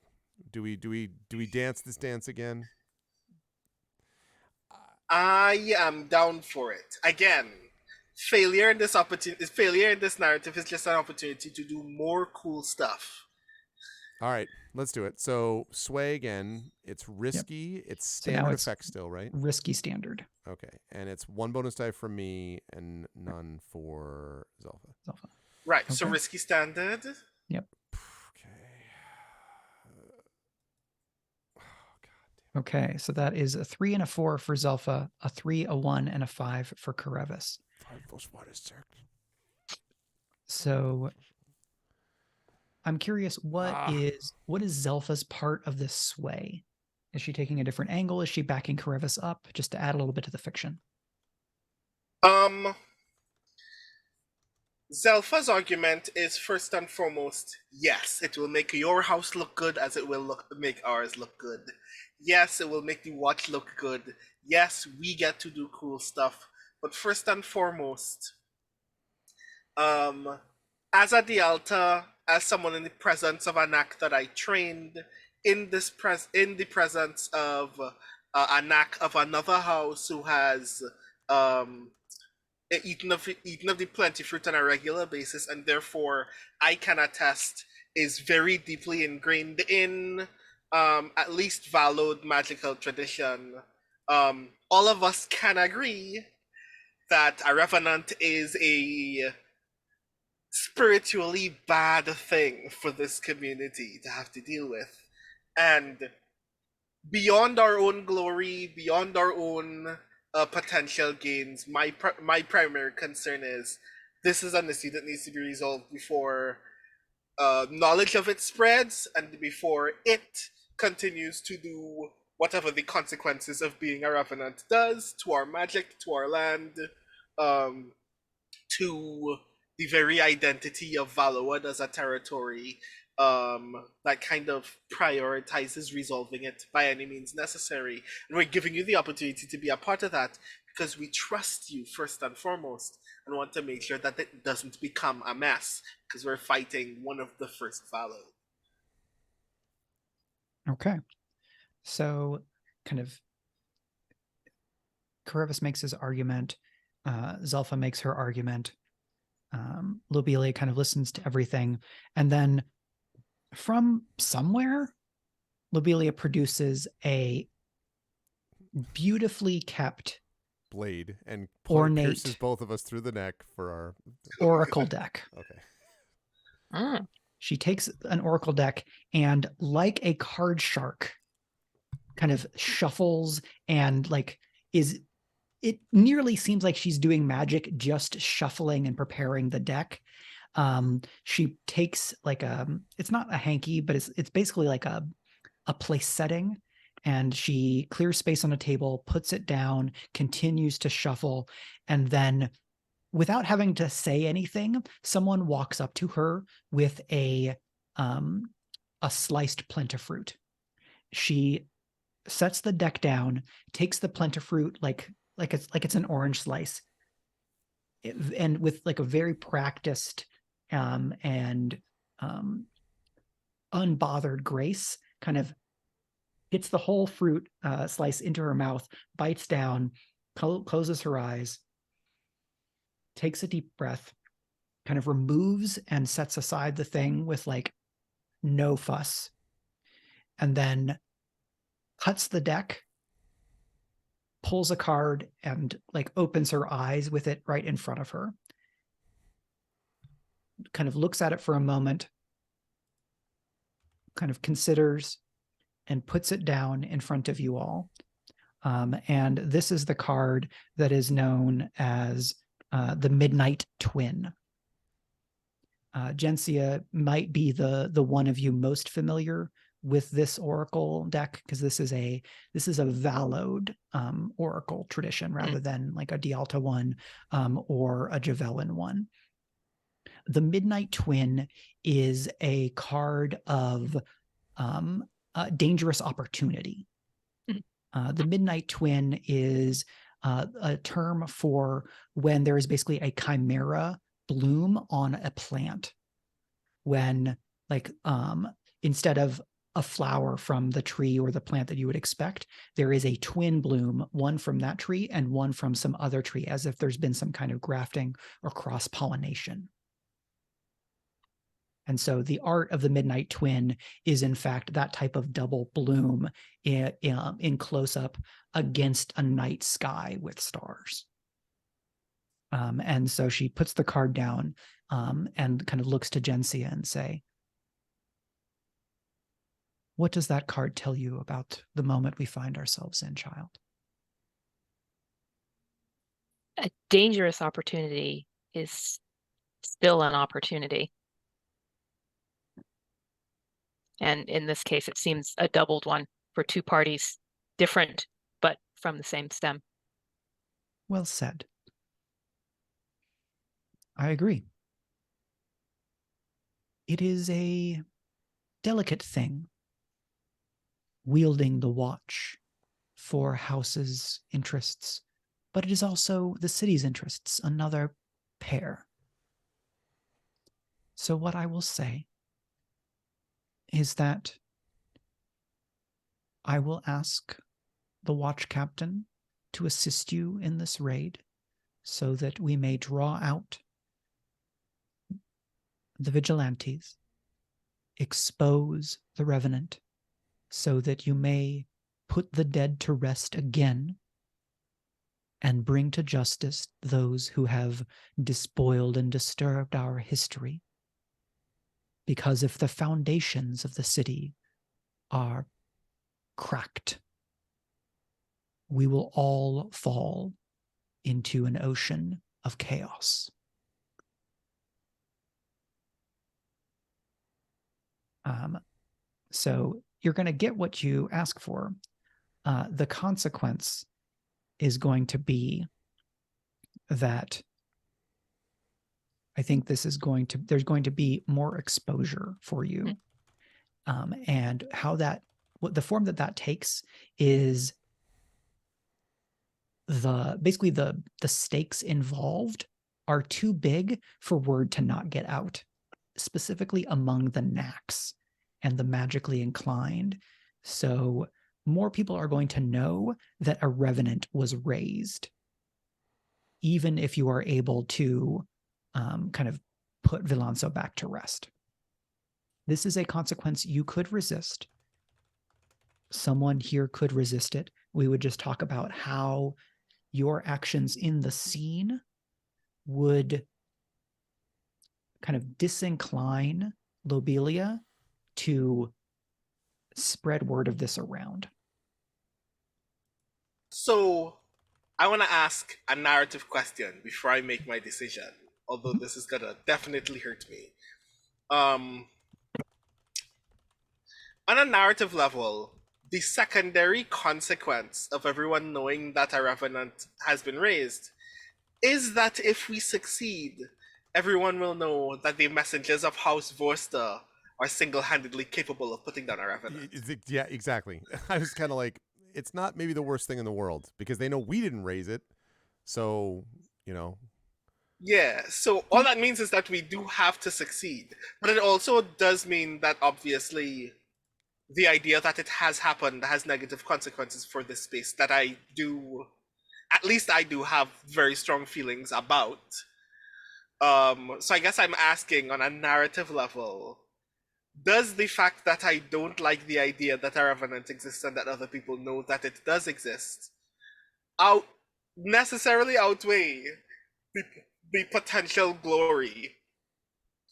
Do we dance this dance again? I am down for it. Again, failure in this narrative is just an opportunity to do more cool stuff. All right, let's do it. So sway again. It's risky. Yep. It's standard effect still, right? Risky standard. Okay, and it's 1 bonus die from me and none for Zelfa. Right. Okay. So risky standard. Yep. Okay. Oh, God. Okay, so that is a 3 and a 4 for Zelfa, a 3, a 1, and a 5 for Caribus. 5 plus 1 is 6. So I'm curious, what is Zelfa's part of this sway? Is she taking a different angle? Is she backing Caribus up? Just to add a little bit to the fiction. Zelfa's argument is first and foremost, yes, it will make your house look good as it will make ours look good. Yes, it will make the watch look good. Yes, we get to do cool stuff. But first and foremost, as a Dialta, as someone in the presence of an act that I trained, in the presence of a knack of another house who has eaten of the plenty fruit on a regular basis, and therefore I can attest is very deeply ingrained in at least Valloward magical tradition. All of us can agree that a revenant is a spiritually bad thing for this community to have to deal with. And beyond our own glory, beyond our own potential gains, my primary concern is this is an issue that needs to be resolved before knowledge of it spreads and before it continues to do whatever the consequences of being a revenant does to our magic, to our land, to the very identity of Valloward as a territory that kind of prioritizes resolving it by any means necessary. And we're giving you the opportunity to be a part of that because we trust you first and foremost and want to make sure that it doesn't become a mess because we're fighting one of the first Valloward. Okay. So kind of Caribus makes his argument. Zelfa makes her argument. Lobelia kind of listens to everything. And then from somewhere, Lobelia produces a beautifully kept blade and ornate pierces both of us through the neck for our oracle deck. Okay. She takes an oracle deck and, like a card shark, kind of shuffles and like it nearly seems like she's doing magic, just shuffling and preparing the deck. She takes like it's not a hanky, but it's basically like a place setting, and she clears space on a table, puts it down, continues to shuffle, and then without having to say anything, someone walks up to her with a sliced plentifruit. She sets the deck down, takes the plentifruit like it's an orange slice, and with like a very practiced and unbothered grace, kind of gets the whole fruit slice into her mouth, bites down, closes her eyes, takes a deep breath, kind of removes and sets aside the thing with like no fuss, and then cuts the deck, pulls a card, and like opens her eyes with it right in front of her. Kind of looks at it for a moment, kind of considers, and puts it down in front of you all. And this is the card that is known as the Midnight Twin. Jensia might be the one of you most familiar with this oracle deck, because this is a Vallowed oracle tradition rather than like a Dialta one or a Javelin one. The Midnight Twin is a card of dangerous opportunity. The Midnight Twin is a term for when there is basically a chimera bloom on a plant. When like instead of a flower from the tree or the plant that you would expect, there is a twin bloom, one from that tree and one from some other tree, as if there's been some kind of grafting or cross-pollination. And so the art of the Midnight Twin is, in fact, that type of double bloom in close-up against a night sky with stars. And so she puts the card down and kind of looks to Jensia and say, "What does that card tell you about the moment we find ourselves in, child?" A dangerous opportunity is still an opportunity. And in this case, it seems a doubled one for two parties, different, but from the same stem. Well said. I agree. It is a delicate thing, wielding the watch for house's interests, but it is also the city's interests, another pair. So what I will say is that I will ask the watch captain to assist you in this raid so that we may draw out the vigilantes, expose the revenant, so that you may put the dead to rest again and bring to justice those who have despoiled and disturbed our history. Because if the foundations of the city are cracked, we will all fall into an ocean of chaos. So you're going to get what you ask for. The consequence is going to be that I think there's going to be more exposure for you. And how the form that takes is basically the stakes involved are too big for word to not get out, specifically among the knacks and the magically inclined. So more people are going to know that a revenant was raised, even if you are able to kind of put Villanso back to rest. This is a consequence you could resist. Someone here could resist it. We would just talk about how your actions in the scene would kind of disincline Lobelia to spread word of this around. So I want to ask a narrative question before I make my decision, although this is gonna definitely hurt me. On a narrative level, the secondary consequence of everyone knowing that a revenant has been raised is that if we succeed, everyone will know that the messengers of House Vorster are single-handedly capable of putting down a revenant. Yeah, exactly. I was kind of like, it's not maybe the worst thing in the world because they know we didn't raise it. So, you know. Yeah, so all that means is that we do have to succeed. But it also does mean that obviously the idea that it has happened has negative consequences for this space that I do have very strong feelings about. So I guess I'm asking on a narrative level, does the fact that I don't like the idea that a revenant exists and that other people know that it does exist necessarily outweigh the potential glory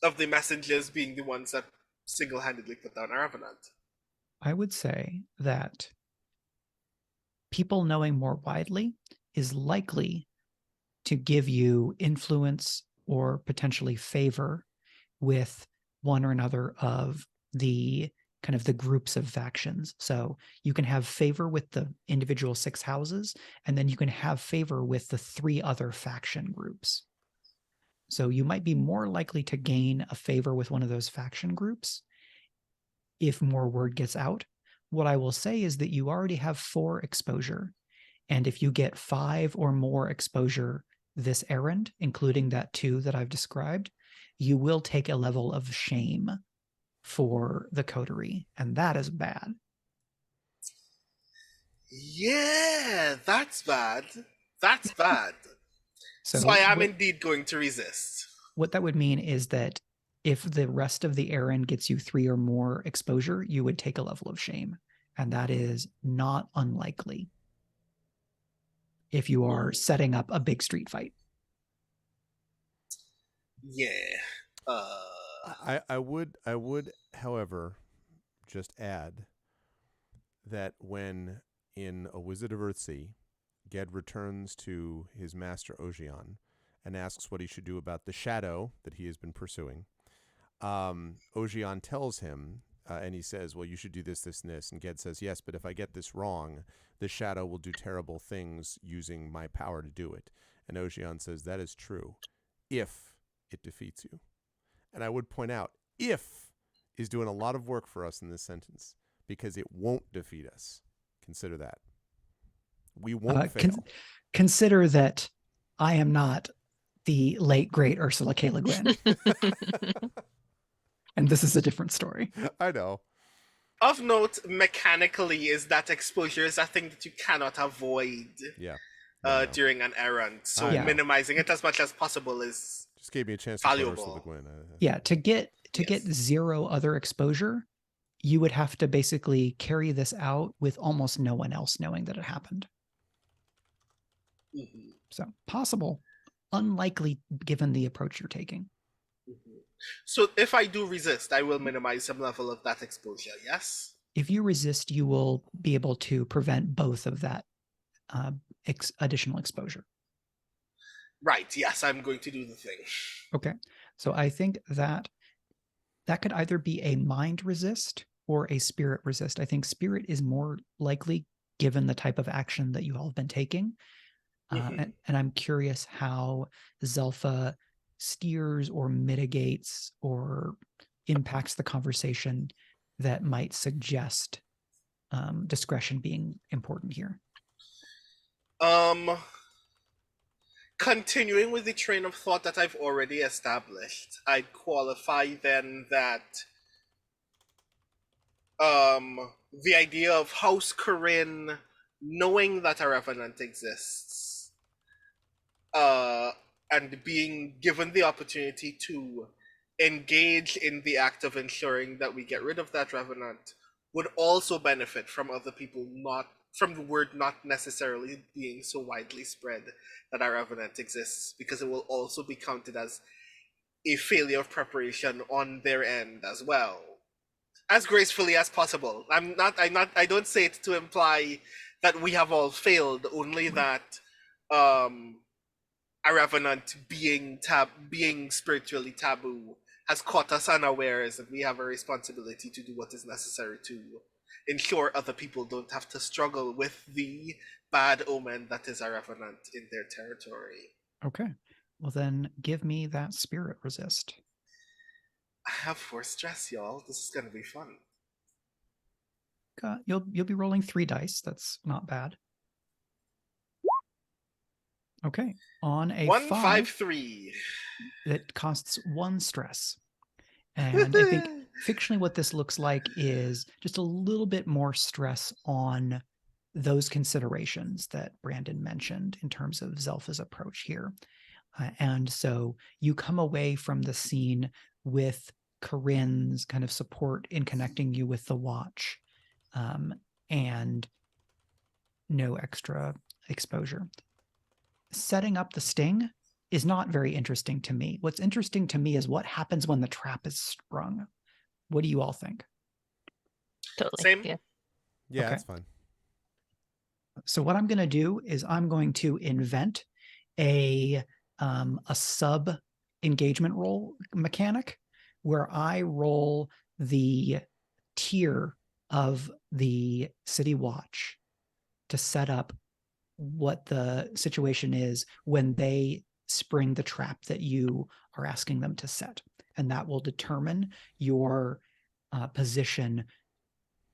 of the messengers being the ones that single-handedly put down a revenant? I would say that people knowing more widely is likely to give you influence or potentially favor with one or another of the kind of the groups of factions. So you can have favor with the individual 6 houses, and then you can have favor with the 3 other faction groups. So you might be more likely to gain a favor with one of those faction groups if more word gets out. What I will say is that you already have 4 exposure. And if you get 5 or more exposure this errand, including that 2 that I've described, you will take a level of shame for the coterie. And that is bad. Yeah, that's bad. That's bad. So I am indeed going to resist. What that would mean is that if the rest of the errand gets you 3 or more exposure, you would take a level of shame. And that is not unlikely if you are setting up a big street fight. Yeah. I would, however, just add that when in A Wizard of Earthsea, Ged returns to his master Ogion and asks what he should do about the shadow that he has been pursuing, Ogion tells him, and he says, well, you should do this, this, and this. And Ged says, yes, but if I get this wrong, the shadow will do terrible things using my power to do it. And Ogion says, that is true, if it defeats you. And I would point out, if is doing a lot of work for us in this sentence, because it won't defeat us. Consider that. We won't fail. Consider that I am not the late, great Ursula K. Le Guin. And this is a different story. I know. Of note, mechanically, is that exposure is a thing that you cannot avoid during an errand. So minimizing it as much as possible is just gave me a chance valuable. To Ursula Le Guin. Yeah, to get 0 other exposure, you would have to basically carry this out with almost no one else knowing that it happened. Mm-hmm. So possible, unlikely given the approach you're taking. Mm-hmm. So if I do resist, I will minimize some level of that exposure, yes? If you resist, you will be able to prevent both of that additional exposure. Right, yes, I'm going to do the thing. Okay, so I think that could either be a mind resist or a spirit resist. I think spirit is more likely given the type of action that you all have been taking. And I'm curious how Zelfa steers or mitigates or impacts the conversation that might suggest discretion being important here. Continuing with the train of thought that I've already established, I'd qualify then that the idea of House Corinne knowing that a revenant exists and being given the opportunity to engage in the act of ensuring that we get rid of that revenant would also benefit from other people, not from the word not necessarily being so widely spread that our revenant exists, because it will also be counted as a failure of preparation on their end as well, as gracefully as possible. I don't say it to imply that we have all failed, only that a revenant being spiritually taboo has caught us unawares, and we have a responsibility to do what is necessary to ensure other people don't have to struggle with the bad omen that is a revenant in their territory. Okay. Well, then give me that spirit resist. I have 4 stress, y'all. This is gonna be fun. You'll be rolling 3 dice. That's not bad. Okay. On a 1, 5, 5, 3. it costs 1 stress. And I think fictionally what this looks like is just a little bit more stress on those considerations that Brandon mentioned in terms of Zelfa's approach here. And so you come away from the scene with Corinne's kind of support in connecting you with the watch, and no extra exposure. Setting up the sting is not very interesting to me. What's interesting to me is what happens when the trap is sprung. What do you all think? Totally. Same. Yeah. Yeah, Okay. that's fine. So what I'm going to do is I'm going to invent a sub engagement roll mechanic where I roll the tier of the city watch to set up what the situation is when they spring the trap that you are asking them to set. And that will determine your position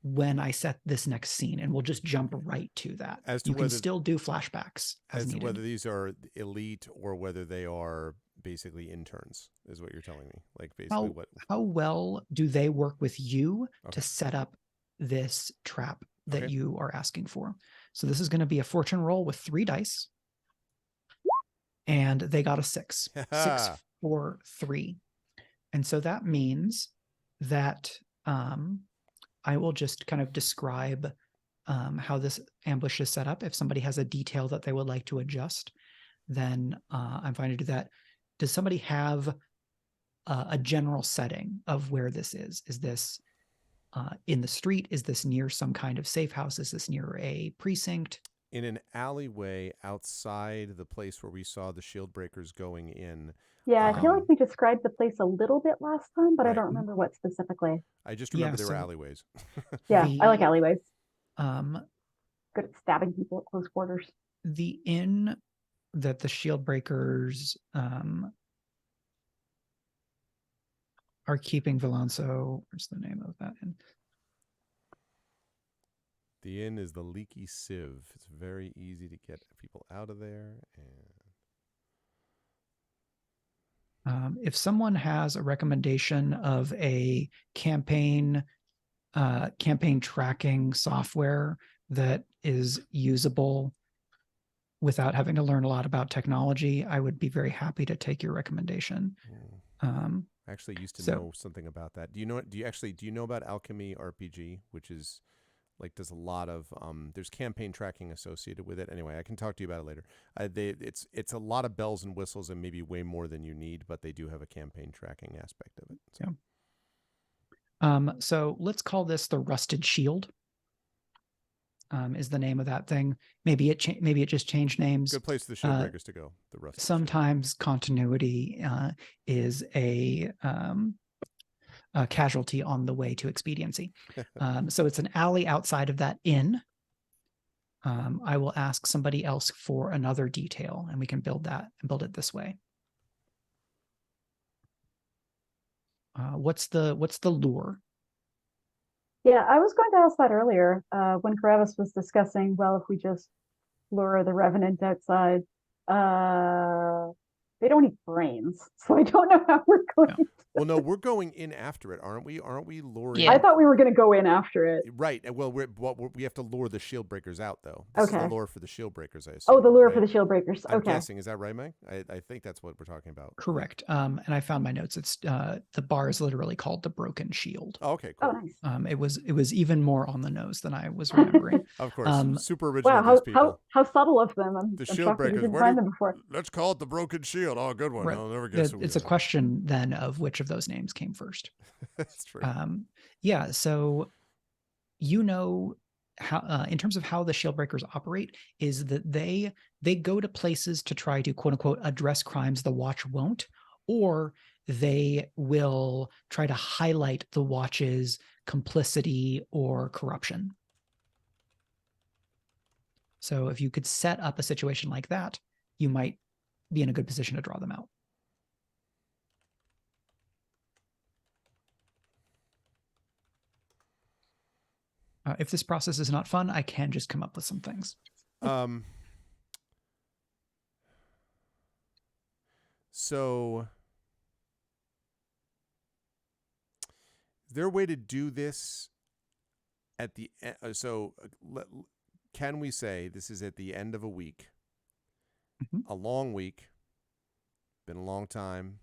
when I set this next scene, and we'll just jump right to that. As to you can whether- still do flashbacks as As to needed. whether these are elite or whether they are basically interns, is what you're telling me. Like basically How well do they work with you Okay. to set up this trap that Okay. you are asking for? So this is going to be a fortune roll with 3 dice. And they got a 6. 6, 4, 3. And so that means that I will just kind of describe how this ambush is set up. If somebody has a detail that they would like to adjust, then I'm fine to do that. Does somebody have a general setting of where this is? Is this in the street? Is this near some kind of safe house? Is this near a precinct? in an alleyway outside the place where we saw the shield breakers going in. Yeah, I feel like we described the place a little bit last time, but I Right. don't remember what specifically. I just remember Yeah, there were so- alleyways. Yeah, I like The- alleyways. The Good at stabbing people at close quarters. inn that the shield breakers are keeping Villanso. Where's the name of that inn? The inn is the Leaky Sieve. It's very easy to get people out of there. And If someone has a recommendation of a campaign tracking software that is usable without having to learn a lot about technology, I would be very happy to take your recommendation. I actually used to so- know something about that. Do you know about Alchemy RPG, which is like does a lot of there's campaign tracking associated with it. Anyway, I can talk to you about it later. It's a lot of bells and whistles and maybe way more than you need, but they do have a campaign tracking aspect of it. So. Yeah. So let's call this the Rusted Shield. Is the name of that thing? Maybe it just changed names. Good place for the shield breakers to go. The Rusted Shield. Sometimes continuity is a casualty on the way to expediency. So it's an alley outside of that inn. I will ask somebody else for another detail, and we can build it this way. What's the lure? Yeah, I was going to ask that earlier when Karavis was discussing, well, if we just lure the Revenant outside, they don't eat brains. So I don't know how we're going to. Well, no, we're going in after it, aren't we? Aren't we luring? Yeah. I thought we were going to go in after it. Right. Well, we have to lure the shield breakers out, though. This is Okay. the lure for the shield breakers, I assume. Oh, the lure right? for the shield breakers. I'm Okay. guessing. Is that right, Mike? I think that's what we're talking about. Correct. And I found my notes. It's the bar is literally called the Broken Shield. Oh, okay, cool. Oh, nice. It was even more on the nose than I was remembering. Of course. Super original, Wow, these people. how subtle of them. I'm The shocked shield that we breakers. didn't Where find do- them before. Let's call it the Broken Shield. Oh, good one. Right. I'll never guess who It's it a is. question then of which of those names came first. That's true. Yeah, so you know how in terms of how the shield breakers operate is that they go to places to try to quote unquote address crimes the watch won't, or they will try to highlight the watch's complicity or corruption. So if you could set up a situation like that, you might be in a good position to draw them out. If this process is not fun, I can just come up with some things. So is there a way to do this at the end? Can we say this is at the end of a week, a long week, been a long time,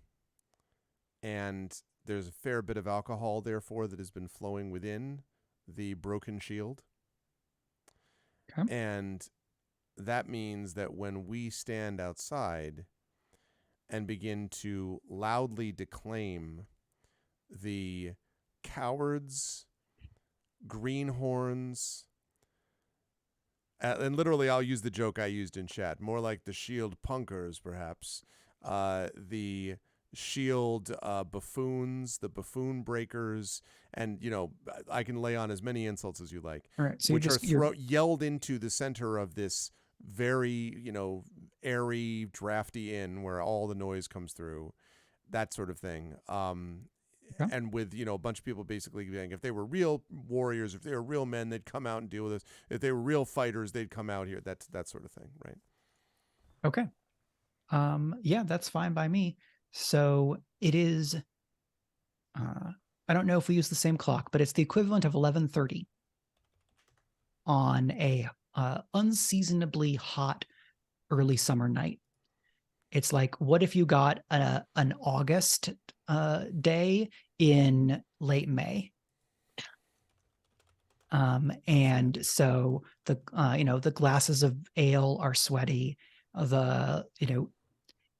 and there's a fair bit of alcohol, therefore, that has been flowing within the broken shield. Okay. And that means that when we stand outside and begin to loudly declaim the cowards, greenhorns, and literally I'll use the joke I used in chat, more like the shield punkers, perhaps, the shield buffoons, the buffoon breakers, and I can lay on as many insults as you like. All right, so which are yelled into the center of this very airy, drafty inn where all the noise comes through, that sort of thing. Okay. And with a bunch of people basically saying if they were real warriors, if they were real men, they'd come out and deal with this. If they were real fighters, they'd come out here. That sort of thing, right? Okay. Yeah, that's fine by me. So it is, I don't know if we use the same clock, but it's the equivalent of 11:30 on a unseasonably hot early summer night. It's like, what if you got an August day in late May? And so the glasses of ale are sweaty.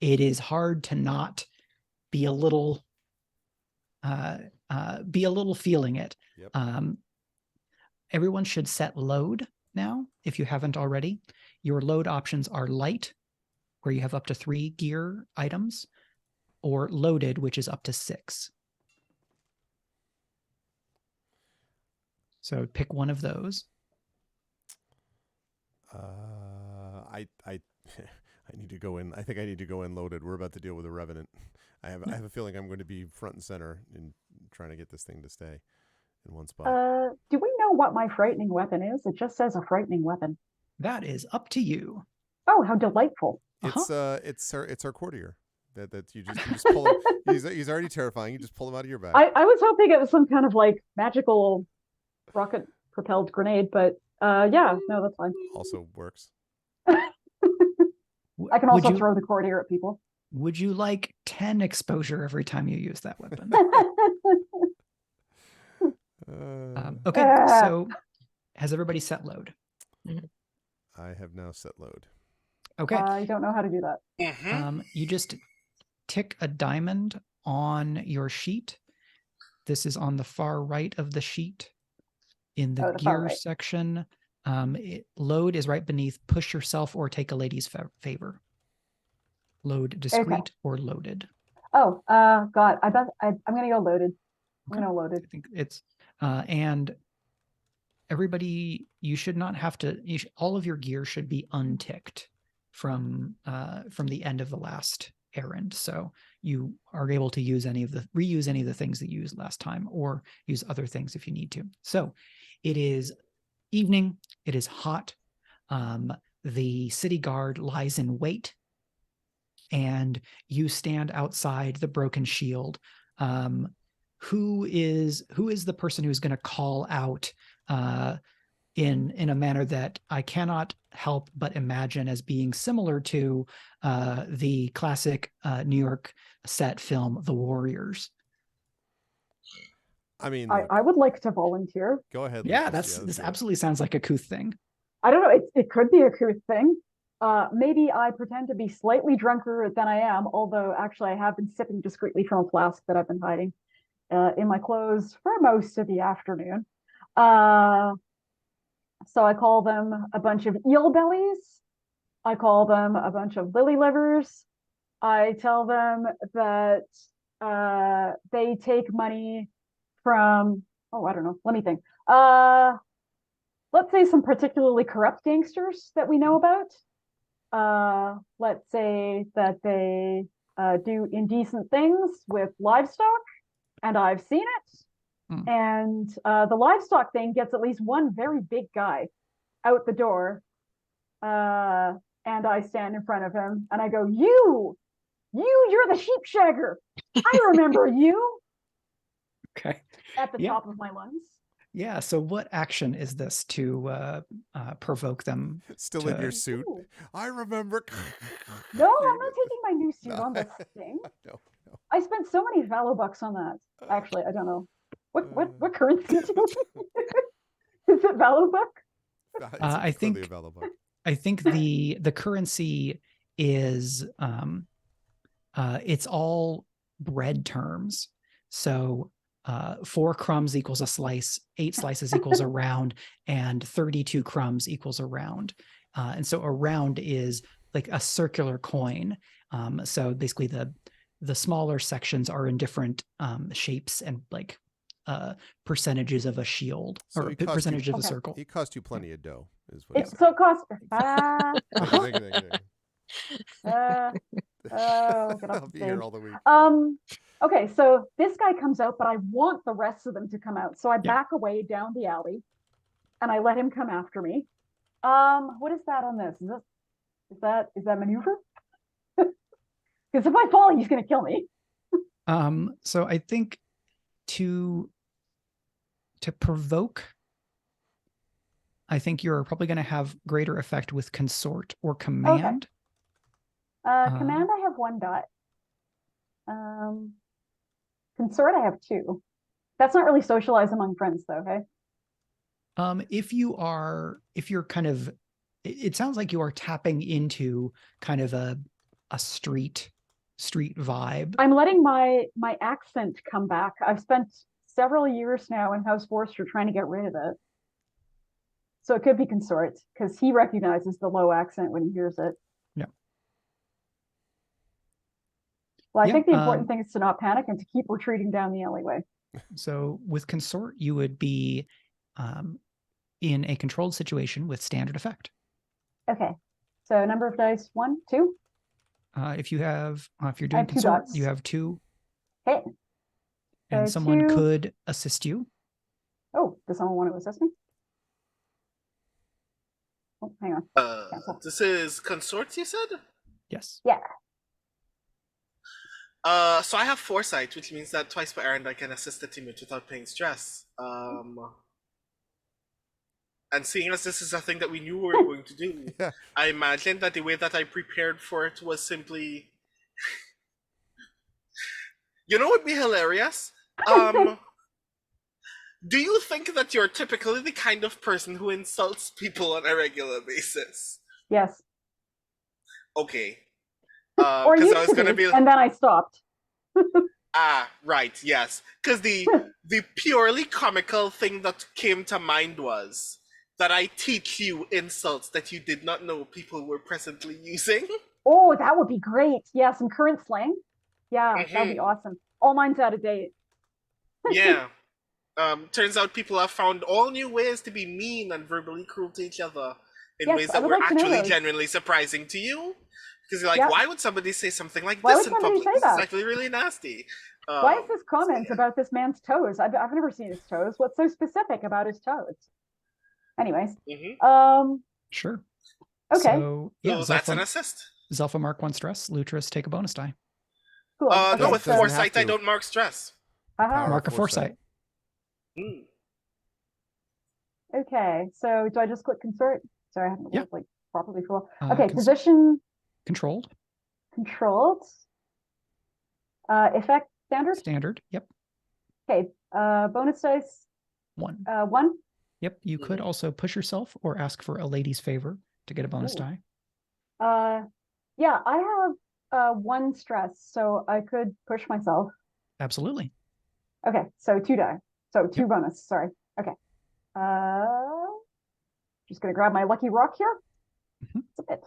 It is hard to not be a little feeling it. Yep. Everyone should set load now, if you haven't already. Your load options are light, where you have up to 3 gear items, or loaded, which is up to 6. So pick one of those. I need to go in. I think I need to go in loaded. We're about to deal with a revenant. I have a feeling I'm going to be front and center in trying to get this thing to stay in one spot. Do we know what my frightening weapon is? It just says a frightening weapon. That is up to you. Oh, how delightful! It's our courtier. That you just pull him. He's already terrifying. You just pull him out of your bag. I was hoping it was some kind of like magical rocket propelled grenade, but yeah, no, that's fine. Also works. I can also throw the courtier at people. Would you like 10 exposure every time you use that weapon? Okay, so has everybody set load? I have now set load. Okay. I don't know how to do that. Mm-hmm. You just tick a diamond on your sheet. This is on the far right of the sheet in the gear section. Load is right beneath push yourself or take a lady's favor. Load discreet or loaded. Oh, God, I bet I'm going to go loaded. Okay. I'm going to loaded. I think it's, and everybody, you should not have to, all of your gear should be unticked from the end of the last errand. So you are able to reuse any of the things that you used last time, or use other things if you need to. So it is evening. It is hot. The city guard lies in wait, and you stand outside the broken shield. Who is the person who's going to call out in a manner that I cannot help but imagine as being similar to the classic New York set film, The Warriors? I mean, I would like to volunteer. Go ahead. Yeah, this absolutely sounds like a Kuth thing. I don't know. It could be a Kuth thing. Maybe I pretend to be slightly drunker than I am, although actually I have been sipping discreetly from a flask that I've been hiding in my clothes for most of the afternoon. So I call them a bunch of eel bellies. I call them a bunch of lily livers. I tell them that they take money from, I don't know, let me think. Let's say some particularly corrupt gangsters that we know about. Let's say that they do indecent things with livestock, and I've seen it. And the livestock thing gets at least one very big guy out the door. And I stand in front of him and I go, you're the sheep shagger. I remember you. Okay. At the top of my lungs. Yeah. So what action is this to provoke them? Still in your suit. Ooh. I remember. No, I'm not taking my new suit on this thing. No. I spent so many Vallow bucks on that. Actually, I don't know. What currency is it? Vallow buck? I think the currency is it's all bread terms. So 4 crumbs equals a slice, 8 slices equals a round, and 32 crumbs equals a round. And so a round is like a circular coin. So basically the smaller sections are in different shapes and like percentages of a shield, or percentage of a circle. He cost you plenty of dough, is what It so cost. I'll be here all the week. Okay, so this guy comes out, but I want the rest of them to come out. So I back away down the alley and I let him come after me. What is that on this? Is that maneuver? Because if I fall, he's gonna kill me. So I think to provoke, I think you're probably going to have greater effect with consort or command. Okay. Command, I have 1 dot. Consort, I have 2. That's not really socialize among friends, though. Okay. If you're kind of, it sounds like you are tapping into kind of a street vibe. I'm letting my accent come back. I've spent several years now in House Vorster trying to get rid of it. So it could be consort, because he recognizes the low accent when he hears it. Yeah. Well, I think the important thing is to not panic and to keep retreating down the alleyway. So with consort, you would be in a controlled situation with standard effect. Okay. So number of dice, 1, 2. If you're doing consort, you have 2. Okay. And so someone 2. could assist you. Oh, does someone want to assist me? Oh, hang on. This is consort, you said? Yes. Yeah. So I have foresight, which means that twice per errand I can assist the teammate without paying stress. And seeing as this is a thing that we knew we were going to do, I imagine that the way that I prepared for it was simply... You know what would be hilarious? Do you think that you're typically the kind of person who insults people on a regular basis? Yes. Okay. Or used I was gonna be, and then I stopped. Right, yes. Because the purely comical thing that came to mind was that I teach you insults that you did not know people were presently using. Oh, that would be great. Yeah, some current slang. Yeah, that'd be awesome. All mine's out of date. Yeah. Turns out people have found all new ways to be mean and verbally cruel to each other in ways that were actually genuinely surprising to you. Because you're like, why would somebody say something like this in public? This is actually really nasty. Why is this comment about this man's toes? I've never seen his toes. What's so specific about his toes? Anyways. Sure. Okay. So, yeah, that's an assist. Zelfa mark 1 stress. Lutris take a bonus die. Cool. No, with foresight, I don't mark stress. Mark a foresight. Okay, so do I just click consort? Sorry, I haven't looked like properly for a while. Okay, position position controlled. Effect standard. Standard. Yep. Okay. Bonus dice. 1. 1. Yep. You could also push yourself or ask for a lady's favor to get a bonus die. Yeah, I have 1 stress, so I could push myself. Absolutely. Okay, so 2 die. So 2 bonus. Sorry. Okay. Just gonna grab my lucky rock here. Mhm. It's a bit.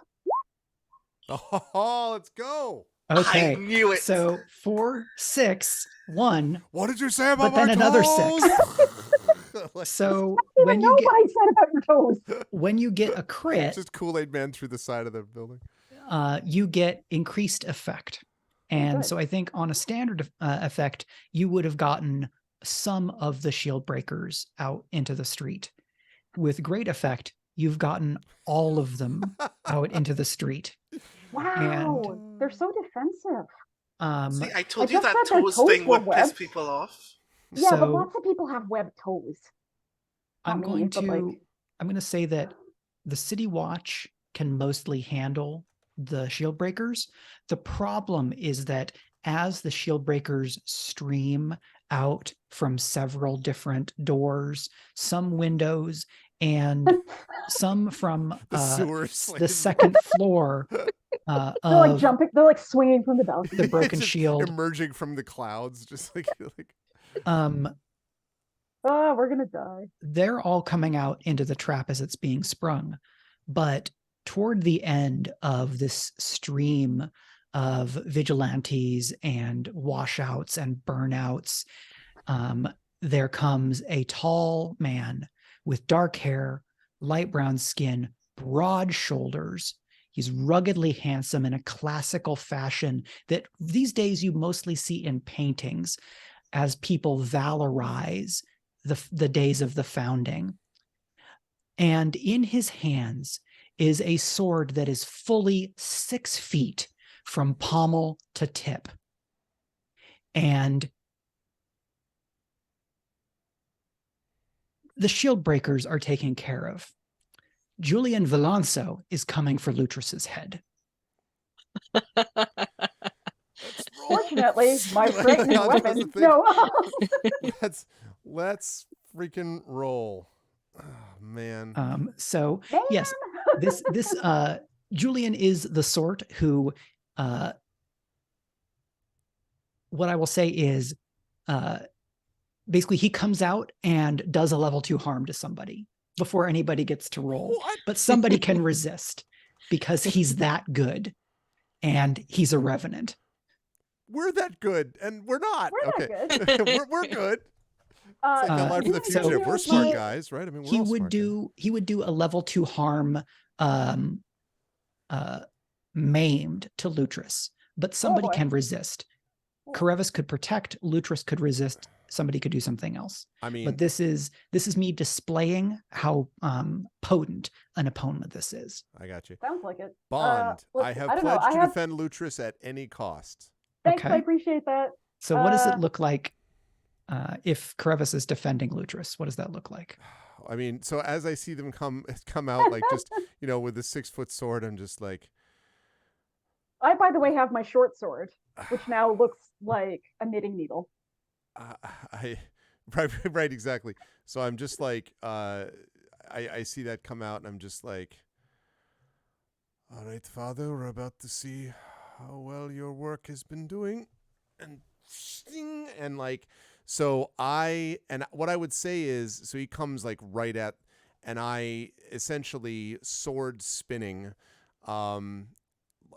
Oh, let's go. Okay. I knew it. So 4, 6, 1. What did you say about But then my another toes? 6. So I when don't know you get what I said about your toes. when you get a crit, Just Kool-Aid Man through the side of the building. you get increased effect. And good. so I think on a standard effect, you would have gotten some of the shield breakers out into the street. With great effect, you've gotten all of them out into the street. Wow, they're so defensive. See, I told I you just that said their toes toes thing were would piss webbed. people off. Yeah, but So lots of people have webbed toes. I'm Not going me, but, to like- I'm going to say that the City Watch can mostly handle the shield breakers. The problem is that as the shield breakers stream out from several different doors, some windows, and some from The sewer the slays second floor They're like of jumping. They're like swinging from the balcony. the broken Just shield. emerging from the clouds, just like Oh, we're gonna die. They're all coming out into the trap as it's being sprung. But toward the end of this stream of vigilantes and washouts and burnouts, there comes a tall man with dark hair, light brown skin, broad shoulders. He's ruggedly handsome in a classical fashion that these days you mostly see in paintings as people valorize the days of the founding. And in his hands is a sword that is fully 6 feet from pommel to tip. And the shield breakers are taken care of. Julian Villanso is coming for Lutrus's head. Fortunately, my That's frightening the weapon. thing. No. let's freaking roll. Oh, man. So Man. yes, this Julian is the sort who what I will say is basically he comes out and does a level 2 harm to somebody before anybody gets to roll. What? But somebody can resist because he's that good and he's a revenant. We're that good, and we're not. We're okay. that good. we're good. It's like that line from the so fugitive. We're smart he- guys, right? I mean, we're he all would smart do he would do a level 2 harm maimed to Lutrus, but somebody boy. can resist. Karevis could protect, Lutrus could resist, somebody could do something else. I mean, But this is me displaying how potent an opponent this is. I got you. Sounds like it. Bond. Look, I have I don't know, pledged I to have- defend Lutrus at any cost. Thanks, Okay. I appreciate that. So what does it Uh, look like if Karevis is defending Lutrus? What does that look like? I mean, so as I see them come out, like just with the 6-foot sword, I'm just like, I, by the way, have my short sword, which now looks like a knitting needle. right, exactly. So I'm just like, I see that come out, and I'm just like, all right, Father, we're about to see how well your work has been doing, and like, so what I would say is, so he comes like right at, and I essentially sword spinning,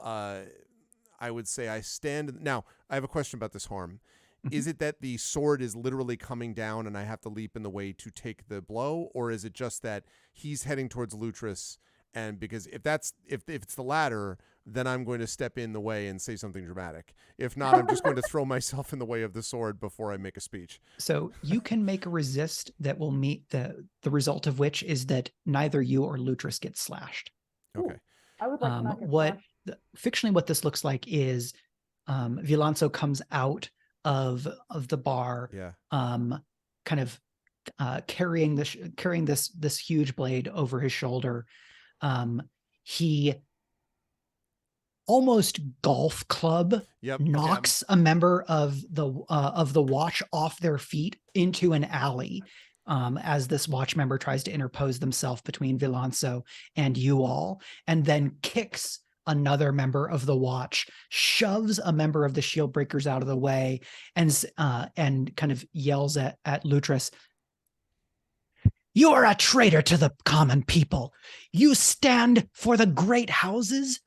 I would say I stand. Now, I have a question about this harm. Mhm. Is it that the sword is literally coming down and I have to leap in the way to take the blow? Or is it just that he's heading towards Lutrus? And because if it's the latter, then I'm going to step in the way and say something dramatic. If not, I'm just going to throw myself in the way of the sword before I make a speech. So you can make a resist that will meet the result of which is that neither you or Lutrus get slashed. Okay. Ooh, I would like to not get What slashed. fictionally what this looks like is Villanso comes out of the bar, Yeah. kind of carrying this huge blade over his shoulder. He almost golf club Yep. knocks a member of the watch off their feet into an alley as this watch member tries to interpose themselves between Villanso and you all, and then kicks another member of the watch, shoves a member of the shield breakers out of the way, and kind of yells at Lutrus, You are a traitor to the common people. You stand for the great houses.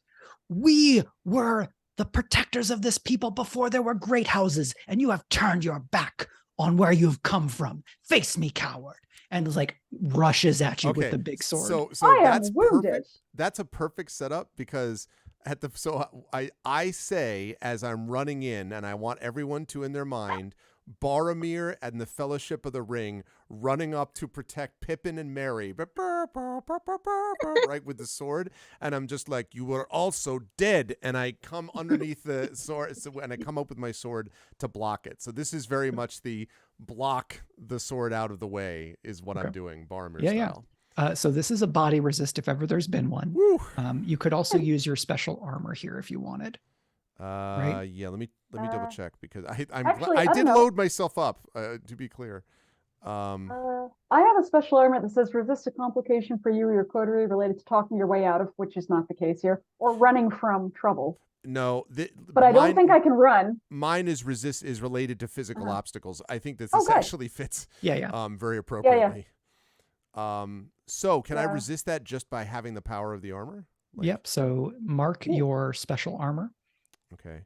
We were the protectors of this people before there were great houses, and you have turned your back on where you've come from. Face me, coward. And like rushes at you with the big sword. So I am that's wounded. perfect. That's a perfect setup because I say as I'm running in, and I want everyone to in their mind Boromir and the Fellowship of the Ring running up to protect Pippin and Merry, right, with the sword, and I'm just like, you were also dead, and I come underneath the sword, and I come up with my sword to block it. So this is very much the block the sword out of the way is what I'm doing, Boromir style. So this is a body resist if ever there's been one. Woo. You could also use your special armor here if you wanted. Right? Yeah, let me double check because I actually, did load myself up, to be clear. I have a special armor that says resist a complication for you or your coterie related to talking your way out of, which is not the case here, or running from trouble. No, but I don't think I can run. Mine is related to physical obstacles. I think that this good. actually fits very appropriately. So can I resist that just by having the power of the armor? Yep. So mark your special armor. Okay.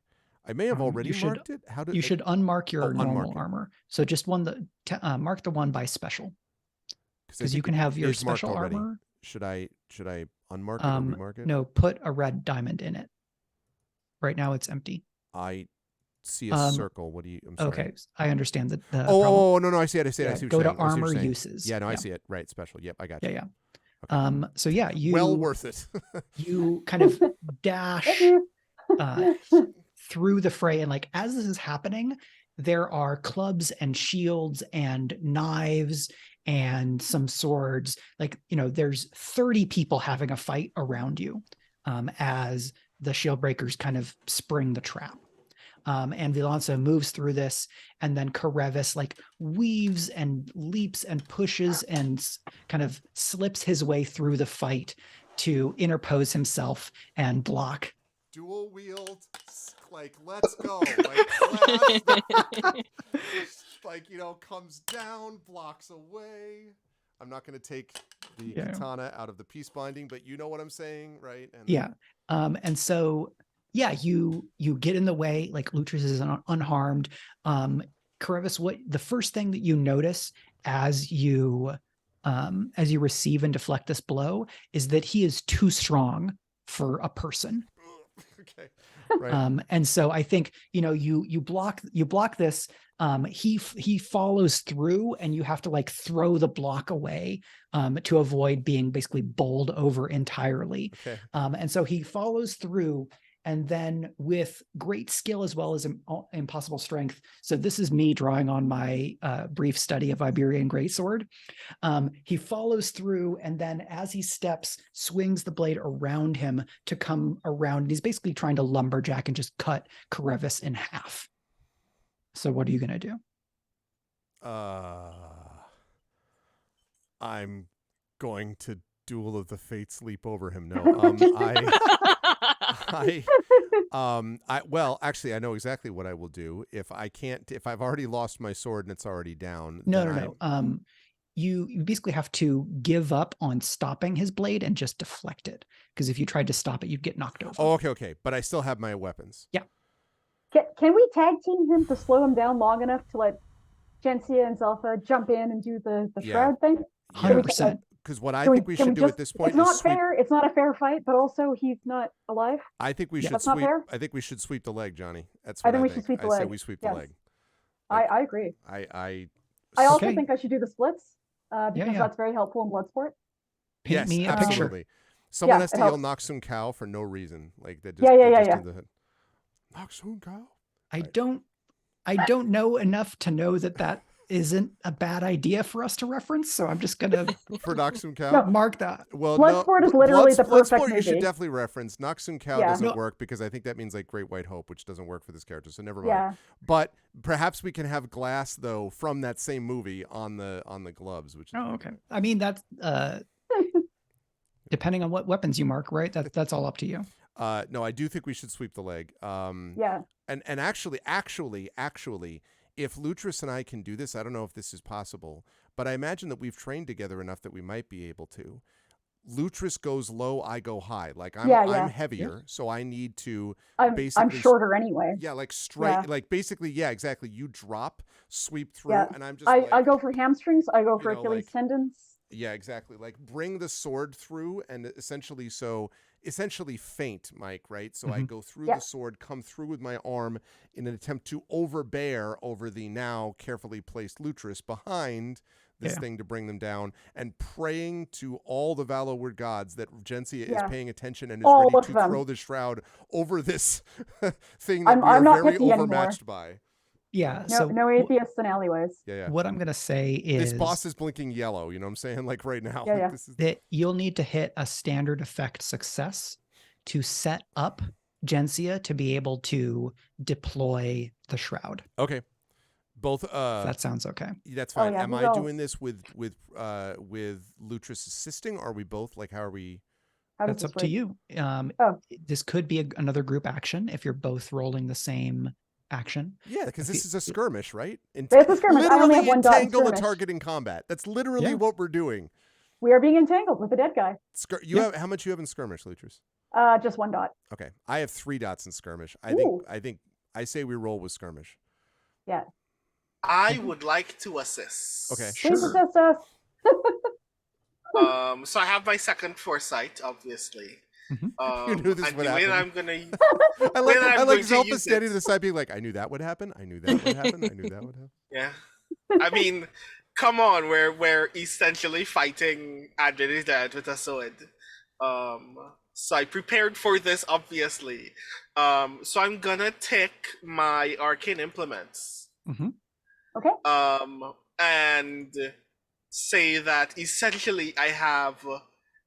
I may have already marked it. How did you should unmark your normal unmark armor? So just mark the one by special. Because you can have your special armor. Should I unmark it or remark it? No, put a red diamond in it. Right now it's empty. I see a circle. What do you? I'm sorry. Okay, I understand that. No, I see it. I see what you're go saying. to armor uses. Yeah, no, I see it. Right, special. Yep, I got you. Yeah. Okay. So yeah, you well worth it. You kind of dash through the fray, and like as this is happening, there are clubs and shields and knives and some swords. Like, there's 30 people having a fight around you as the shield breakers kind of spring the trap. And Villanso moves through this, and then Karevis like weaves and leaps and pushes and kind of slips his way through the fight to interpose himself and block. Dual wield, like, let's go. Like, comes down, blocks away. I'm not going to take the katana out of the peace binding, but you know what I'm saying, right? And and so, you get in the way, like Lutris is unharmed. Karevis, what the first thing that you notice as you receive and deflect this blow is that he is too strong for a person. Okay. Right. And so I think, you block this. He follows through, and you have to like throw the block away to avoid being basically bowled over entirely. Okay. And so he follows through, and then with great skill as well as impossible strength. So this is me drawing on my brief study of Iberian Greatsword. He follows through, and then as he steps, swings the blade around him to come around. And he's basically trying to lumberjack and just cut Karevis in half. So what are you going to do? I'm going to Duel of the Fates leap over him. No, well, actually, I know exactly what I will do. If I've already lost my sword and it's already down. No. You basically have to give up on stopping his blade and just deflect it. Because if you tried to stop it, you'd get knocked over. Oh, okay. But I still have my weapons. Yeah. Can we tag team him to slow him down long enough to let Jensia and Zelfa jump in and do the shroud thing? 100%. Because what I think we should do at this point is not fair. It's not a fair fight, but also he's not alive. I think we should That's sweep. not fair? I think we should sweep the leg, Johnny. That's what I think we should sweep the leg. I say we sweep the leg. I agree. I also think I should do the splits because that's very helpful in Bloodsport. Paint me a absolutely. picture. Someone has to yell Noxun Cow for no reason. Like that. Noxun Cow. I don't know enough to know that isn't a bad idea for us to reference, so I'm just gonna for Noxun Cow mark that. Well, Bloodsport is literally the perfect Bloodsport movie. You should definitely reference. Noxun Cow doesn't work because I think that means like Great White Hope, which doesn't work for this character. So never mind. Yeah. But perhaps we can have glass though from that same movie on the gloves. Which okay. I mean that's depending on what weapons you mark, right? That's all up to you. No, I do think we should sweep the leg. Yeah. And actually, if Lutris and I can do this, I don't know if this is possible, but I imagine that we've trained together enough that we might be able to. Lutris goes low, I go high. Like I'm heavier, so I need to I'm shorter anyway. Yeah, like straight, like basically, yeah, exactly. You drop, sweep through, and I'm just I go for hamstrings, I go for Achilles tendons. Yeah, exactly. Like bring the sword through and essentially feint, Mike, right? So I go through the sword, come through with my arm in an attempt to overbear over the now carefully placed Lutris behind this thing to bring them down, and praying to all the Valloward gods that Jensia is paying attention and is ready to throw the shroud over this thing that we are very overmatched by. Yeah. No atheists in alleyways. Yeah. What I'm going to say is... This boss is blinking yellow, you know what I'm saying? Like right now. Yeah. This is... that you'll need to hit a standard effect success to set up Jensia to be able to deploy the shroud. Okay. Both that sounds okay. That's fine. Am I doing this with Lutris assisting, or are we both, like, how are we? That's up to you. This could be another group action if you're both rolling the same action. Yeah, because this is a skirmish, right? It's a skirmish. I only have one dot in entangle a skirmish. target in combat. That's literally what we're doing. We are being entangled with the dead guy. How much you have in skirmish, Lutris? Just 1 dot. Okay, I have 3 dots in skirmish. I say we roll with skirmish. Yeah. I would like to assist. Okay, Please assist us. So I have my second foresight, obviously. You knew this would happen. I'm gonna. I like Zelda standing to the side, being like, "I knew that would happen. I knew that would happen. I knew that would happen." Yeah, I mean, come on, we're essentially fighting Adrian dead with a sword. So I prepared for this, obviously. So I'm gonna take my arcane implements. Okay. And say that essentially I have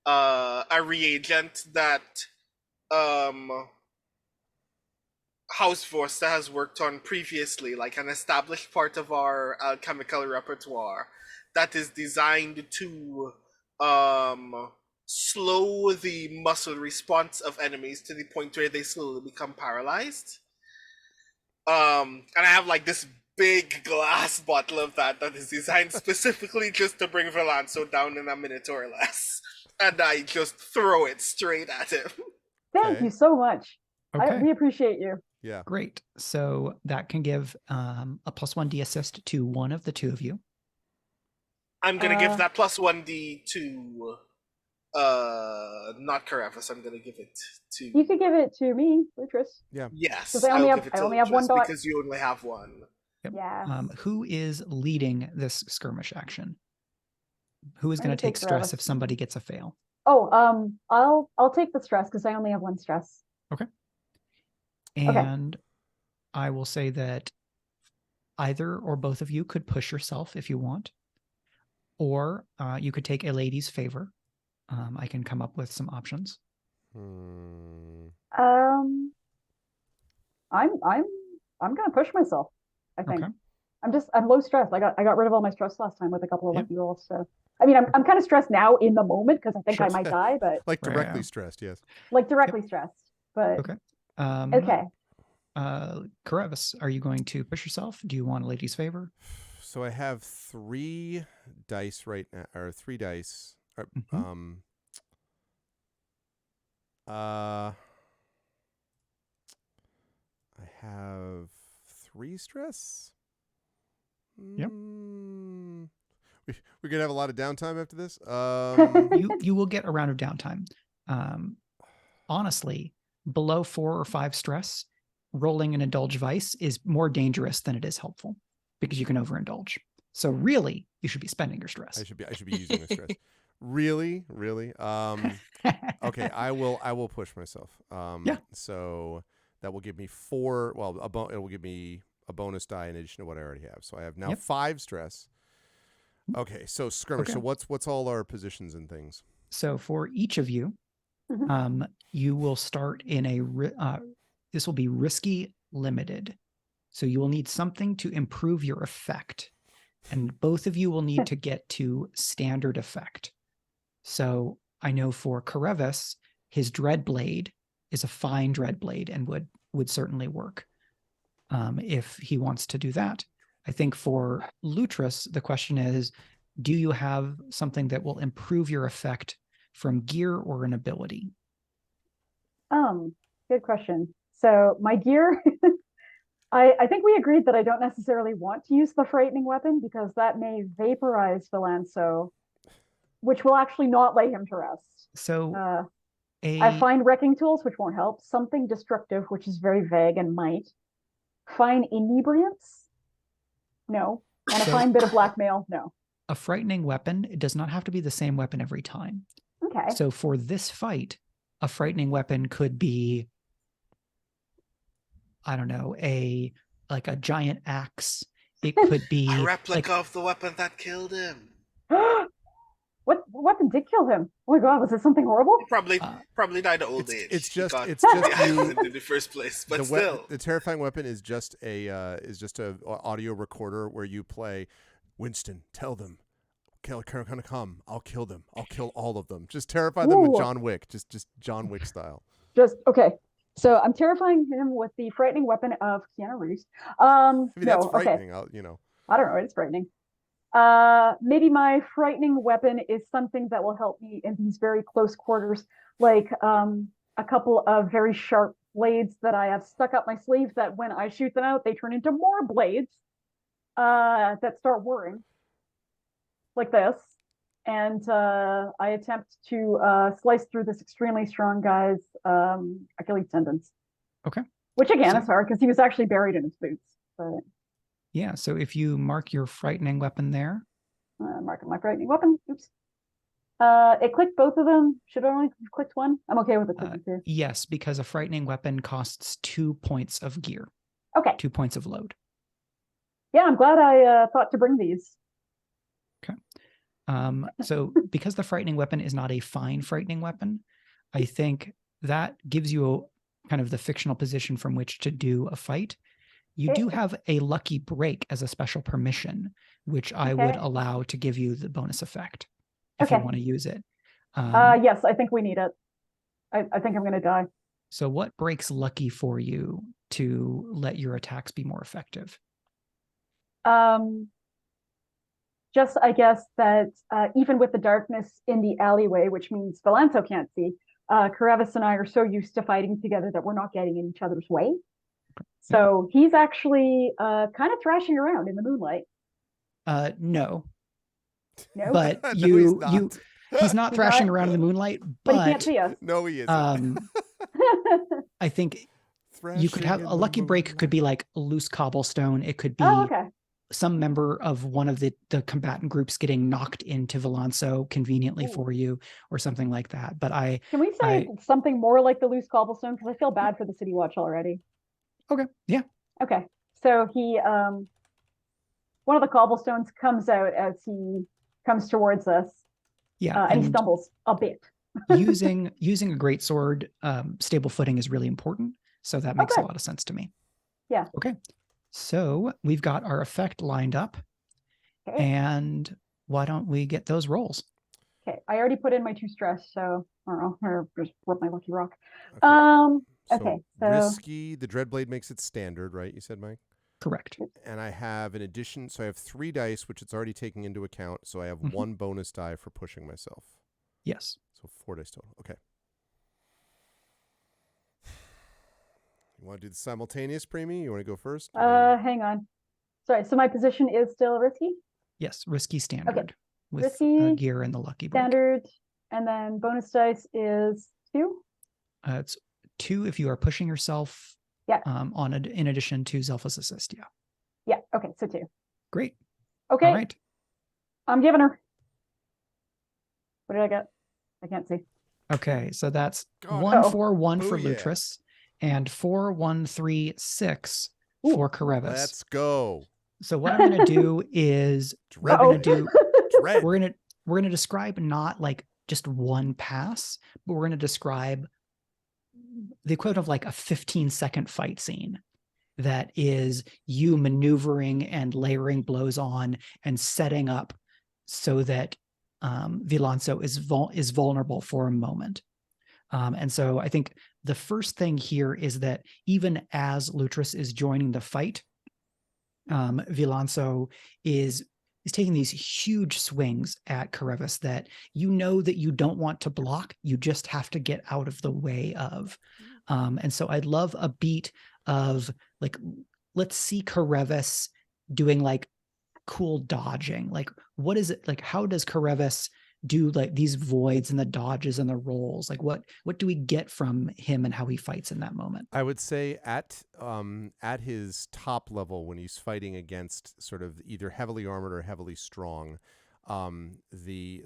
a reagent that House Vorster has worked on previously, like an established part of our alchemical repertoire that is designed to slow the muscle response of enemies to the point where they slowly become paralyzed. And I have like this big glass bottle of that is designed specifically just to bring Villanso down in a minute or less. And I just throw it straight at him. Thank you so much. Okay. We appreciate you. Yeah. Great. So that can give a +1d assist to one of the two of you. I'm going to give that +1d to not Caravis. I'm going to give it to... You could give it to me, Lutris. Yeah. Yes. Because I only have 1 dot. Because you only have 1. Yep. Yeah. Who is leading this skirmish action? Who is going to take stress if somebody gets a fail? Oh, I'll take the stress because I only have 1 stress. Okay. And I will say that either or both of you could push yourself if you want, or you could take a lady's favor. I can come up with some options. I'm gonna push myself. I think. Okay. I'm low stress. I got rid of all my stress last time with a couple of lucky rolls. So I mean, I'm kind of stressed now in the moment because I think I might die, but like directly stressed, yes. Like directly stressed, but okay. Okay. Caravis, are you going to push yourself? Do you want a lady's favor? So I have 3 dice right now, or 3 dice. I have 3 stress. Yep. We're gonna have a lot of downtime after this. You will get a round of downtime. Honestly, below 4 or 5 stress, rolling an indulge vice is more dangerous than it is helpful because you can overindulge. So really, you should be spending your stress. I should be using the stress. Really? Okay, I will push myself. So that will give me 4. Well, it will give me a bonus die in addition to what I already have. So I have now 5 stress. Okay, so skirmish. Okay. So what's all our positions and things? So for each of you, you will start in this will be risky limited. So you will need something to improve your effect. And both of you will need to get to standard effect. So I know for Caravis, his dread blade is a fine dread blade and would certainly work if he wants to do that. I think for Lutris, the question is, do you have something that will improve your effect from gear or an ability? Good question. So my gear, I think we agreed that I don't necessarily want to use the frightening weapon because that may vaporize Villanso, which will actually not lay him to rest. So I find wrecking tools, which won't help. Something destructive, which is very vague and might. Fine inebriance? No. And a fine bit of blackmail? No. a frightening weapon, it does not have to be the same weapon every time. Okay. So for this fight, a frightening weapon could be, I don't know, like a giant axe. It could be a replica of the weapon that killed him. What weapon did kill him? Oh my god, was it something horrible? He probably died of old age. It's just in the first place. But the terrifying weapon is just a audio recorder where you play, Winston, tell them, gonna come. I'll kill them. I'll kill all of them. Just terrify them with John Wick, just John Wick style. Just okay. So I'm terrifying him with the frightening weapon of Keanu Reeves. That's frightening. Okay. I don't know. It's frightening. Maybe my frightening weapon is something that will help me in these very close quarters, like a couple of very sharp blades that I have stuck up my sleeve that when I shoot them out, they turn into more blades that start whirring like this. And I attempt to slice through this extremely strong guy's Achilles tendons. Okay. Which again is hard because he was actually buried in his boots. But yeah, so if you mark your frightening weapon there. Marking my frightening weapon. Oops. It clicked both of them. Should I only have clicked one? I'm okay with it clicking two. Yes, because a frightening weapon costs 2 points of gear. Okay. 2 points of load. Yeah, I'm glad I thought to bring these. Okay. So because the frightening weapon is not a fine frightening weapon, I think that gives you kind of the fictional position from which to do a fight. You do have a lucky break as a special permission, which I would allow to give you the bonus effect if you want to use it. Yes, I think we need it. I think I'm going to die. So what breaks lucky for you to let your attacks be more effective? Just, I guess, that even with the darkness in the alleyway, which means Villanso can't see, Karevis and I are so used to fighting together that we're not getting in each other's way. So he's actually kind of thrashing around in the moonlight. No. No? But no, he's not thrashing around in the moonlight, but he can't see us. No, he isn't. I think you could have a lucky break could be like a loose cobblestone. It could be some member of one of the combatant groups getting knocked into Villanso conveniently for you or something like that. But can we say something more like the loose cobblestone? Because I feel bad for the City Watch already. Okay. Yeah. Okay. So he one of the cobblestones comes out as he comes towards us. Yeah. And he stumbles a bit. using a great sword, stable footing is really important. So that makes a lot of sense to me. Yeah. Okay. So we've got our effect lined up. Okay. And why don't we get those rolls? Okay. I already put in my 2 stress, so I don't know. Or just rip my lucky rock. So risky, the Dreadblade makes it standard, right? You said, Mike? Correct. And I have an addition, so I have 3 dice, which it's already taking into account. So I have 1 bonus die for pushing myself. Yes. So 4 dice total. Okay. You want to do the simultaneous, Premee? You want to go first? Hang on. Sorry. So my position is still risky? Yes, risky standard. Okay. With risky, gear and the lucky break. Standard, and then bonus dice is 2? It's 2 if you are pushing yourself. Yeah. In addition to Zelfa's assist. Yeah. Yeah. Okay. So 2. Great. Okay. All right. I'm giving her. What did I get? I can't see. Okay. So that's 1-4-1 for Lutris and 4-1-3-6 for Karevis. Let's go. So what I'm going to do is we're going to describe not like just one pass, but we're going to describe the equivalent of like a 15-second fight scene that is you maneuvering and layering blows on and setting up so that Villanso is vulnerable for a moment. And so I think the first thing here is that even as Lutris is joining the fight, Villanso is taking these huge swings at Karevis that you know that you don't want to block, you just have to get out of the way of. And so I'd love a beat of like, let's see Karevis doing like cool dodging. Like, what is it like? How does Karevis do like these voids and the dodges and the rolls? Like, what do we get from him and how he fights in that moment? I would say at his top level, when he's fighting against sort of either heavily armored or heavily strong, the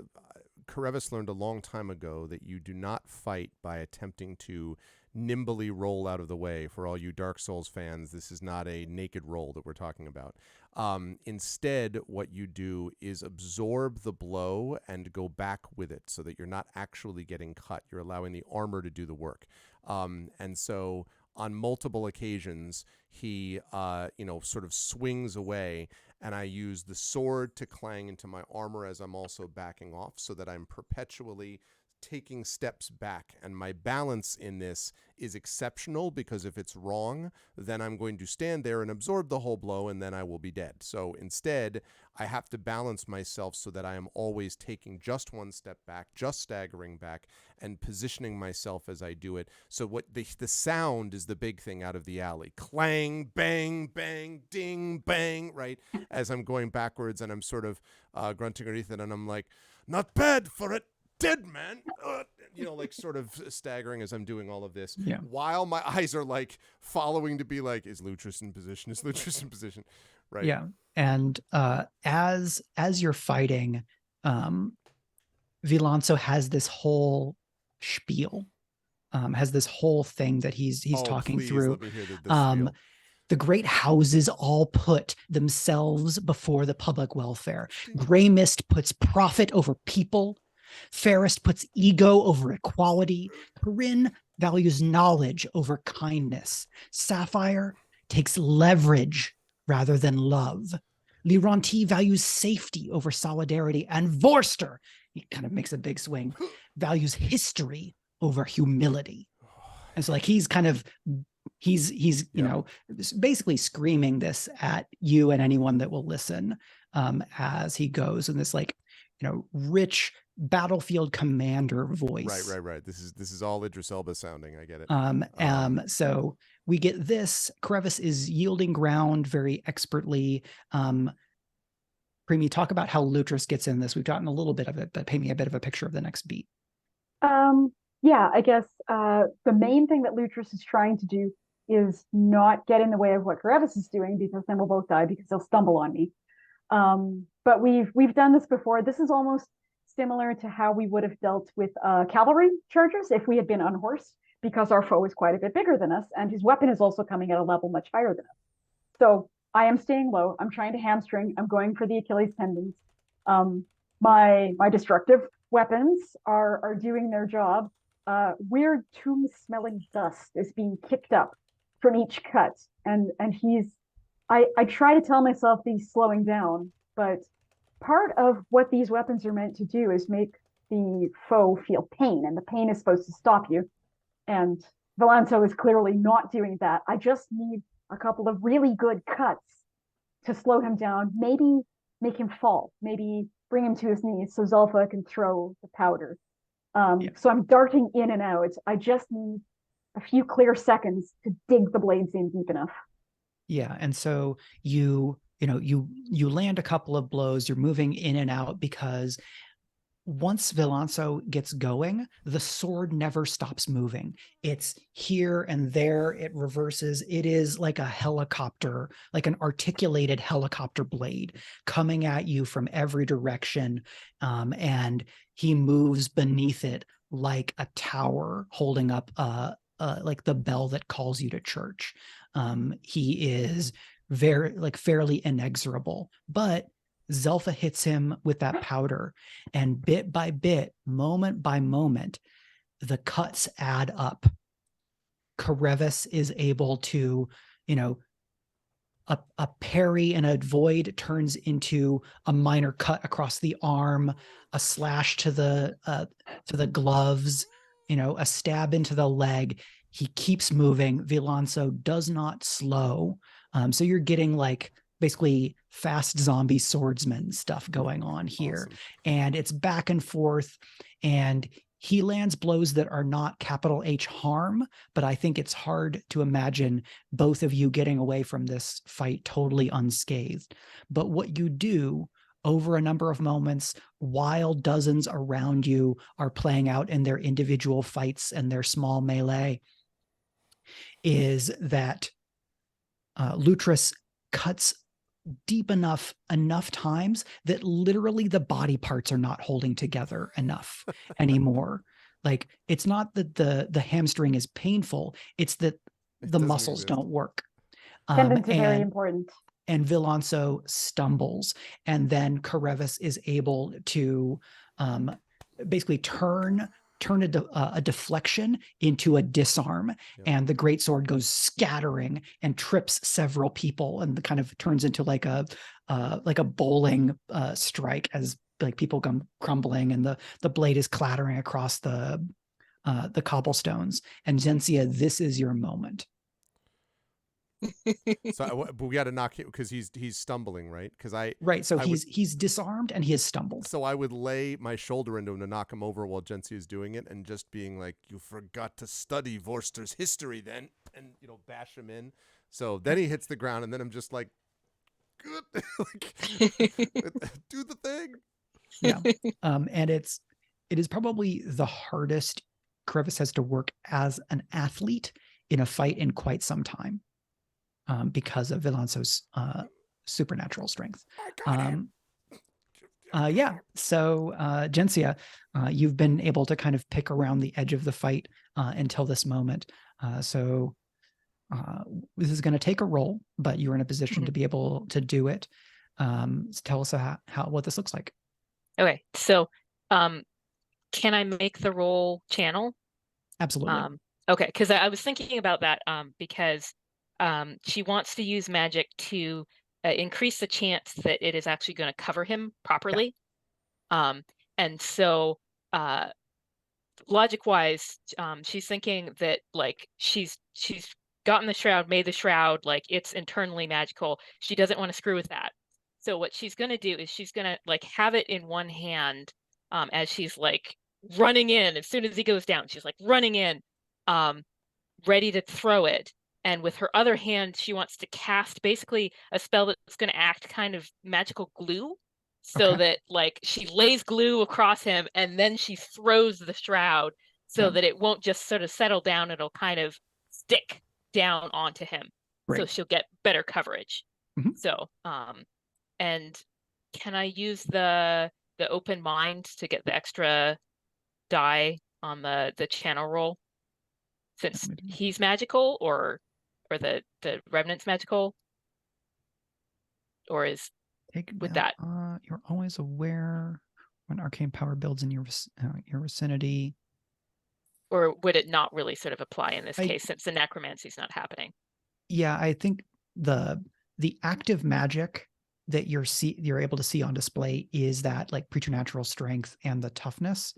Karevis learned a long time ago that you do not fight by attempting to nimbly roll out of the way. For all you Dark Souls fans, this is not a naked roll that we're talking about. Instead, what you do is absorb the blow and go back with it so that you're not actually getting cut. You're allowing the armor to do the work. And so on multiple occasions, he, sort of swings away, and I use the sword to clang into my armor as I'm also backing off so that I'm perpetually taking steps back. And my balance in this is exceptional, because if it's wrong, then I'm going to stand there and absorb the whole blow, and then I will be dead. So instead, I have to balance myself so that I am always taking just one step back, just staggering back, and positioning myself as I do it. So what the sound is the big thing out of the alley. Clang, bang, bang, ding, bang, right? As I'm going backwards, and I'm sort of grunting underneath it, and I'm like, not bad for it. Dead man, like sort of staggering as I'm doing all of this, while my eyes are like following to be like, is Lutris in position? Is Lutris in position? Right. Yeah. And as you're fighting, Villanso has this whole spiel, has this whole thing that he's talking through. Let me hear the spiel. The great houses all put themselves before the public welfare. Grey Mist puts profit over people. Fairest puts ego over equality. Corinne values knowledge over kindness. Sapphire takes leverage rather than love. Liranti values safety over solidarity. And Vorster, he kind of makes a big swing, values history over humility. And so like he's kind of, he's basically screaming this at you and anyone that will listen as he goes in this like, rich battlefield commander voice. Right. This is all Idris Elba sounding. I get it. So we get this. Karevis is yielding ground very expertly. Premee, talk about how Lutris gets in this. We've gotten a little bit of it, but paint me a bit of a picture of the next beat. I guess the main thing that Lutris is trying to do is not get in the way of what Karevis is doing, because then we'll both die because he'll stumble on me. But we've done this before. This is almost similar to how we would have dealt with cavalry chargers if we had been unhorsed, because our foe is quite a bit bigger than us, and his weapon is also coming at a level much higher than us. So I am staying low. I'm trying to hamstring. I'm going for the Achilles tendons. My destructive weapons are doing their job. Weird tomb-smelling dust is being kicked up from each cut, and I try to tell myself that he's slowing down, but part of what these weapons are meant to do is make the foe feel pain, and the pain is supposed to stop you. And Villanso is clearly not doing that. I just need a couple of really good cuts to slow him down, maybe make him fall, maybe bring him to his knees so Zulfa can throw the powder. So I'm darting in and out. I just need a few clear seconds to dig the blades in deep enough. Yeah, and so you land a couple of blows, you're moving in and out, because once Villanso gets going, the sword never stops moving. It's here and there, it reverses. It is like a helicopter, like an articulated helicopter blade coming at you from every direction. And he moves beneath it like a tower holding up like the bell that calls you to church. He is fairly inexorable, but Zelfa hits him with that powder, and bit by bit, moment by moment, the cuts add up. Karevis is able to, a parry and a void turns into a minor cut across the arm, a slash to the gloves, a stab into the leg. He keeps moving. Villanso does not slow. So you're getting like basically fast zombie swordsman stuff going on here. Awesome. And it's back and forth, and he lands blows that are not capital H harm, but I think it's hard to imagine both of you getting away from this fight totally unscathed. But what you do over a number of moments, while dozens around you are playing out in their individual fights and their small melee, is that Lutris cuts deep enough times that literally the body parts are not holding together enough anymore. Like, it's not that the hamstring is painful, it's that the muscles don't work. Tendons are very important. And Villanso stumbles, and then Karevis is able to basically turn a deflection into a disarm, and the greatsword goes scattering and trips several people, and kind of turns into like a bowling strike as like people come crumbling, and the blade is clattering across the cobblestones. And Gensia, this is your moment. So but we got to knock him because he's stumbling, right? So he's disarmed and he has stumbled. So I would lay my shoulder into him to knock him over while Gensia is doing it, and just being like, "You forgot to study Vorster's history, then," and bash him in. So then he hits the ground, and then I'm just like, "Good, do the thing." Yeah, and it is probably the hardest Karevis has to work as an athlete in a fight in quite some time. Because of Villanso's supernatural strength. Yeah. So, Gensia, you've been able to kind of pick around the edge of the fight until this moment. So this is going to take a roll, but you're in a position to be able to do it. Tell us what this looks like. Okay. So, can I make the roll channel? Absolutely. Okay. Because I was thinking about that because she wants to use magic to increase the chance that it is actually going to cover him properly. Yeah. And so logic-wise, she's thinking that like she's gotten the shroud, made the shroud, like it's internally magical. She doesn't want to screw with that. So what she's going to do is she's going to like have it in one hand as she's like running in. As soon as he goes down, she's like running in, ready to throw it. And with her other hand, she wants to cast basically a spell that's going to act kind of magical glue, so that like she lays glue across him, and then she throws the shroud so that it won't just sort of settle down. It'll kind of stick down onto him. Right. So she'll get better coverage. Mm-hmm. So, and can I use the open mind to get the extra die on the channel roll? Since he's magical, or the revenant's magical, or is with that? You're always aware when arcane power builds in your vicinity. Or would it not really sort of apply in this case, since the necromancy is not happening? Yeah, I think the active magic that you're able to see on display is that like preternatural strength and the toughness.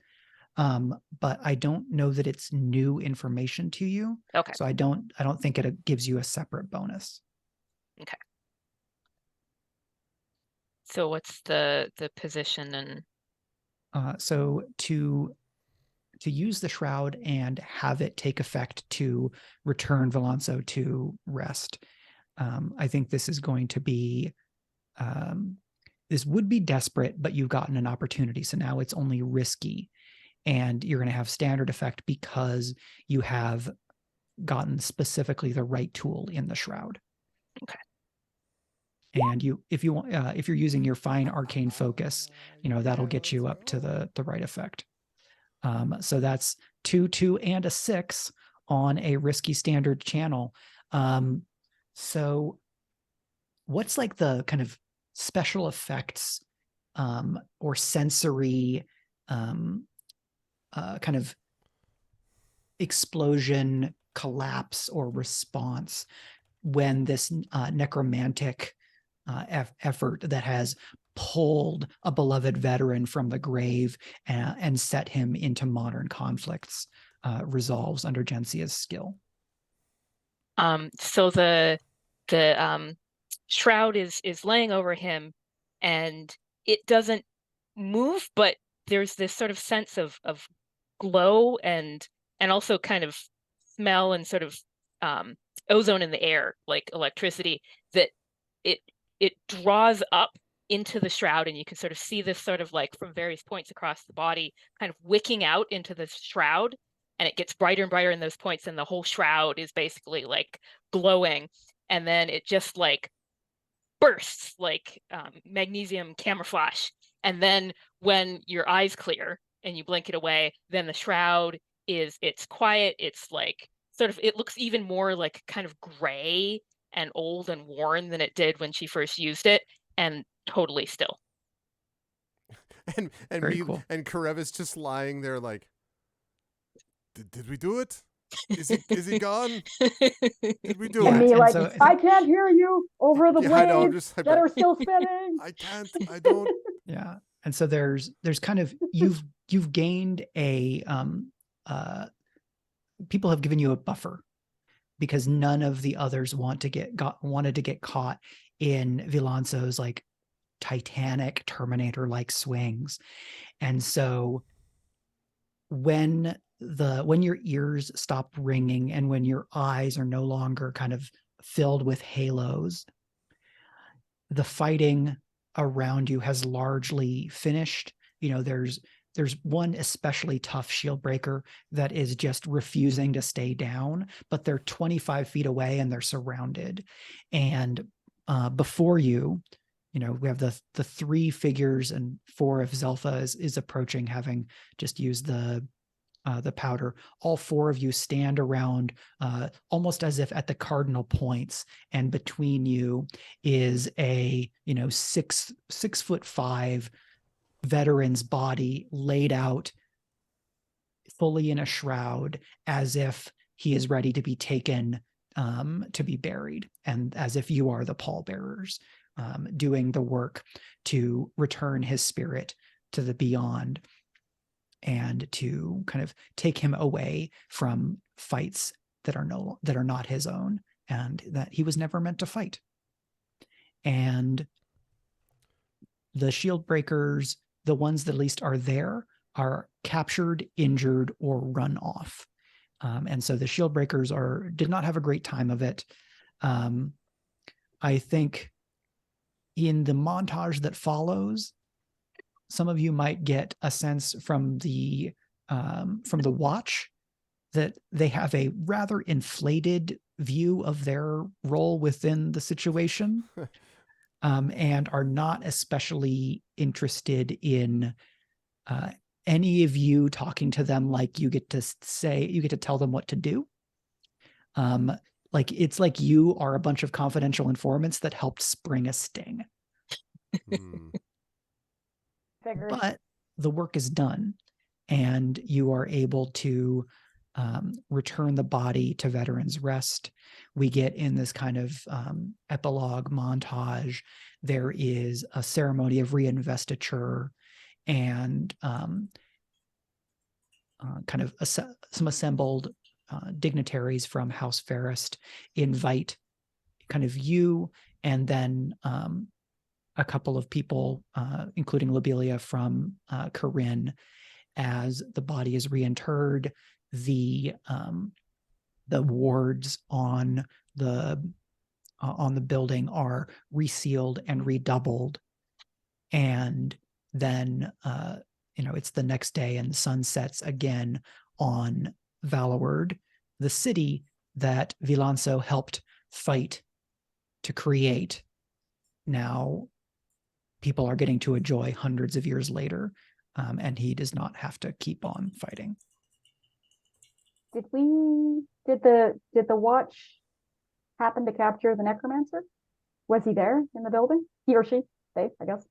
But I don't know that it's new information to you. Okay. So I don't think it gives you a separate bonus. Okay. So what's the position and? So to use the shroud and have it take effect to return Villanso to rest, I think this is going to be. This would be desperate, but you've gotten an opportunity. So now it's only risky. And you're going to have standard effect because you have gotten specifically the right tool in the shroud. Okay. And if you're using your fine arcane focus, that'll get you up to the right effect. So that's 2, 2, and a 6 on a risky standard channel. So what's like the kind of special effects or sensory kind of explosion, collapse, or response when this necromantic effort that has pulled a beloved veteran from the grave and set him into modern conflicts resolves under Gensia's skill? So the shroud is laying over him, and it doesn't move, but there's this sort of sense of glow and also kind of smell and sort of ozone in the air, like electricity, that it draws up into the shroud, and you can sort of see this sort of like from various points across the body kind of wicking out into the shroud, and it gets brighter and brighter in those points, and the whole shroud is basically like glowing, and then it just like bursts like magnesium camera flash, and then when your eyes clear and you blink it away, then the shroud it's quiet, it's like sort of, it looks even more like kind of gray and old and worn than it did when she first used it, and totally still. And Very cool. And Karev is just lying there like, did we do it? Is he gone? Did we do Yeah, And it? me and like, so- I can't hear you over the Yeah, I know, I'm blades just like, that are still spinning. I can't. I don't. Yeah. And so there's kind of, you've gained a people have given you a buffer because none of the others wanted to get caught in Villanso's like Titanic Terminator like swings. And so when your ears stop ringing and when your eyes are no longer kind of filled with halos, the fighting around you has largely finished. You know, there's one especially tough shield breaker that is just refusing to stay down, but they're 25 feet away and they're surrounded. And before you, you know, we have the 3 figures, and 4 if Zelfa is approaching, having just used the powder. All 4 of you stand around almost as if at the cardinal points, and between you is a 6'5" veteran's body laid out fully in a shroud, as if he is ready to be taken to be buried, and as if you are the pallbearers doing the work to return his spirit to the beyond and to kind of take him away from fights that are not his own and that he was never meant to fight. And the shield breakers, the ones that at least are there, are captured, injured, or run off. And so the shield breakers did not have a great time of it. I think in the montage that follows, some of you might get a sense from the watch that they have a rather inflated view of their role within the situation, and are not especially interested in any of you talking to them like you get to tell them what to do. Like it's like you are a bunch of confidential informants that helped spring a sting. But the work is done, and you are able to return the body to Veterans Rest. We get in this kind of epilogue montage. There is a ceremony of reinvestiture, and kind of some assembled dignitaries from House Fairest invite kind of you, and then a couple of people, including Lobelia from Corinne, as the body is reinterred. The wards on the building are resealed and redoubled, and then it's the next day, and the sun sets again on Valloward, the city that Villanso helped fight to create. Now people are getting to enjoy hundreds of years later, and he does not have to keep on fighting. Did the watch happen to capture the necromancer? Was he there in the building? He or she? They, I guess.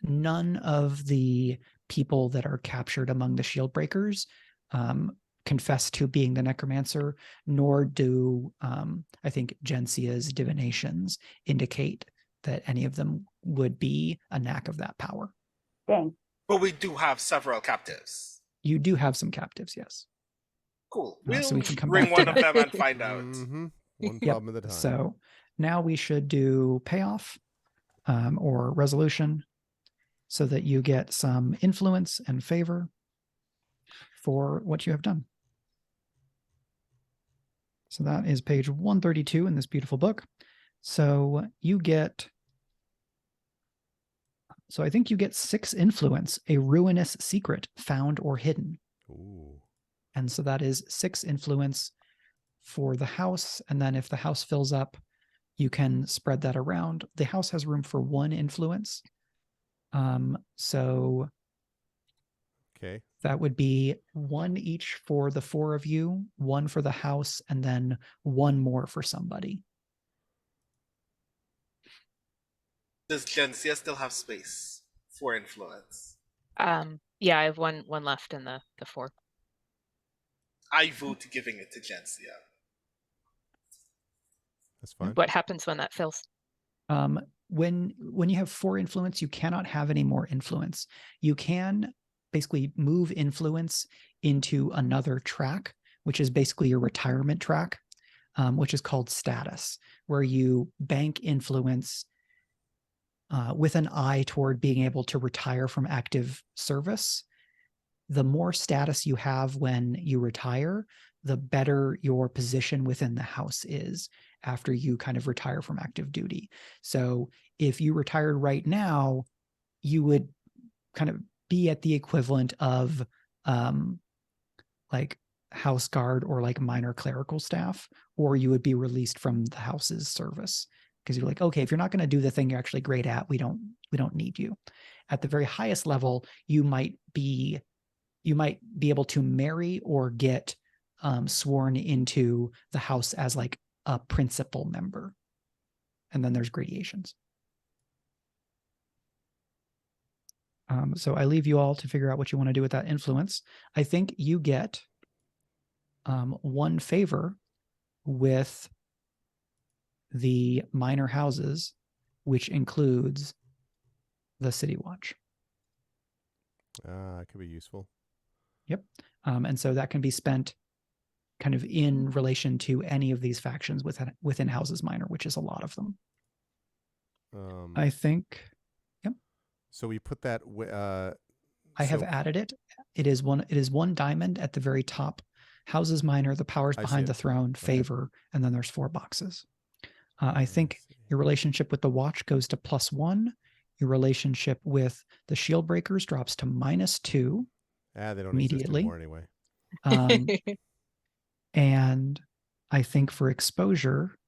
None of the people that are captured among the shield breakers confess to being the necromancer, nor do I think Gensia's divinations indicate that any of them would be a knack of that power. Dang. But we do have several captives. You do have some captives, yes. Cool. We'll So we can come bring back to one of that. them and find out. Mm-hmm. One problem at a time. So now we should do payoff or resolution so that you get some influence and favor for what you have done. So that is page 132 in this beautiful book. So you get, so I think you get 6 influence, a ruinous secret found or hidden. Ooh. And so that is 6 influence for the house. And then if the house fills up, you can spread that around. The house has room for 1 influence. So Okay. that would be 1 each for the 4 of you, 1 for the house, and then 1 more for somebody. Does Gensia still have space for influence? Yeah, I have one left in the 4. I vote giving it to Gensia. That's fine. What happens when that fills? When you have 4 influence, you cannot have any more influence. You can basically move influence into another track, which is basically your retirement track, which is called status, where you bank influence with an eye toward being able to retire from active service. The more status you have when you retire, the better your position within the house is after you kind of retire from active duty. So if you retired right now, you would kind of be at the equivalent of like house guard or like minor clerical staff, or you would be released from the house's service because you're like, okay, if you're not going to do the thing you're actually great at, we don't need you. At the very highest level, you might be able to marry or get sworn into the house as like a principal member. And then there's gradations. So I leave you all to figure out what you want to do with that influence. I think you get 1 favor with the minor houses, which includes the City Watch. That could be useful. Yep. And so that can be spent kind of in relation to any of these factions within Houses Minor, which is a lot of them. I think. Yep. So we put that. I have added it. It is 1 diamond at the very top. Houses Minor, the powers behind the throne, favor, and then there's 4 boxes. I think your relationship with the Watch goes to +1. Your relationship with the Shield Breakers drops to -2. They don't immediately. exist anymore anyway. And I think for exposure,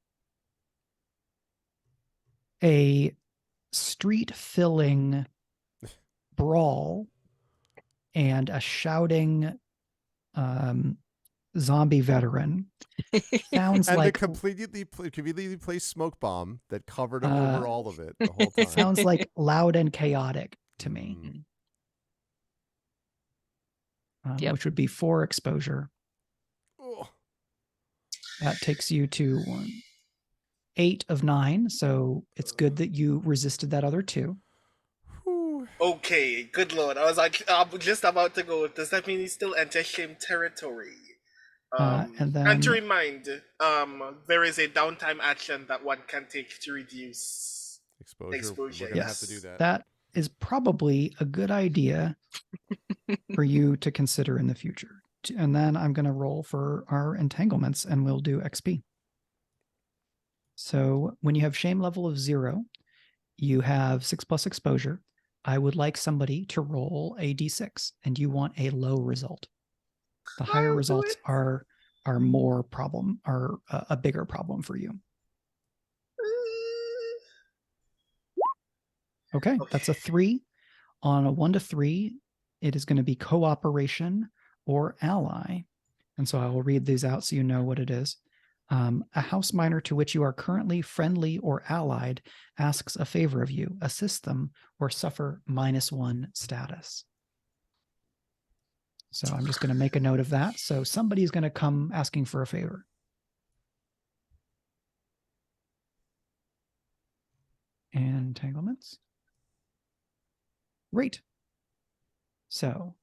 a street-filling brawl and a shouting zombie veteran sounds and like the conveniently placed smoke bomb that covered over all of it the whole time. Sounds like loud and chaotic to me. Yep. Which would be 4 exposure. Oh. That takes you to 8 of 9. So it's good that you resisted that other 2. Okay, good lord. I was like, I'm just about to go. Does that mean he still enters shame territory? And then, and to remind, there is a downtime action that one can take to reduce exposure. We're gonna have to do that. That is probably a good idea for you to consider in the future. And then I'm going to roll for our entanglements and we'll do XP. So when you have shame level of 0, you have 6+ exposure. I would like somebody to roll a d6 and you want a low result. The higher results are more problem, are a bigger problem for you. Okay, that's a 3. On a 1 to 3, it is going to be cooperation or ally. And so I will read these out so you know what it is. A house minor to which you are currently friendly or allied asks a favor of you, assist them, or suffer -1 status. So I'm just going to make a note of that. So somebody's going to come asking for a favor. Entanglements. Great. So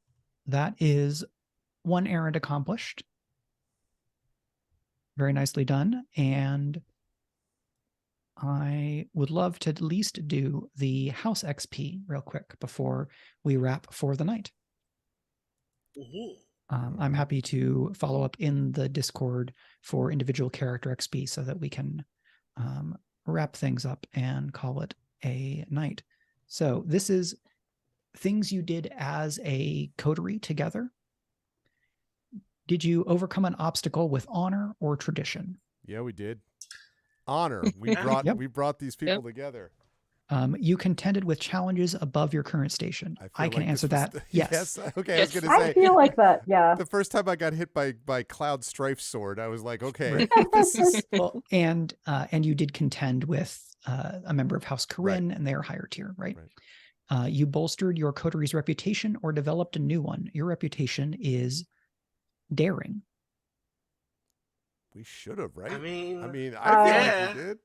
that is 1 errand accomplished. Very nicely done. And I would love to at least do the house XP real quick before we wrap for the night. I'm happy to follow up in the Discord for individual character XP so that we can wrap things up and call it a night. So this is things you did as a coterie together. Did you overcome an obstacle with honor or tradition? Yeah, we did. Honor. We brought these people together. You contended with challenges above your current station. I can answer that. Yes. Okay, I was going to say. I feel like that. Yeah. The first time I got hit by Cloud Strife's sword, I was like, okay, Right. this is. Well, and you did contend with a member of House Corinne, and they are higher tier, right? You bolstered your coterie's reputation or developed a new one. Your reputation is daring. We should have, right? I mean, I feel like we did.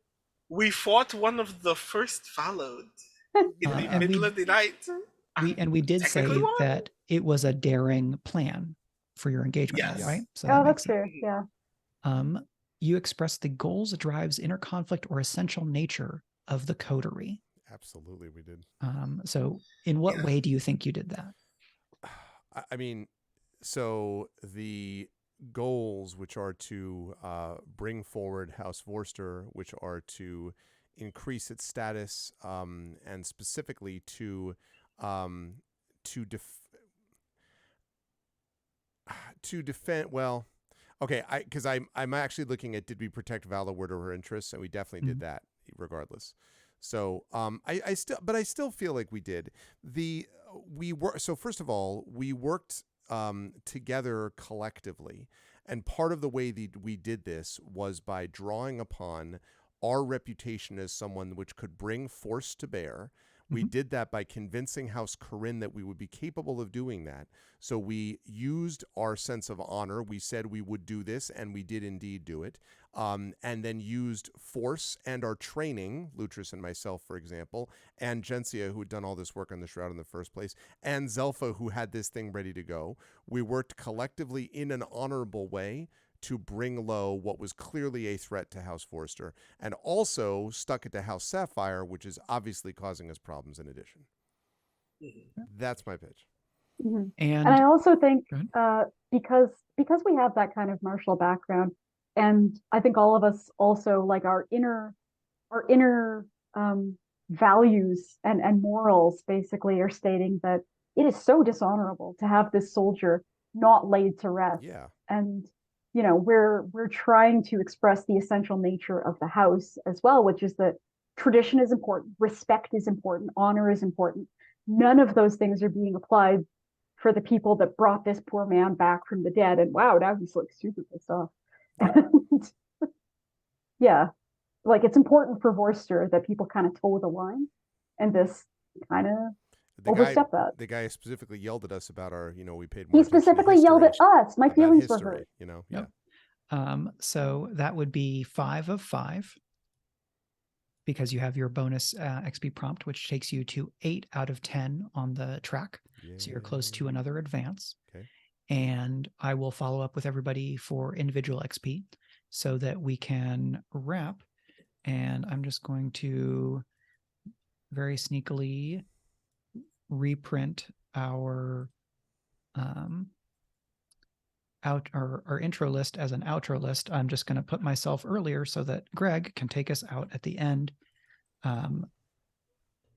We fought one of the first Valloward in the middle of the night. We did say that it was a daring plan for your engagement, right? So that's fair. Yeah. You expressed the goals, drives, inner conflict, or essential nature of the coterie. Absolutely, we did. So in what way do you think you did that? I mean, so the goals, which are to bring forward House Vorster, which are to increase its status, and specifically to defend. Well, okay, because I'm actually looking at, did we protect Valloward or her interests, and we definitely did that, regardless. So I still feel like we did. So first of all, we worked together collectively. And part of the way that we did this was by drawing upon our reputation as someone which could bring force to bear. We did that by convincing House Corinne that we would be capable of doing that. So we used our sense of honor. We said we would do this, and we did indeed do it. And then used force and our training, Lutris and myself, for example, and Gensia, who had done all this work on the Shroud in the first place, and Zelfa, who had this thing ready to go. We worked collectively in an honorable way to bring low what was clearly a threat to House Vorster, and also stuck it to House Sapphire, which is obviously causing us problems in addition. That's my pitch. And I also think because we have that kind of martial background, and I think all of us also, like, our inner values and morals basically are stating that it is so dishonorable to have this soldier not laid to rest. Yeah. And we're trying to express the essential nature of the house as well, which is that tradition is important, respect is important, honor is important. None of those things are being applied for the people that brought this poor man back from the dead. And wow, now he's like super pissed off. And yeah, like, it's important for Vorster that people kind of toe the line, and this kind of overstep that. The guy specifically yelled at us about our, we paid more. He specifically yelled at us. My feelings were hurt. Yeah. So that would be 5 of 5, because you have your bonus XP prompt, which takes you to 8 out of 10 on the track. Yeah. So you're close to another advance. Okay. And I will follow up with everybody for individual XP so that we can wrap. And I'm just going to very sneakily reprint our our intro list as an outro list. I'm just going to put myself earlier so that Greg can take us out at the end.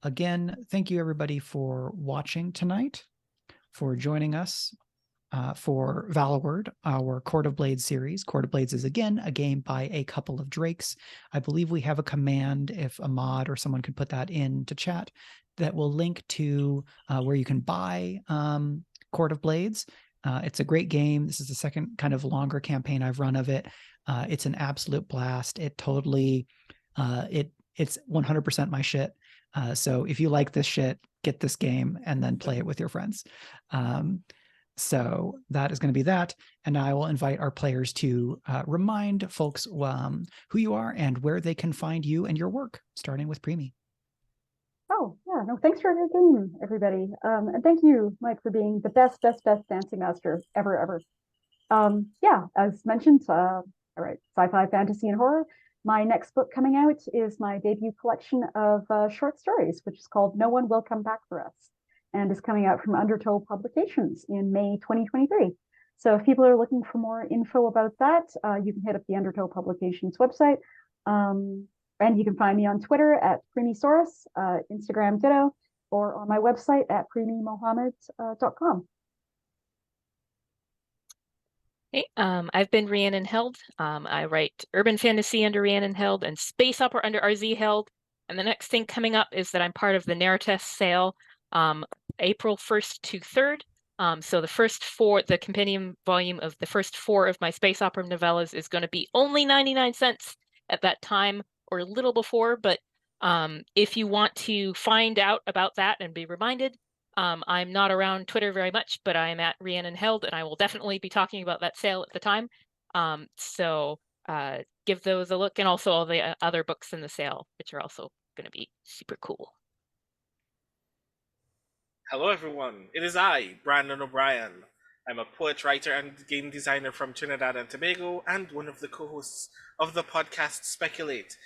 Again, thank you everybody for watching tonight, for joining us for Valloward, our Court of Blades series. Court of Blades is, again, a game by a couple of Drakes. I believe we have a command, if a mod or someone could put that into chat, that will link to where you can buy Court of Blades. It's a great game. This is the second kind of longer campaign I've run of it. It's an absolute blast. It totally, it's 100% my shit. So if you like this shit, get this game and then play it with your friends. So that is going to be that. And I will invite our players to remind folks who you are and where they can find you and your work, starting with Premee. Oh, yeah. No, thanks for your game, everybody. And thank you, Mike, for being the best dancing master ever. Yeah, as mentioned, I write sci-fi, fantasy, and horror. My next book coming out is my debut collection of short stories, which is called No One Will Come Back for Us, and is coming out from Undertow Publications in May 2023. So if people are looking for more info about that, you can hit up the Undertow Publications website. And you can find me on Twitter at Premeesaurus, Instagram ditto, or on my website at premeemohamed.com. Hey, I've been Rhiannon Held. I write urban fantasy under Rhiannon Held and space opera under RZ Held. And the next thing coming up is that I'm part of the Narrative sale, April 1st to 3rd. So the compendium volume of the first 4 of my space opera novellas is going to be only 99 cents at that time or a little before. But if you want to find out about that and be reminded, I'm not around Twitter very much, but I am at Rhiannon Held, and I will definitely be talking about that sale at the time. So give those a look, and also all the other books in the sale, which are also going to be super cool. Hello, everyone. It is I, Brandon O'Brien. I'm a poet, writer, and game designer from Trinidad and Tobago, and one of the co-hosts of the podcast Speculate.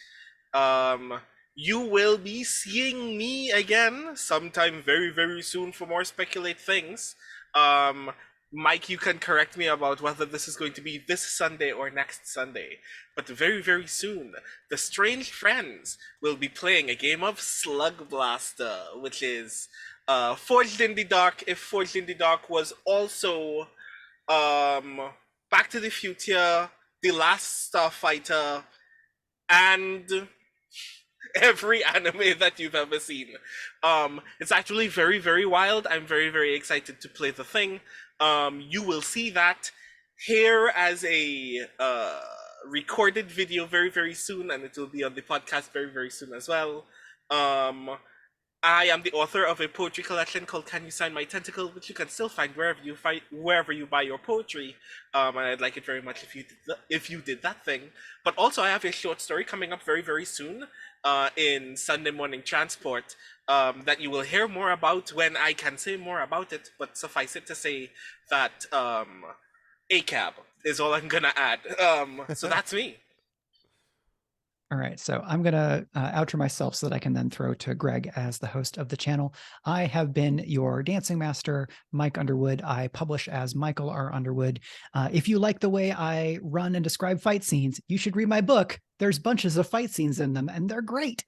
You will be seeing me again sometime very, very soon for more Speculate things. Mike, you can correct me about whether this is going to be this Sunday or next Sunday. But very, very soon, the Strange Friends will be playing a game of Slug Blaster, which is Forged in the Dark, if Forged in the Dark was also Back to the Future, The Last Starfighter, and every anime that you've ever seen. It's actually very, very wild. I'm very, very excited to play the thing. You will see that here as a recorded video very, very soon, and it will be on the podcast very, very soon as well. I am the author of a poetry collection called Can You Sign My Tentacle, which you can still find wherever you buy your poetry. And I'd like it very much if you did that thing. But also I have a short story coming up very, very soon in Sunday Morning Transport that you will hear more about when I can say more about it. But suffice it to say that ACAB is all I'm gonna add. So that's me. All right, so I'm going to outro myself so that I can then throw to Greg as the host of the channel. I have been your dancing master, Mike Underwood. I publish as Michael R. Underwood. If you like the way I run and describe fight scenes, you should read my book. There's bunches of fight scenes in them, and they're great.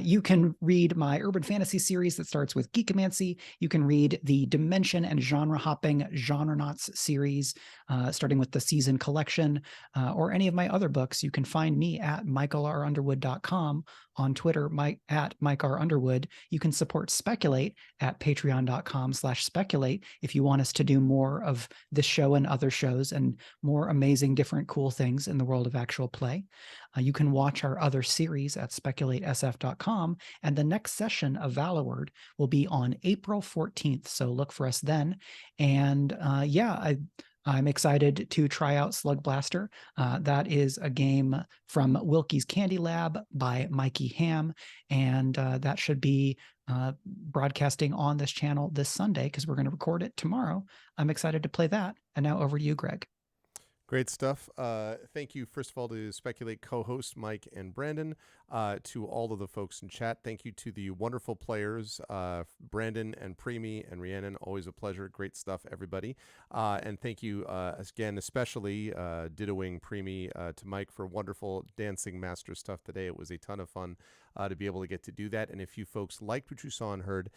You can read my urban fantasy series that starts with Geekomancy. You can read the dimension and genre hopping Genrenauts series, starting with the season collection, or any of my other books. You can find me at michaelrunderwood.com, on Twitter, at Mike R. Underwood. You can support Speculate at patreon.com/speculate if you want us to do more of this show and other shows and more amazing, different, cool things in the world of actual play. You can watch our other series at speculatesf.com, and the next session of Valloward will be on April 14th, so look for us then. And I'm excited to try out Slug Blaster. That is a game from Wilkie's Candy Lab by Mikey Ham, and that should be broadcasting on this channel this Sunday because we're going to record it tomorrow. I'm excited to play that. And now over to you, Greg. Great stuff. Thank you, first of all, to Speculate co-host Mike and Brandon, to all of the folks in chat. Thank you to the wonderful players, Brandon and Premee and Rhiannon. Always a pleasure. Great stuff, everybody. And thank you again, especially dittoing Premee to Mike for wonderful dancing master stuff today. It was a ton of fun to be able to get to do that. And if you folks liked what you saw and heard,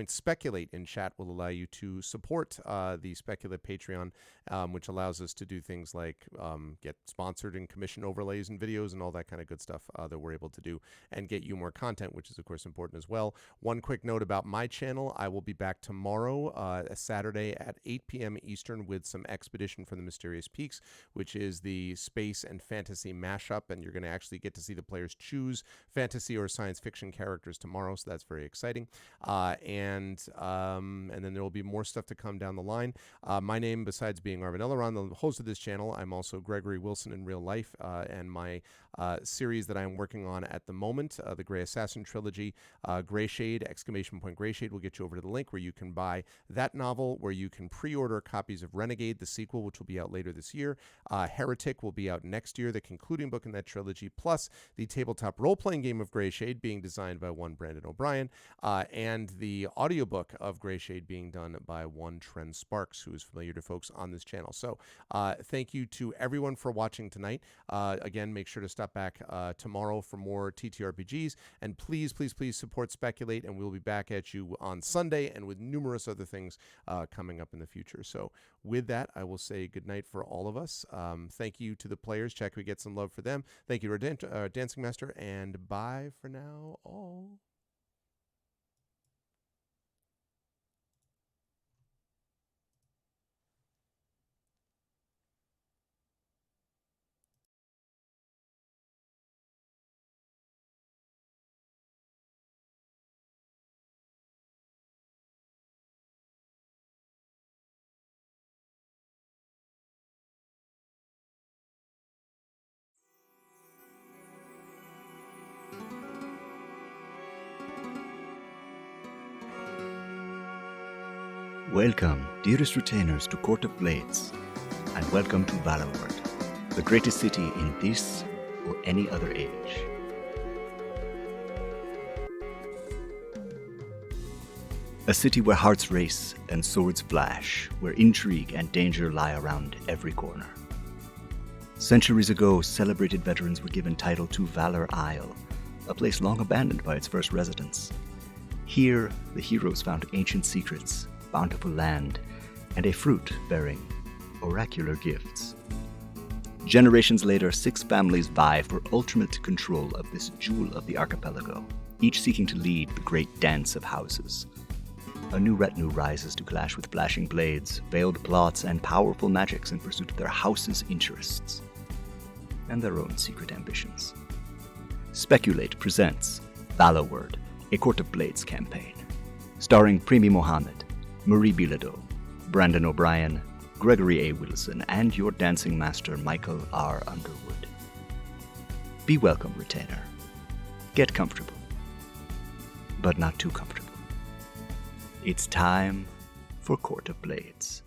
!Speculate in chat will allow you to support the Speculate Patreon, which allows us to do things like get sponsored and commission overlays and videos and all that kind of good stuff that we're able to do, and get you more content, which is of course important as well. One quick note about my channel: I will be back tomorrow, Saturday at 8 p.m. Eastern, with some Expedition from the Mysterious Peaks, which is the space and fantasy mashup, and you're going to actually get to see the players choose fantasy or science fiction characters tomorrow, so that's very exciting. And then there will be more stuff to come down the line. My name, besides being Arvin Elleron, the host of this channel, I'm also Gregory Wilson in real life, and my series that I'm working on at the moment, the Grey Assassin trilogy, Grey Shade, ! Grey Shade will get you over to the link where you can buy that novel, where you can pre-order copies of Renegade, the sequel, which will be out later this year. Heretic will be out next year, the concluding book in that trilogy, plus the tabletop role-playing game of Grey Shade being designed by one Brandon O'Brien, and the audiobook of Grey Shade being done by one Tren Sparks, who is familiar to folks on this channel. So thank you to everyone for watching tonight. Again, make sure to stop back tomorrow for more TTRPGs, and please support Speculate, and we'll be back at you on Sunday and with numerous other things coming up in the future. So with that, I will say good night for all of us. Thank you to the players. Check we get some love for them. Thank you to our Dancing Master, and bye for now all. Welcome, dearest retainers, to Court of Blades, and welcome to Valloward, the greatest city in this or any other age. A city where hearts race and swords flash, where intrigue and danger lie around every corner. Centuries ago, celebrated veterans were given title to Valor Isle, a place long abandoned by its first residents. Here, the heroes found ancient secrets, bountiful land, and a fruit bearing oracular gifts. Generations later, 6 families vie for ultimate control of this jewel of the archipelago, each seeking to lead the great dance of houses. A new retinue rises to clash with flashing blades, veiled plots, and powerful magics in pursuit of their house's interests and their own secret ambitions. Speculate presents Valloward, a Court of Blades campaign, starring Premee Mohamed, Marie Bilodeau, Brandon O'Brien, Gregory A. Wilson, and your dancing master, Michael R. Underwood. Be welcome, retainer. Get comfortable, but not too comfortable. It's time for Court of Blades.